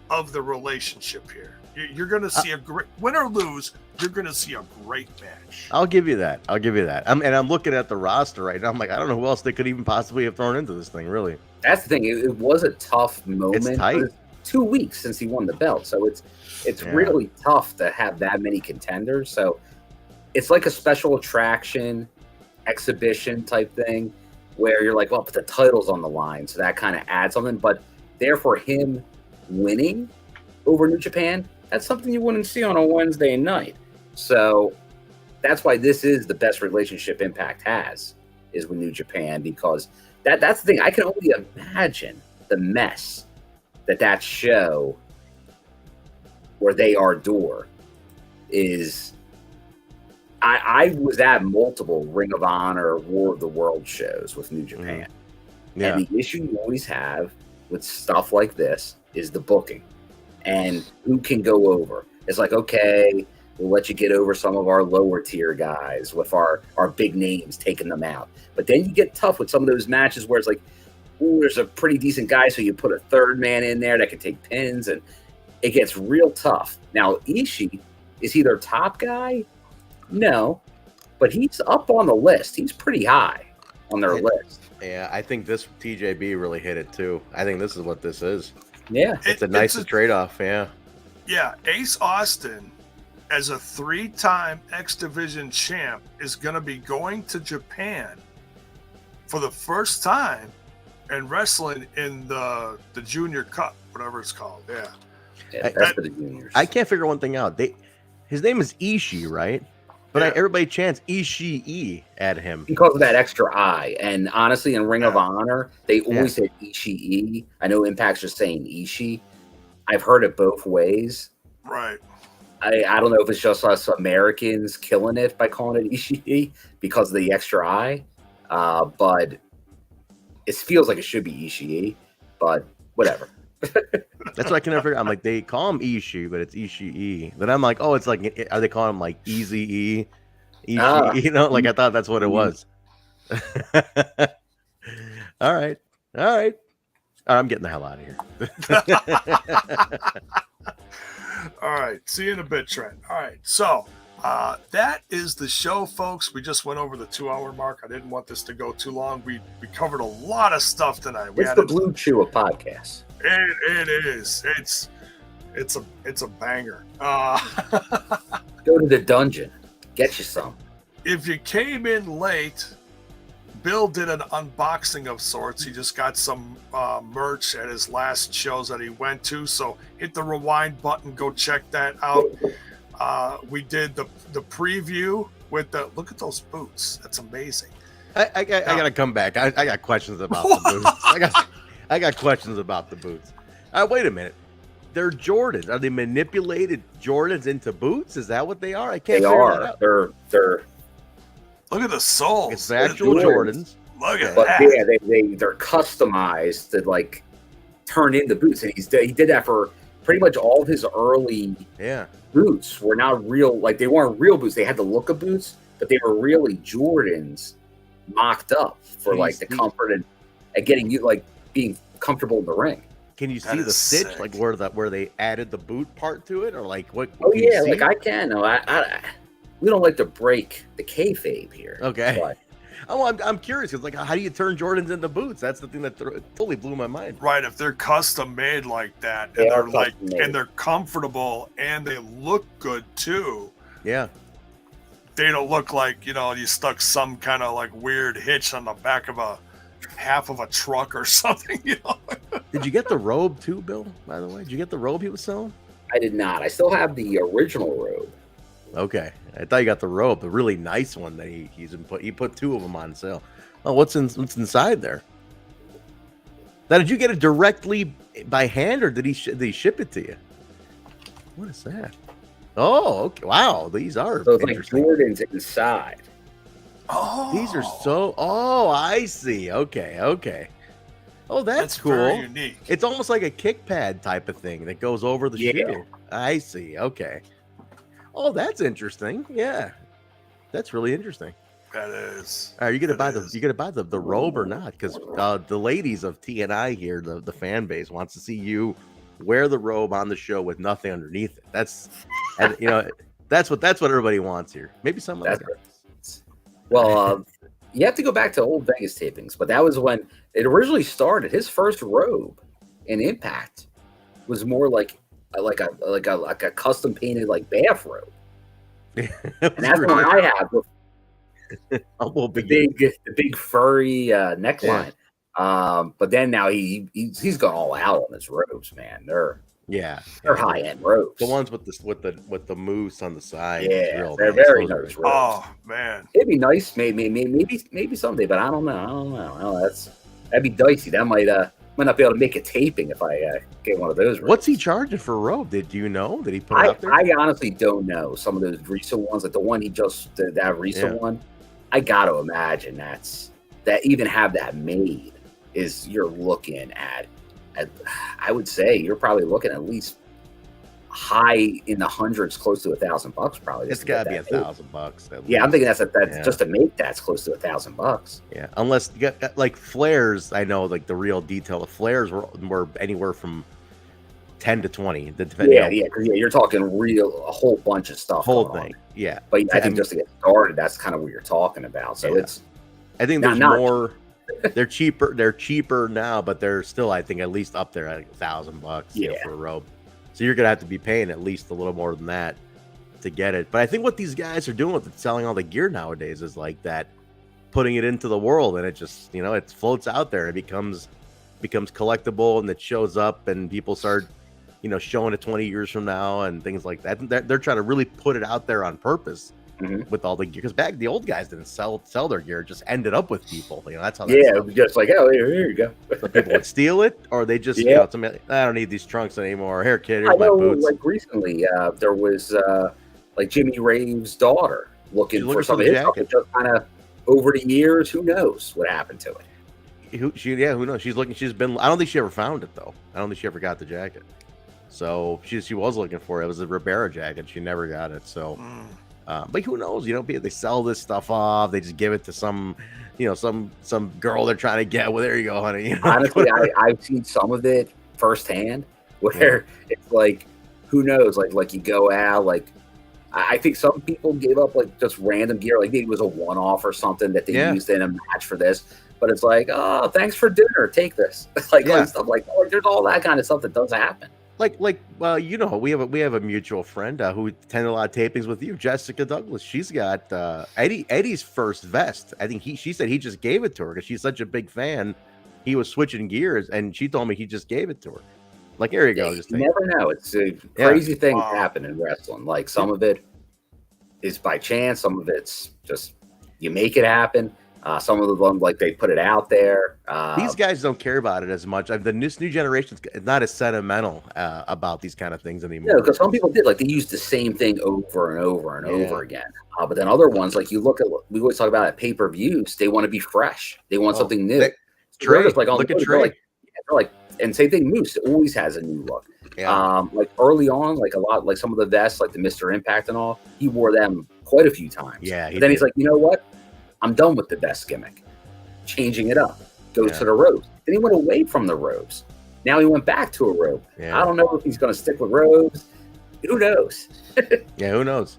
of the relationship here. You're going to see a great, win or lose, you're going to see a great match. I'll give you that. I'm looking at the roster right now. I'm like, I don't know who else they could even possibly have thrown into this thing, really. That's the thing. It was a tough moment. It's tight. 2 weeks since he won the belt. So it's really tough to have that many contenders. So it's like a special attraction, exhibition type thing where you're like, well, but the title's on the line. So that kind of adds something. But therefore, him winning over New Japan, that's something you wouldn't see on a Wednesday night. So that's why this is the best relationship Impact has, is with New Japan, because that's the thing. I can only imagine the mess that show where they are door is. I was at multiple Ring of Honor, War of the World shows with New Japan. Yeah. And the issue you always have with stuff like this is the booking and who can go over. It's like, okay, we'll let you get over some of our lower tier guys with our big names, taking them out. But then you get tough with some of those matches where it's like, ooh, there's a pretty decent guy, so you put a third man in there that can take pins, and it gets real tough. Now, Ishii, is he their top guy? No, but he's up on the list. He's pretty high on their list. Yeah, I think this TJB really hit it too. I think this is what this is. Yeah. It's a nice trade-off, yeah. Yeah, Ace Austin, as a 3-time X Division champ, is going to be going to Japan for the first time and wrestling in the Junior Cup, whatever it's called. Yeah, that's for the juniors. I can't figure one thing out. His name is Ishii, right? But everybody chants Ishii at him because of that extra I. And honestly, in Ring of Honor, they always say Ishii. I know Impact's just saying Ishii. I've heard it both ways. Right. I don't know if it's just us Americans killing it by calling it Ishii because of the extra I. But it feels like it should be Ishii. But whatever. That's what I can never figure out. I'm like, they call him Ishii, but it's Ishii. Then I'm like, oh, it's like, are they calling him like Easy E? Ishii, like I thought that's what it was. All right. I'm getting the hell out of here. All right. See you in a bit, Trent. All right. So that is the show, folks. We just went over the 2-hour mark. I didn't want this to go too long. We covered a lot of stuff tonight. It's the Blue Chew of podcasts. It is. It's a banger. Go to the dungeon. Get you some. If you came in late, Bill did an unboxing of sorts. He just got some merch at his last shows that he went to. So hit the rewind button. Go check that out. We did the preview with the look at those boots. That's amazing. I gotta come back. I got questions about the boots. I got questions about the boots. Wait a minute. They're Jordans. Are they manipulated Jordans into boots? Is that what they are? I can't figure that out. They're look at the soles. It's the actual Jordans. Look at but that. Yeah, they're customized to like turn into boots. And he did that for pretty much all of his early boots were not real. Like they weren't real boots. They had the look of boots, but they were really Jordans mocked up for like the comfort and getting you like being comfortable in the ring. Can you see the stitch, sick. Like where they added the boot part to it, or like what? Oh yeah, like I can. No, we don't like to break the kayfabe here. Okay. But I'm curious because, like, how do you turn Jordans into boots? That's the thing that totally blew my mind. Right, if they're custom made like that, They and are they're like, custom made. and they're comfortable, and they look good too. Yeah. They don't look like, you know, you stuck some kind of like weird hitch on the back of half of a truck or something. You know. Did you get the robe too, Bill? By the way, did you get the robe he was selling? I did not. I still have the original robe. Okay, I thought you got the robe, the really nice one that he put 2 of them on sale. Oh, what's inside there? Now, did you get it directly by hand, or did he ship it to you? What is that? Oh, okay. Wow, these are So it's like interesting. Jordan's inside. Oh, These are so. Oh, I see. Okay. Oh, that's cool. Very unique. It's almost like a kick pad type of thing that goes over the Yeah. shoe. I see. Okay. Oh, that's interesting. Yeah, that's really interesting. That is. Are you gonna buy the robe or not? Because the ladies of TNI here, the fan base wants to see you wear the robe on the show with nothing underneath it. That's that's what everybody wants here. Maybe some of that. Well, you have to go back to old Vegas tapings, but that was when it originally started. His first robe in Impact was more like a custom painted like bathrobe. And that's what I have. The big furry neckline. Yeah. But then now he's gone all out on his robes, man. They're high end robes. The ones with the moose on the side. Yeah, they're very nice robes. Oh man, it'd be nice, maybe someday, but I don't know. That'd be dicey. That might not be able to make a taping if I get one of those robes. What's he charging for a robe? Did you know? Did he put it out there? I honestly don't know. Some of those recent ones, like the one he just did, that recent one, I got to imagine that even have that made is you're looking at I would say you're probably looking at least high in the hundreds, close to $1,000 probably. It's got to be $1,000. Yeah, I'm thinking that's just to make that's close to $1,000. Yeah, unless you got like flares. I know like the real detail of flares were anywhere from 10 to 20. You're talking a whole bunch of stuff. Whole thing. Yeah, but I think just to get started, that's kind of what you're talking about. So I think there's more. They're cheaper. They're cheaper now, but they're still, I think, at least up there at $1,000 for a robe. So you're gonna have to be paying at least a little more than that to get it. But I think what these guys are doing with selling all the gear nowadays is like that, putting it into the world, and it just it floats out there. It becomes collectible, and it shows up, and people start showing it 20 years from now and things like that. They're trying to really put it out there on purpose. Mm-hmm. With all the gear, because back the old guys didn't sell their gear; it just ended up with people. That's how. It was just like, oh, here you go. Some people would steal it, or they just, I don't need these trunks anymore. Here, kid, here's my boots. Like recently, there was like Jimmy Rave's daughter looking for some of his stuff. Just kind of over the years, who knows what happened to it? Who knows? She's looking. She's been. I don't think she ever found it though. I don't think she ever got the jacket. So she was looking for it. It was a Ribera jacket. She never got it. So. But who knows? They sell this stuff off. They just give it to some girl they're trying to get. Well, there you go, honey. Honestly, I've seen some of it firsthand where it's like, who knows? Like you go out, like I think some people gave up like just random gear, like maybe it was a one-off or something that they used in a match for this. But it's like, oh, thanks for dinner. Take this, like stuff like that. Like, there's all that kind of stuff that does happen. We have a mutual friend who attended a lot of tapings with you, Jessica Douglas. She's got Eddie's first vest. I think she said he just gave it to her because she's such a big fan. He was switching gears, and she told me he just gave it to her. Like, here you go. You never know. It's a crazy thing happen in wrestling. Like some of it is by chance, some of it's just you make it happen. Some of them, like they put it out there. These guys don't care about it as much. The new generation is not as sentimental about these kind of things anymore. No, because some people did. Like they used the same thing over and over and over again. But then other ones, like you look at, we always talk about at pay-per-views, they want to be fresh. They want something new. Trey, like look at Trey. Like, and same thing. Moose always has a new look. Yeah. Like early on, like a lot, like some of the vests, like the Mr. Impact and all, he wore them quite a few times. Yeah. But then he's like, you know what? I'm done with the vest gimmick. Changing it up. Go to the robes. Then he went away from the robes. Now he went back to a robe. I don't know if he's going to stick with robes. Who knows? Who knows?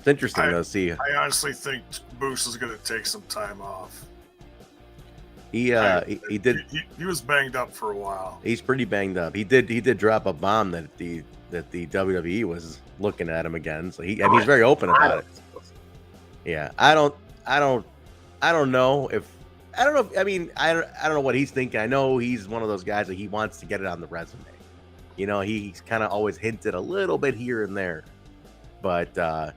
It's interesting to see. I honestly think Moose is going to take some time off. He did. He was banged up for a while. He's pretty banged up. He did drop a bomb that the WWE was looking at him again. So he's very open about it. Yeah, I don't know if I don't know. I mean, I don't know what he's thinking. I know he's one of those guys that he wants to get it on the resume. You know, he's kind of always hinted a little bit here and there, but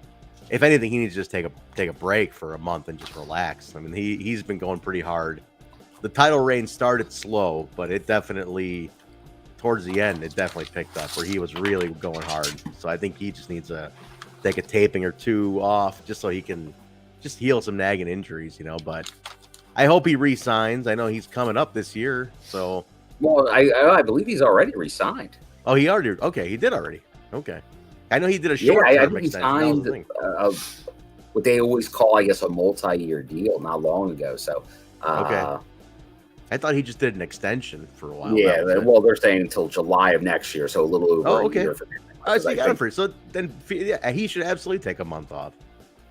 if anything, he needs to just take a break for a month and just relax. I mean, he's been going pretty hard. The title reign started slow, but it definitely, towards the end, it definitely picked up where he was really going hard. So I think he just needs to take a taping or two off just so he can just heal some nagging injuries, you know. But I hope he re-signs. I know he's coming up this year, so. Well, I believe he's already re-signed. Oh, he already? Okay, he did already. Okay. I know he did a short-term extension. He signed what they always call, I guess, a multi-year deal not long ago. So. Okay. I thought he just did an extension for a while. Yeah, well, they're saying until July of next year, so a little over a year. For him. So you got him for so then, yeah, he should absolutely take a month off,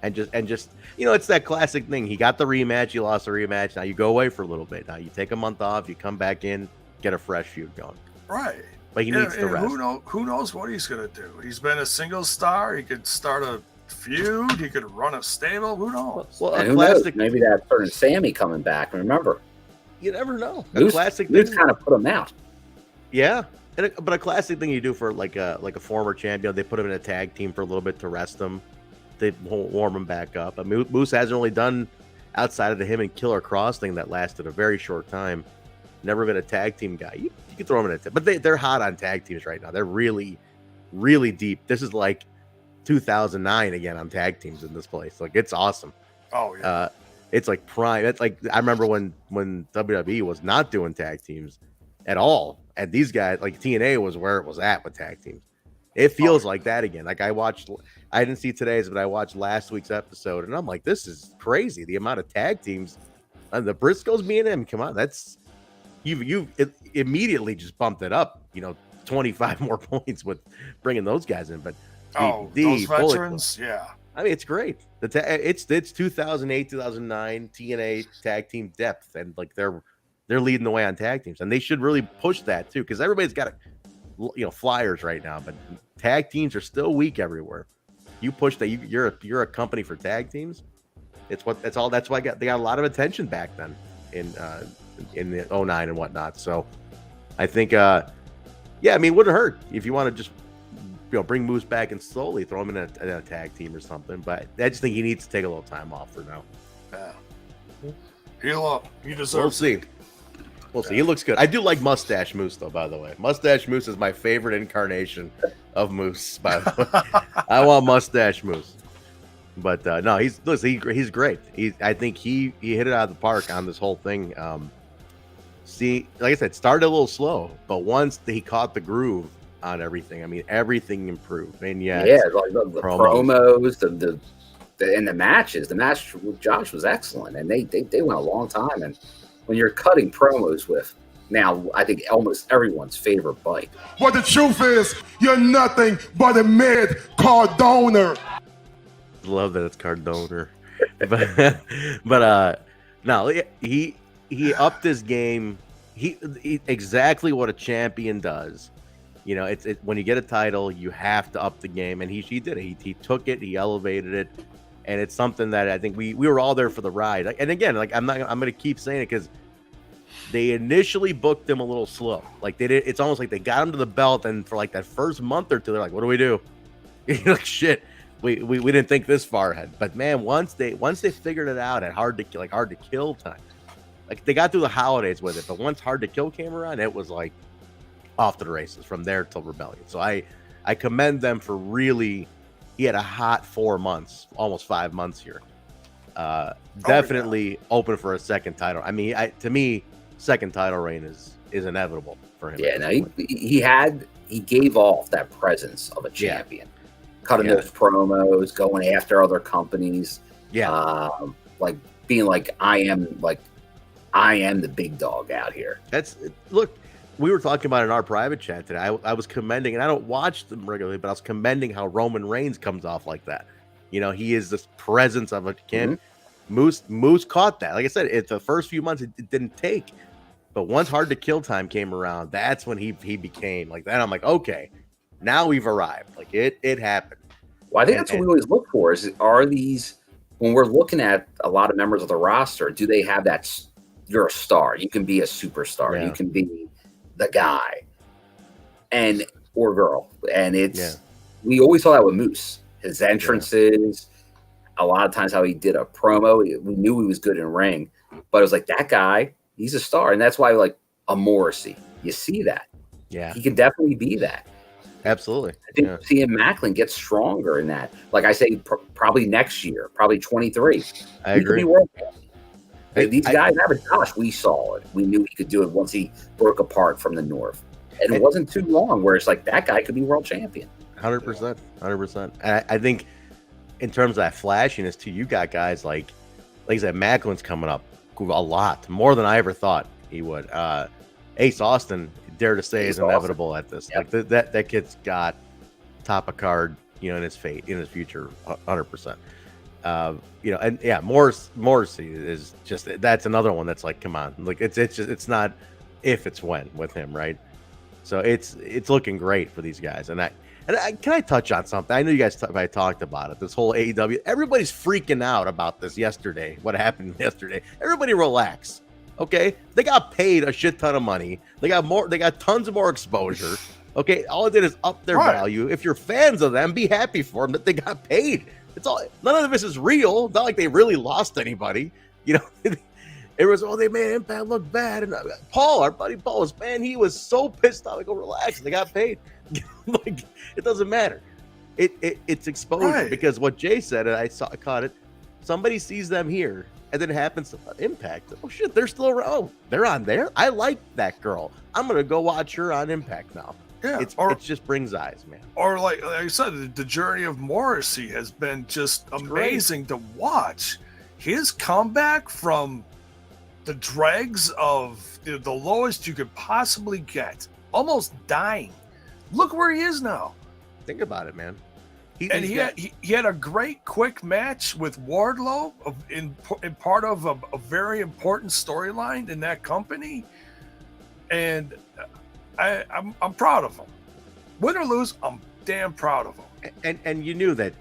and just you know, it's that classic thing. He got the rematch, you lost the rematch. Now you go away for a little bit. Now you take a month off, you come back in, get a fresh feud going. Right. But he needs to rest. Who knows what he's gonna do? He's been a single star. He could start a feud. He could run a stable. Who knows? Well, who knows? Maybe that turn Sammy coming back. Remember. You never know. Moose kind of put him out. Yeah, but a classic thing you do for like a former champion, they put him in a tag team for a little bit to rest him, they warm him back up. I mean, Moose hasn't really done outside of the him and Killer Cross thing that lasted a very short time. Never been a tag team guy. You could throw him in but they're hot on tag teams right now. They're really, really deep. This is like 2009 again on tag teams in this place. Like it's awesome. Oh yeah. It's like prime. It's like I remember when WWE was not doing tag teams at all, and these guys like TNA was where it was at with tag teams. It feels like that again. Like I didn't see today's, but I watched last week's episode, and I'm like, this is crazy. The amount of tag teams, and the Briscoes being in. Come on, that's you immediately just bumped it up. 25 more points with bringing those guys in, but those veterans, yeah. I mean, it's great. It's 2008, 2009 TNA tag team depth, and like they're leading the way on tag teams, and they should really push that too, because everybody's got flyers right now, but tag teams are still weak everywhere. You push that, you're a company for tag teams. That's why they got a lot of attention back then in the 09 and whatnot. So I think I mean, it wouldn't hurt if you want to just bring Moose back and slowly throw him in a tag team or something. But I just think he needs to take a little time off for now. Yeah. Heal up. He deserves We'll see. He looks good. I do like Mustache Moose, though, by the way. Mustache Moose is my favorite incarnation of Moose, by the way. I want Mustache Moose. But no, he's great. I think he hit it out of the park on this whole thing. Like I said, started a little slow, but once he caught the groove on everything, I mean, everything improved. And like the promos, and the matches. The match with Josh was excellent, and they went a long time. And when you're cutting promos with now, I think almost everyone's favorite bite. But the truth is, you're nothing but a mid card donor. Love that it's card donor, but no, he upped his game. He exactly what a champion does. It's when you get a title, you have to up the game, and he did it. He took it, he elevated it, and it's something that I think we were all there for the ride. And again, like I'm going to keep saying it because they initially booked him a little slow. Like they did, it's almost like they got him to the belt, and for like that first month or two, they're like, "What do we do?" You're like, "Shit, we didn't think this far ahead." But man, once they figured it out at hard to kill time, like they got through the holidays with it, but once Hard to Kill came around, it was like off to the races from there till Rebellion. So I commend them for really. He had a hot 4 months, almost 5 months here. Definitely open for a second title. I mean, to me, second title reign is inevitable for him. Yeah, no, he gave off that presence of a champion, cutting those promos, going after other companies. Yeah, like being like I am the big dog out here. Look. We were talking about in our private chat today. I was commending, and I don't watch them regularly, but I was commending how Roman Reigns comes off like that. You know, he is this presence of a kid. Moose caught that. Like I said, it's the first few months it didn't take, but once Hard to Kill time came around, that's when he became like that. I'm like, okay, now we've arrived. Like it happened. Well, I think that's what we always look for are these, when we're looking at a lot of members of the roster, do they have that? You're a star. You can be a superstar. You can be the guy or girl. And we always saw that with Moose. His entrances, a lot of times how he did a promo. We knew he was good in ring, but it was like, that guy, he's a star. And that's why, like, a Morrissey, you see that. Yeah. He can definitely be that. Absolutely. I think seeing Maclin get stronger in that. Like I say, probably next year, probably 23. I agree. These guys have a Josh. We saw it. We knew he could do it once he broke apart from the North. And it wasn't too long where it's like, that guy could be world champion. 100%. 100%. And I think in terms of that flashiness too, you got guys like I said, Maclin's coming up a lot more than I ever thought he would. Ace Austin, dare to say, is inevitable at this. Yep. Like that kid's got top of card, you know, in his fate, in his future, 100%. You know, and yeah, Morrissey is just, that's another one that's like, come on, like it's not if, it's when with him, right? So it's looking great for these guys. And can I touch on something? I know you guys I talked about it. This whole AEW, everybody's freaking out about this yesterday. What happened yesterday? Everybody relax. Okay, they got paid a shit ton of money. They got tons of more exposure. Okay, all it did is up their value. If you're fans of them, be happy for them that they got paid. It's all. None of this is real. Not like they really lost anybody. You know, it was, they made Impact look bad. And Paul, our buddy Paul, he was so pissed off. I go, relax. They got paid. Like, it doesn't matter. It's exposure because what Jay said, and I caught it. Somebody sees them here. And then it happens to Impact. Oh shit, they're still around. They're on there. I like that girl. I'm gonna go watch her on Impact now. Yeah, it just brings eyes, man. Or like I said, the journey of Morrissey has been just amazing to watch. His comeback from the dregs of the lowest you could possibly get, almost dying. Look where he is now. Think about it, man. He had a great quick match with Wardlow in part of a very important storyline in that company, and I'm proud of him. Win or lose, I'm damn proud of him. And you knew that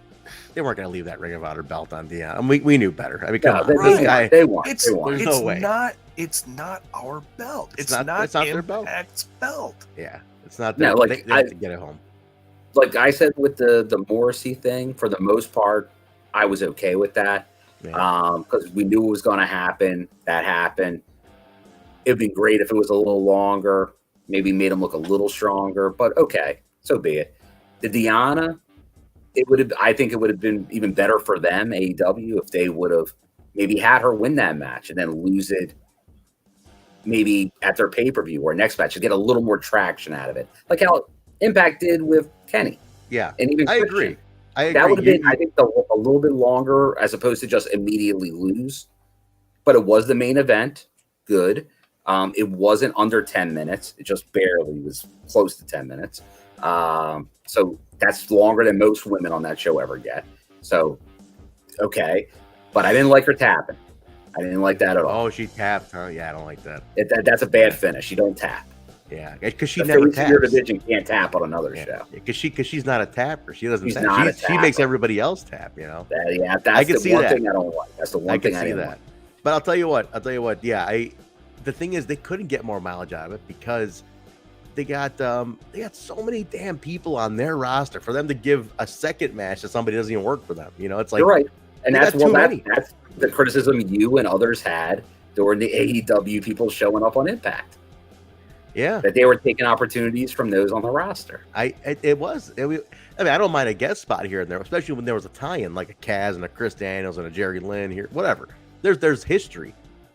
they weren't going to leave that Ring of Honor belt on Dion. I mean, we knew better. I mean, come on, this guy. They won. It's no way. It's not our belt. It's not their belt. Impact's belt. Yeah, it's not. Their, they have to get it home. Like I said with the Morrissey thing, for the most part, I was okay with that because we knew it was going to happen. That happened. It'd be great if it was a little longer, maybe made him look a little stronger. But okay, so be it. The Diana, I think it would have been even better for them, AEW, if they would have maybe had her win that match and then lose it maybe at their pay-per-view or next match to get a little more traction out of it, like how Impact did with Kenny. Yeah, and even I agree. That would have been, I think, a little bit longer as opposed to just immediately lose. But it was the main event. Good. It wasn't under 10 minutes. It just barely was close to 10 minutes. So that's longer than most women on that show ever get. So, okay. But I didn't like her tapping. I didn't like that at all. Oh, she tapped, huh? Yeah, I don't like that. That's a bad finish. You don't tap. Yeah, because she never taps. Your division can't tap on another show. Because she's not a tapper. She doesn't. Tap. She makes everybody else tap. You know. That's I can the see one that. thing I don't like. That's the one thing I didn't like. But I'll tell you what. Yeah, the thing is, they couldn't get more mileage out of it because they got so many damn people on their roster for them to give a second match to somebody that doesn't even work for them. You know, it's like you're right, and that's that's the criticism you and others had during the AEW people showing up on Impact. Yeah, that they were taking opportunities from those on the roster. I mean, I don't mind a guest spot here and there, especially when there was a tie-in like a Kaz and a Chris Daniels and a Jerry Lynn here, whatever. There's history.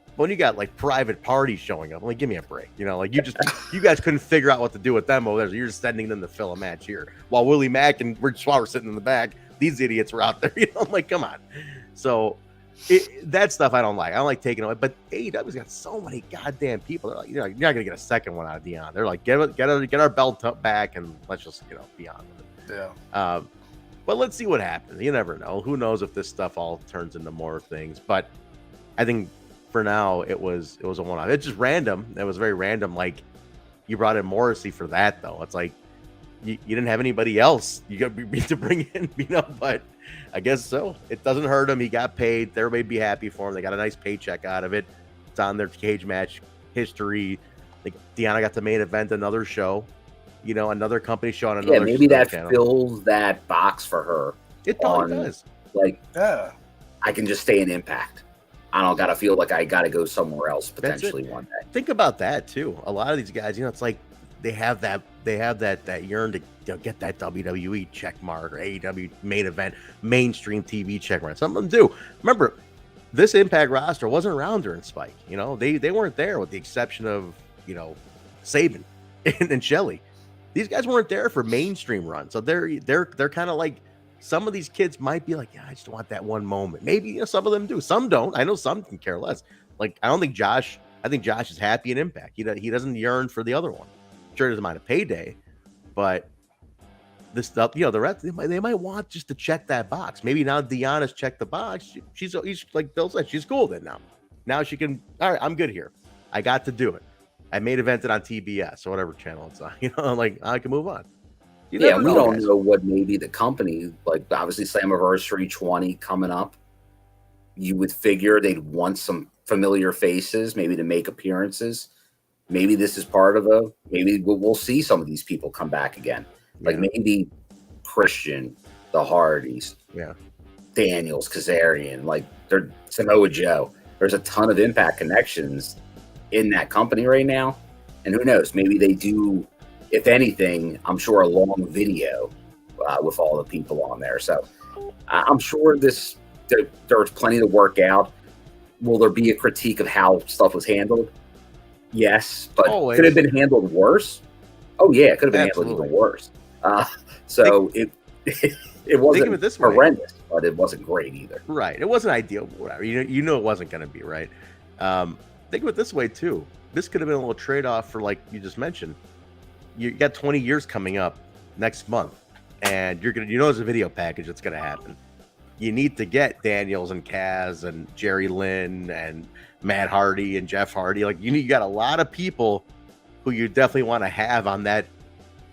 But when you got like private parties showing up, I'm like, give me a break. You know, like you guys couldn't figure out what to do with them over there. So you're just sending them to fill a match here. While Willie Mack and Rich Swann were sitting in the back, these idiots were out there. You know, I'm like, come on. So that stuff I don't like. I don't like taking away. But AEW's got so many goddamn people. They're like, you're not gonna get a second one out of Dion. They're like, get our belt back and let's just be on with it. Yeah. But let's see what happens. You never know. Who knows if this stuff all turns into more things? But I think for now it was a one-off. It's just random. It was very random. Like you brought in Morrissey for that though. It's like you didn't have anybody else you got to bring in, But I guess so. It doesn't hurt him. He got paid. Everybody be happy for him. They got a nice paycheck out of it. It's on their cage match history. Like Deanna got the main event, another show. Another company show on another. Yeah, maybe that channel. Fills that box for her. It probably does. Like, yeah, I can just stay in Impact. I don't gotta feel like I gotta go somewhere else potentially one day. Think about that too. A lot of these guys, it's like they have that yearn to get that WWE check mark or AEW main event, mainstream TV check mark. Some of them do. Remember, this Impact roster wasn't around during Spike. They weren't there with the exception of Saban and Shelley. These guys weren't there for mainstream run, so they're kind of like some of these kids might be like, yeah, I just want that one moment. Maybe some of them do, some don't. I know some can care less. Like I think Josh is happy in Impact. He doesn't yearn for the other one. Sure, doesn't mind a payday, but this stuff, the rest they might want just to check that box. Maybe now Deanna's checked the box. She's like Bill said, she's cool then now. Now she can. All right, I'm good here. I got to do it. I made evented on TBS or whatever channel it's on. Like I can move on. We don't know what maybe the company, like obviously Slammiversary 20 coming up. You would figure they'd want some familiar faces, maybe to make appearances. Maybe this is part of maybe we'll see some of these people come back again. Like maybe Christian, the Hardys, Daniels, Kazarian, like they're Samoa Joe. There's a ton of Impact connections in that company right now, and who knows, maybe they do, if anything, I'm sure a long video with all the people on there. So I'm sure there's plenty to work out. Will there be a critique of how stuff was handled? Yes, but could it have been handled worse? Oh yeah, it could have been handled even worse. It wasn't horrendous, but it wasn't great either. Right, it wasn't ideal. Whatever, it wasn't going to be right. Think of it this way too. This could have been a little trade-off for, like you just mentioned. You got 20 years coming up next month, and you're gonna, there's a video package that's gonna happen. You need to get Daniels and Kaz and Jerry Lynn and Matt Hardy and Jeff Hardy. Like you got a lot of people who you definitely want to have on that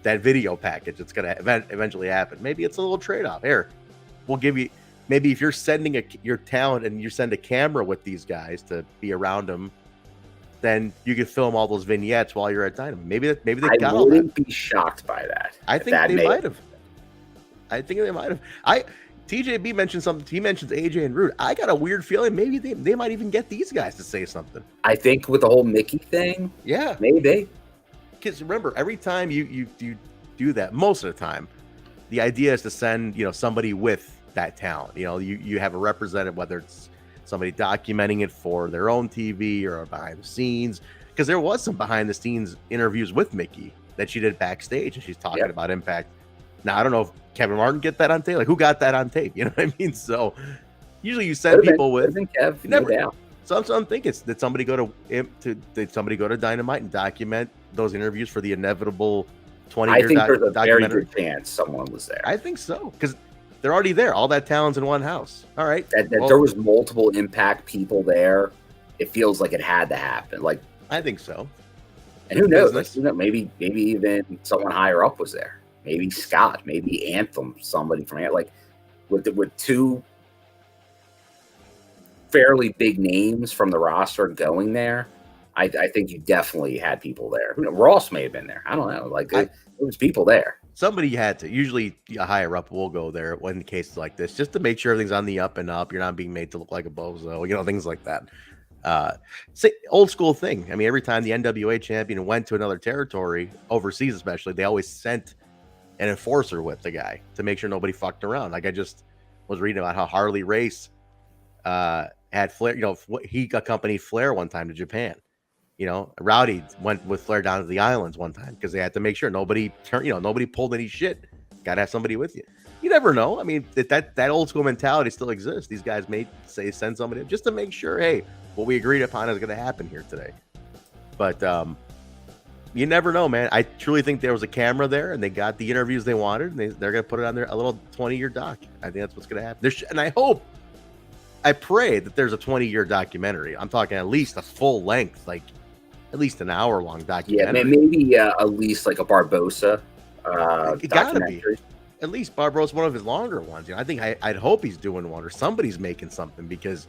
video package. It's gonna eventually happen. Maybe it's a little trade-off. Here, we'll give you. Maybe if you're sending your talent and you send a camera with these guys to be around them, then you could film all those vignettes while you're at Dynamite. Maybe they got all that. I wouldn't be shocked by that. I think they might have. TJB mentioned something. He mentions AJ and Rude. I got a weird feeling maybe they might even get these guys to say something. I think with the whole Mickey thing, maybe. Because remember, every time you do that, most of the time, the idea is to send somebody with that talent. You have a representative, whether it's somebody documenting it for their own TV or behind the scenes, because there was some behind the scenes interviews with Mickey that she did backstage, and she's talking about Impact. Now I don't know if Kevin Martin get that on tape. Like who got that on tape? You know what I mean? So usually you send people with. Kev, never doubt. So I'm thinking did somebody go to Dynamite and document those interviews for the inevitable 20 year documentary? I think there's a very good chance someone was there. I think so, because they're already there. All that talent's in one house. All right. There was multiple Impact people there. It feels like it had to happen. Like I think so. And who knows? Like, maybe even someone higher up was there. Maybe Scott. Maybe Anthem. Somebody from like with two fairly big names from the roster going there. I think you definitely had people there. Ross may have been there. I don't know. Like there was people there. Somebody had to. Usually a higher up will go there when cases like this, just to make sure everything's on the up and up. You're not being made to look like a bozo, things like that. Old school thing. I mean, every time the NWA champion went to another territory, overseas especially, they always sent an enforcer with the guy to make sure nobody fucked around. Like I just was reading about how Harley Race had Flair, he accompanied Flair one time to Japan. Rowdy went with Flair down to the islands one time because they had to make sure nobody pulled any shit. Got to have somebody with you. You never know. I mean, that old school mentality still exists. These guys may say send somebody just to make sure, hey, what we agreed upon is going to happen here today. But you never know, man. I truly think there was a camera there, and they got the interviews they wanted, and they're going to put it on a little 20-year doc. I think that's what's going to happen. And I pray that there's a 20-year documentary. I'm talking at least a full length, like at least an hour-long documentary. Yeah, maybe at least like a Barbosa it gotta be. At least Barbaro's one of his longer ones. I think I'd hope he's doing one, or somebody's making something, because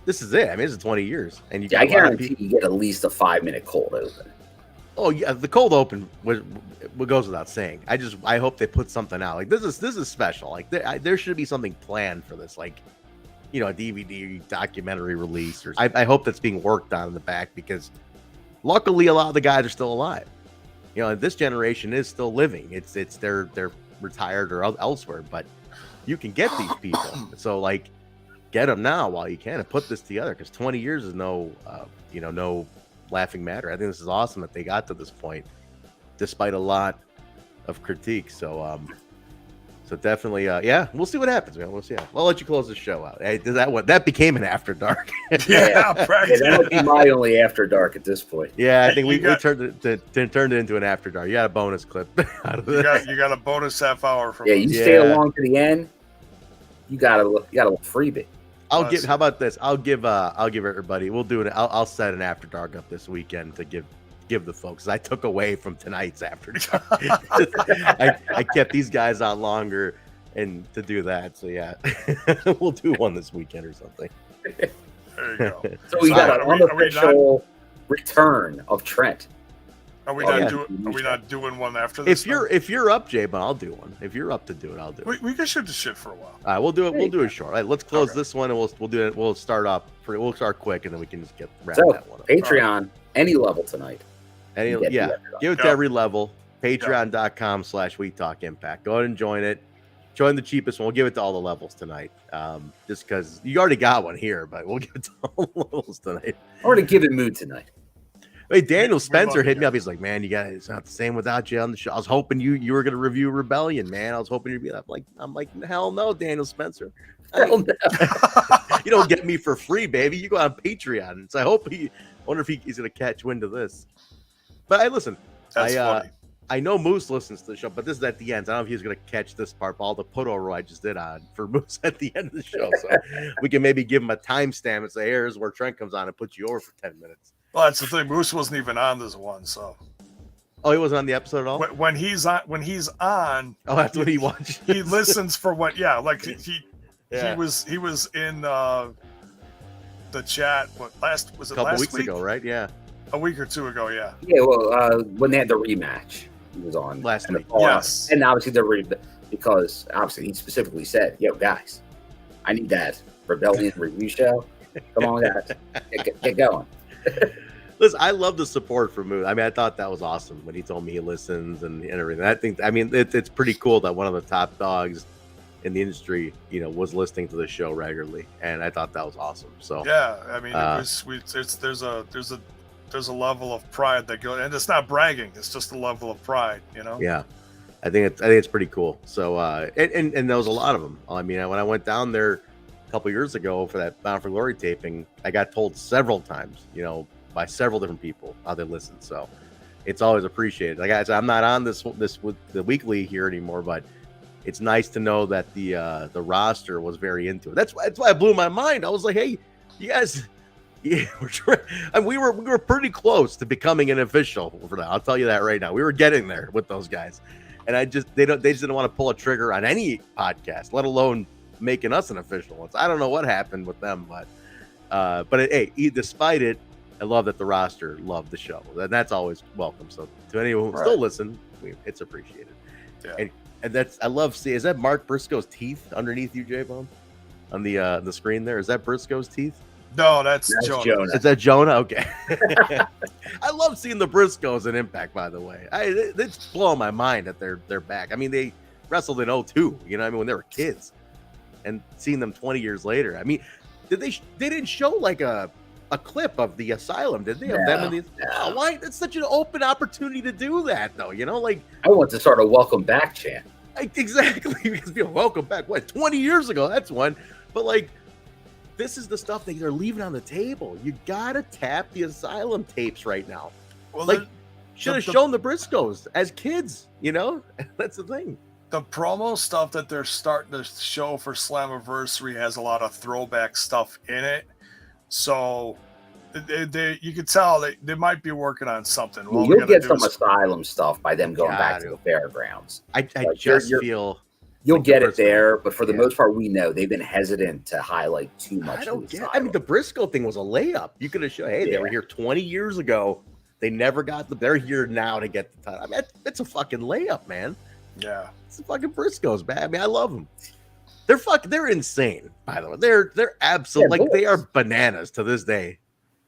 this is it. I mean, this is 20 years, and I guarantee you get at least a 5-minute cold open. Oh yeah, the cold open what goes without saying. I hope they put something out. Like this is special. Like there should be something planned for this. Like, a DVD documentary release, or I hope that's being worked on in the back, because luckily a lot of the guys are still alive. This generation is still living. It's they're retired or elsewhere, but you can get these people. So like, get them now while you can, and put this together, because 20 years is no laughing matter. I think this is awesome that they got to this point, despite a lot of critique. So definitely, we'll see what happens, man. We'll see. I'll let you close the show out. Hey, that became an after dark? That would be my only after dark at this point. Yeah, I think we turned it into an after dark. You got a bonus clip out of this. You got a bonus half hour from. Yeah, you stay along to the end. You got a freebie. How about this? I'll give everybody. We'll do it. I'll set an after dark up this weekend to give the folks. I took away from tonight's after dark. I kept these guys on longer, and to do that. So yeah, we'll do one this weekend or something. There you go. So we got an unofficial return of Trent. Are we not doing one after this? If you're up, Jay, but I'll do one. If you're up to do it, I'll do it. We can shoot the shit for a while. All right, we'll do it. We'll do it short. All right, let's close this one, and we'll do it. We'll start off. We'll start quick, and then we can just wrap that one up. Patreon, any level tonight. Give it to every level. Patreon.com/WeTalkImpact. Go ahead and join it. Join the cheapest one. We'll give it to all the levels tonight. Just because you already got one here, but we'll give it to all the levels tonight. Or to give it mood tonight. Hey, Daniel Spencer hit me up. He's like, man, it's not the same without you on the show. I was hoping you were going to review Rebellion, man. I was hoping you'd be I'm like, hell no, Daniel Spencer. Hell no. You don't get me for free, baby. You go on Patreon. So I wonder if he's going to catch wind of this. But listen, that's funny. I know Moose listens to the show, but this is at the end. I don't know if he's going to catch this part, all the put over I just did on for Moose at the end of the show. So we can maybe give him a timestamp and say, here's where Trent comes on and puts you over for 10 minutes. Well, that's the thing. Moose wasn't even on this one, so. Oh, he wasn't on the episode at all? When he's on. Oh, that's what he watched. He listens for what? Yeah, like he was in the chat. Was it a couple last weeks week? ago, right? Yeah, a week or two ago. Yeah. Yeah. Well, when they had the rematch, he was on last week. Yes. And obviously because obviously he specifically said, "Yo, guys, I need that Rebellion review show. Come on, guys, get going." Listen, I love the support for Moose. I mean, I thought that was awesome when he told me he listens and everything. It's pretty cool that one of the top dogs in the industry, was listening to the show regularly, and I thought that was awesome. So yeah, I mean, there's a level of pride that goes, and it's not bragging; it's just a level of pride, Yeah, I think it's pretty cool. So and there was a lot of them. I mean, when I went down there a couple years ago for that Bound for Glory taping, I got told several times, by several different people how they listen. So it's always appreciated. Like I said, I'm not on this with the weekly here anymore, but it's nice to know that the roster was very into it. That's why it blew my mind. I was like, hey, you guys, we were pretty close to becoming an official for that. I'll tell you that right now. We were getting there with those guys, and they just didn't want to pull a trigger on any podcast, let alone making us an official one. So I don't know what happened with them, but despite it, I love that the roster loved the show, and that's always welcome. So to anyone who still listen, it's appreciated. Yeah. And I love seeing. Is that Mark Briscoe's teeth underneath you, J-Bone, on the screen there? Is that Briscoe's teeth? No, that's JONAH. Is that JONAH? Okay. I love seeing the Briscoes in Impact. By the way, it's blowing my mind that they're back. I mean, they wrestled in 2002. When they were kids, and seeing them 20 years later. I mean, they didn't show like a clip of the Asylum, did they? Of them in the why? It's such an open opportunity to do that, though. Like I want to start a welcome back chant. Exactly, because welcome back. What 20 years ago? That's one. But this is the stuff that they're leaving on the table. You gotta tap the Asylum tapes right now. Well, Should have shown the Briscoes as kids, you know? That's the thing. The promo stuff that they're starting to show for Slammiversary has a lot of throwback stuff in it. So you can tell they might be working on something. Well, you'll get some Asylum stuff by them going back to the fairgrounds. I just feel you'll get it there, but for the most part, we know they've been hesitant to highlight too much. I mean, the Briscoe thing was a layup. You could have shown, hey, they were here 20 years ago. They never got they're here now to get the title. I mean, it's a fucking layup, man. Yeah. It's the fucking Briscoes, man. I mean, I love them. They're insane, by the way. They're absolutely they are bananas to this day.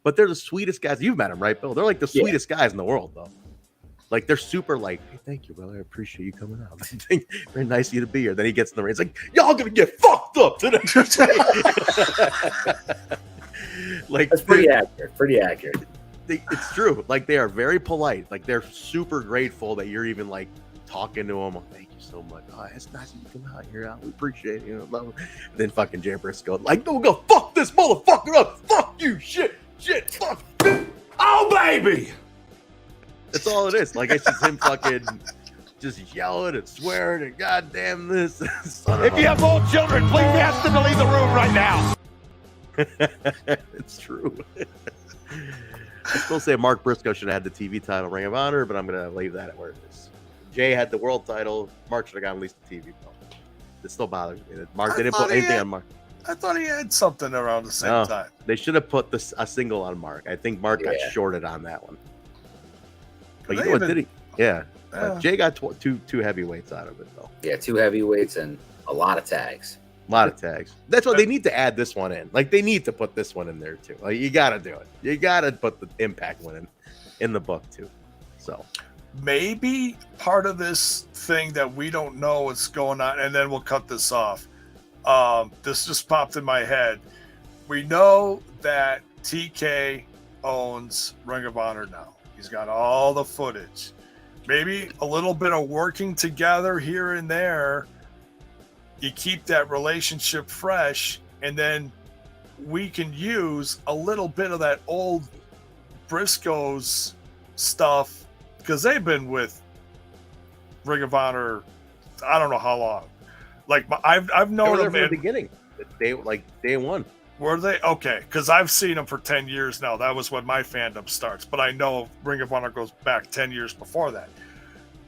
But they're the sweetest guys. You've met them, right, Bill? They're like the sweetest guys in the world, though. Like, they're super hey, thank you, brother. I appreciate you coming out. Very nice of you to be here. Then he gets in the ring. It's like, y'all gonna get fucked up today. That's pretty accurate. Pretty accurate. It's true. Like, they are very polite. Like, they're super grateful that you're even talking to them. Thank you so much. Oh, it's nice that you come out here. We appreciate it. You know, love it. Then fucking Jay Briscoe, no, go fuck this motherfucker up. Fuck you, shit, fuck. Oh, baby. That's all it is. It's just him fucking just yelling and swearing and goddamn this. If you have more children, please ask them to leave the room right now. It's true. I still say Mark Briscoe should have had the TV title, Ring of Honor, but I'm going to leave that at where it is. Jay had the world title. Mark should have gotten at least the TV title. It still bothers me that Mark didn't put anything on Mark. I thought he had something around the same time. They should have put a single on Mark. I think Mark got shorted on that one. But you know what? Did he? Yeah. Jay got two heavyweights out of it, though. Yeah, 2 heavyweights and a lot of tags. That's why they need to add this one in. They need to put this one in there too. You got to do it. You got to put the Impact one in the book too. So maybe part of this thing that we don't know what's going on, and then we'll cut this off. This just popped in my head. We know that TK owns Ring of Honor now. He's got all the footage. Maybe a little bit of working together here and there. You keep that relationship fresh, and then we can use a little bit of that old Briscoes stuff because they've been with Ring of Honor, I don't know how long. I've known them from the beginning. Day one. Were they? Okay, because I've seen them for 10 years now. That was when my fandom starts. But I know Ring of Honor goes back 10 years before that.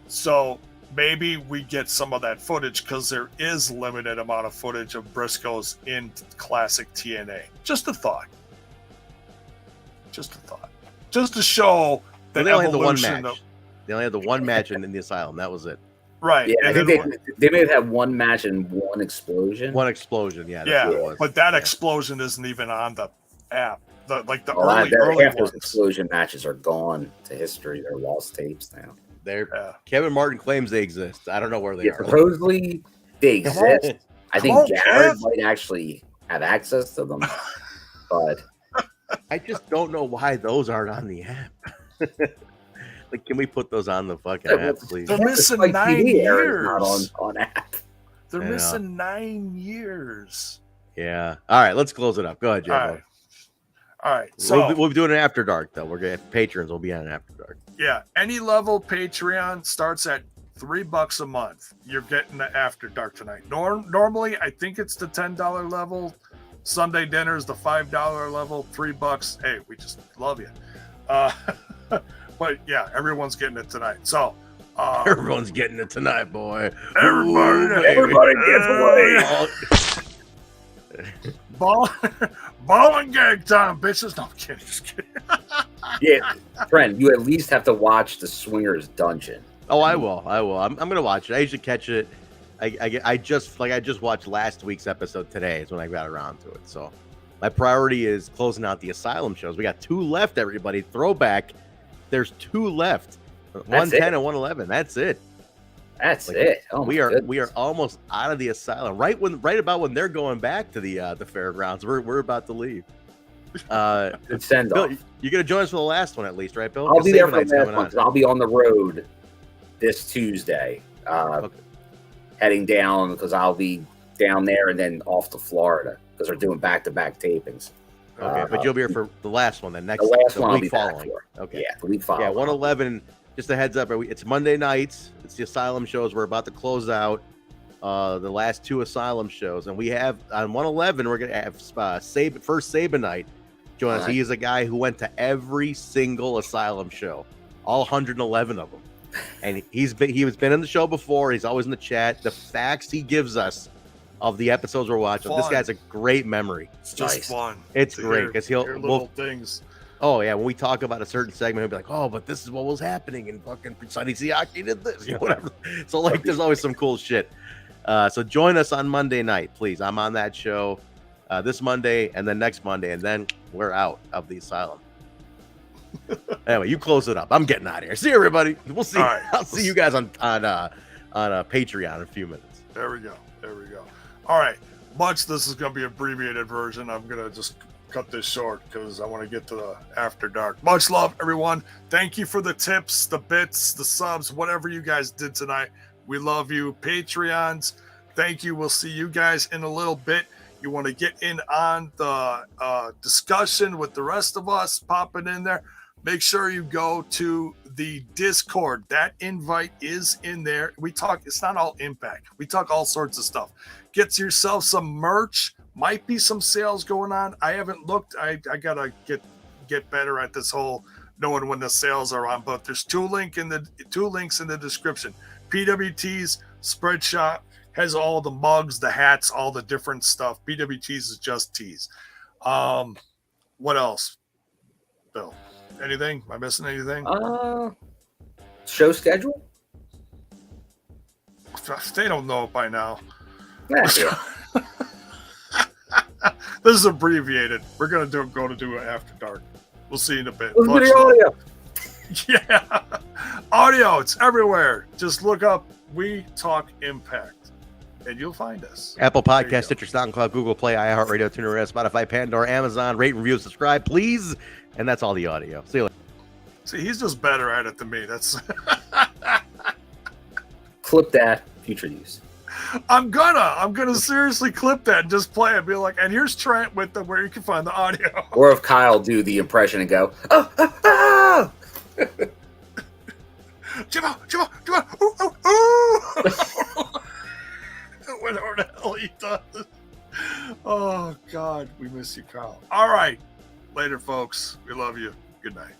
So maybe we get some of that footage because there is limited amount of footage of Briscoes in classic TNA. Just a thought. Just to show that they only had the one match. They only had the one match in the Asylum. That was it. Right. Yeah, I think they may have had one match and one explosion. One explosion, yeah. That's what it was. But that explosion isn't even on the app. Early half those explosion matches are gone to history. They're lost tapes now. Kevin Martin claims they exist. I don't know where they are. Supposedly they exist. I think Jared might actually have access to them, but I just don't know why those aren't on the app. Can we put those on the fucking app, please? They're missing 9 years. Not on app. They're missing 9 years. Yeah. All right, let's close it up. Go ahead, Joe. All right. So we'll be doing an After Dark, though. We're going to patrons will be on an After Dark. Yeah. Any level Patreon starts at $3 a month. You're getting the After Dark tonight. Normally, I think it's the $10 level. Sunday dinner is the $5 level. $3. Hey, we just love you. But yeah, everyone's getting it tonight. So everyone's getting it tonight, boy. Everybody gets away. Ball and gag time, bitches. No, I'm kidding. Just kidding. Yeah, friend, you at least have to watch the Swingers Dungeon. Oh, I will. I'm gonna watch it. I usually catch it. I just watched last week's episode today. Is when I got around to it. So my priority is closing out the Asylum shows. We got 2 left. Everybody, throwback. There's 2 left. 110 and 111. That's it. That's it. Oh, we are almost out of the Asylum. Right about when they're going back to the fairgrounds. We're about to leave. Good send off. Bill, you're gonna join us for the last one at least, right, Bill? I'll be there for the last one because I'll be on the road this Tuesday, heading down because I'll be down there and then off to Florida because they're doing back-to-back tapings. Okay, but you'll be here for the last one then. The last one I'll be following. back for. Okay. Yeah, the week following. Yeah, 111. just a heads up. It's Monday nights. It's the Asylum shows. We're about to close out the last 2 Asylum shows, and we have on 111. We're gonna have first Sabanite join us. He is a guy who went to every single Asylum show, all 111 of them, and he was been in the show before. He's always in the chat. The facts he gives us of the episodes we're watching. This guy's a great memory. It's just fun. It's great because he'll little things. Oh yeah, when we talk about a certain segment, he'll be like, "Oh, but this is what was happening," and fucking Sonny Siaki did this, whatever. So like, there's always some cool shit. So join us on Monday night, please. I'm on that show this Monday and then next Monday, and then we're out of the Asylum. Anyway, you close it up. I'm getting out of here. See you, everybody. We'll see. Right. I'll see you guys on Patreon in a few minutes. There we go. All right, this is going to be an abbreviated version. I'm going to just cut this short because I want to get to the After Dark. Much love, everyone. Thank you for the tips, the bits, the subs, whatever you guys did tonight. We love you. Patreons, thank you. We'll see you guys in a little bit. You want to get in on the discussion with the rest of us, popping in there, make sure you go to the Discord. That invite is in there. We talk, it's not all Impact. We talk all sorts of stuff. Get yourself some merch. Might be some sales going on. I haven't looked. I gotta get better at this whole knowing when the sales are on. But there's 2 links in the description. PWT's Spreadshop has all the mugs, the hats, all the different stuff. PWT's is just tees. What else, Bill? Anything? Am I missing anything? Show schedule? They don't know it by now. Yeah. This is abbreviated. We're gonna go to do it After Dark. We'll see you in a bit. Audio. Yeah, audio. It's everywhere. Just look up "We Talk Impact" and you'll find us. Apple Podcast, Stitcher, SoundCloud, Google Play, iHeart Radio, TuneIn Radio, Spotify, Pandora, Amazon. Rate, review, subscribe, please. And that's all the audio. See you later. See, he's just better at it than me. That's clip that. Future use. I'm gonna seriously clip that and just play it. Be like, and here's Trent with where you can find the audio. Or if Kyle do the impression and go, oh. Jimbo, ooh. Whatever the hell he does. Oh God, we miss you, Kyle. All right, later, folks. We love you. Good night.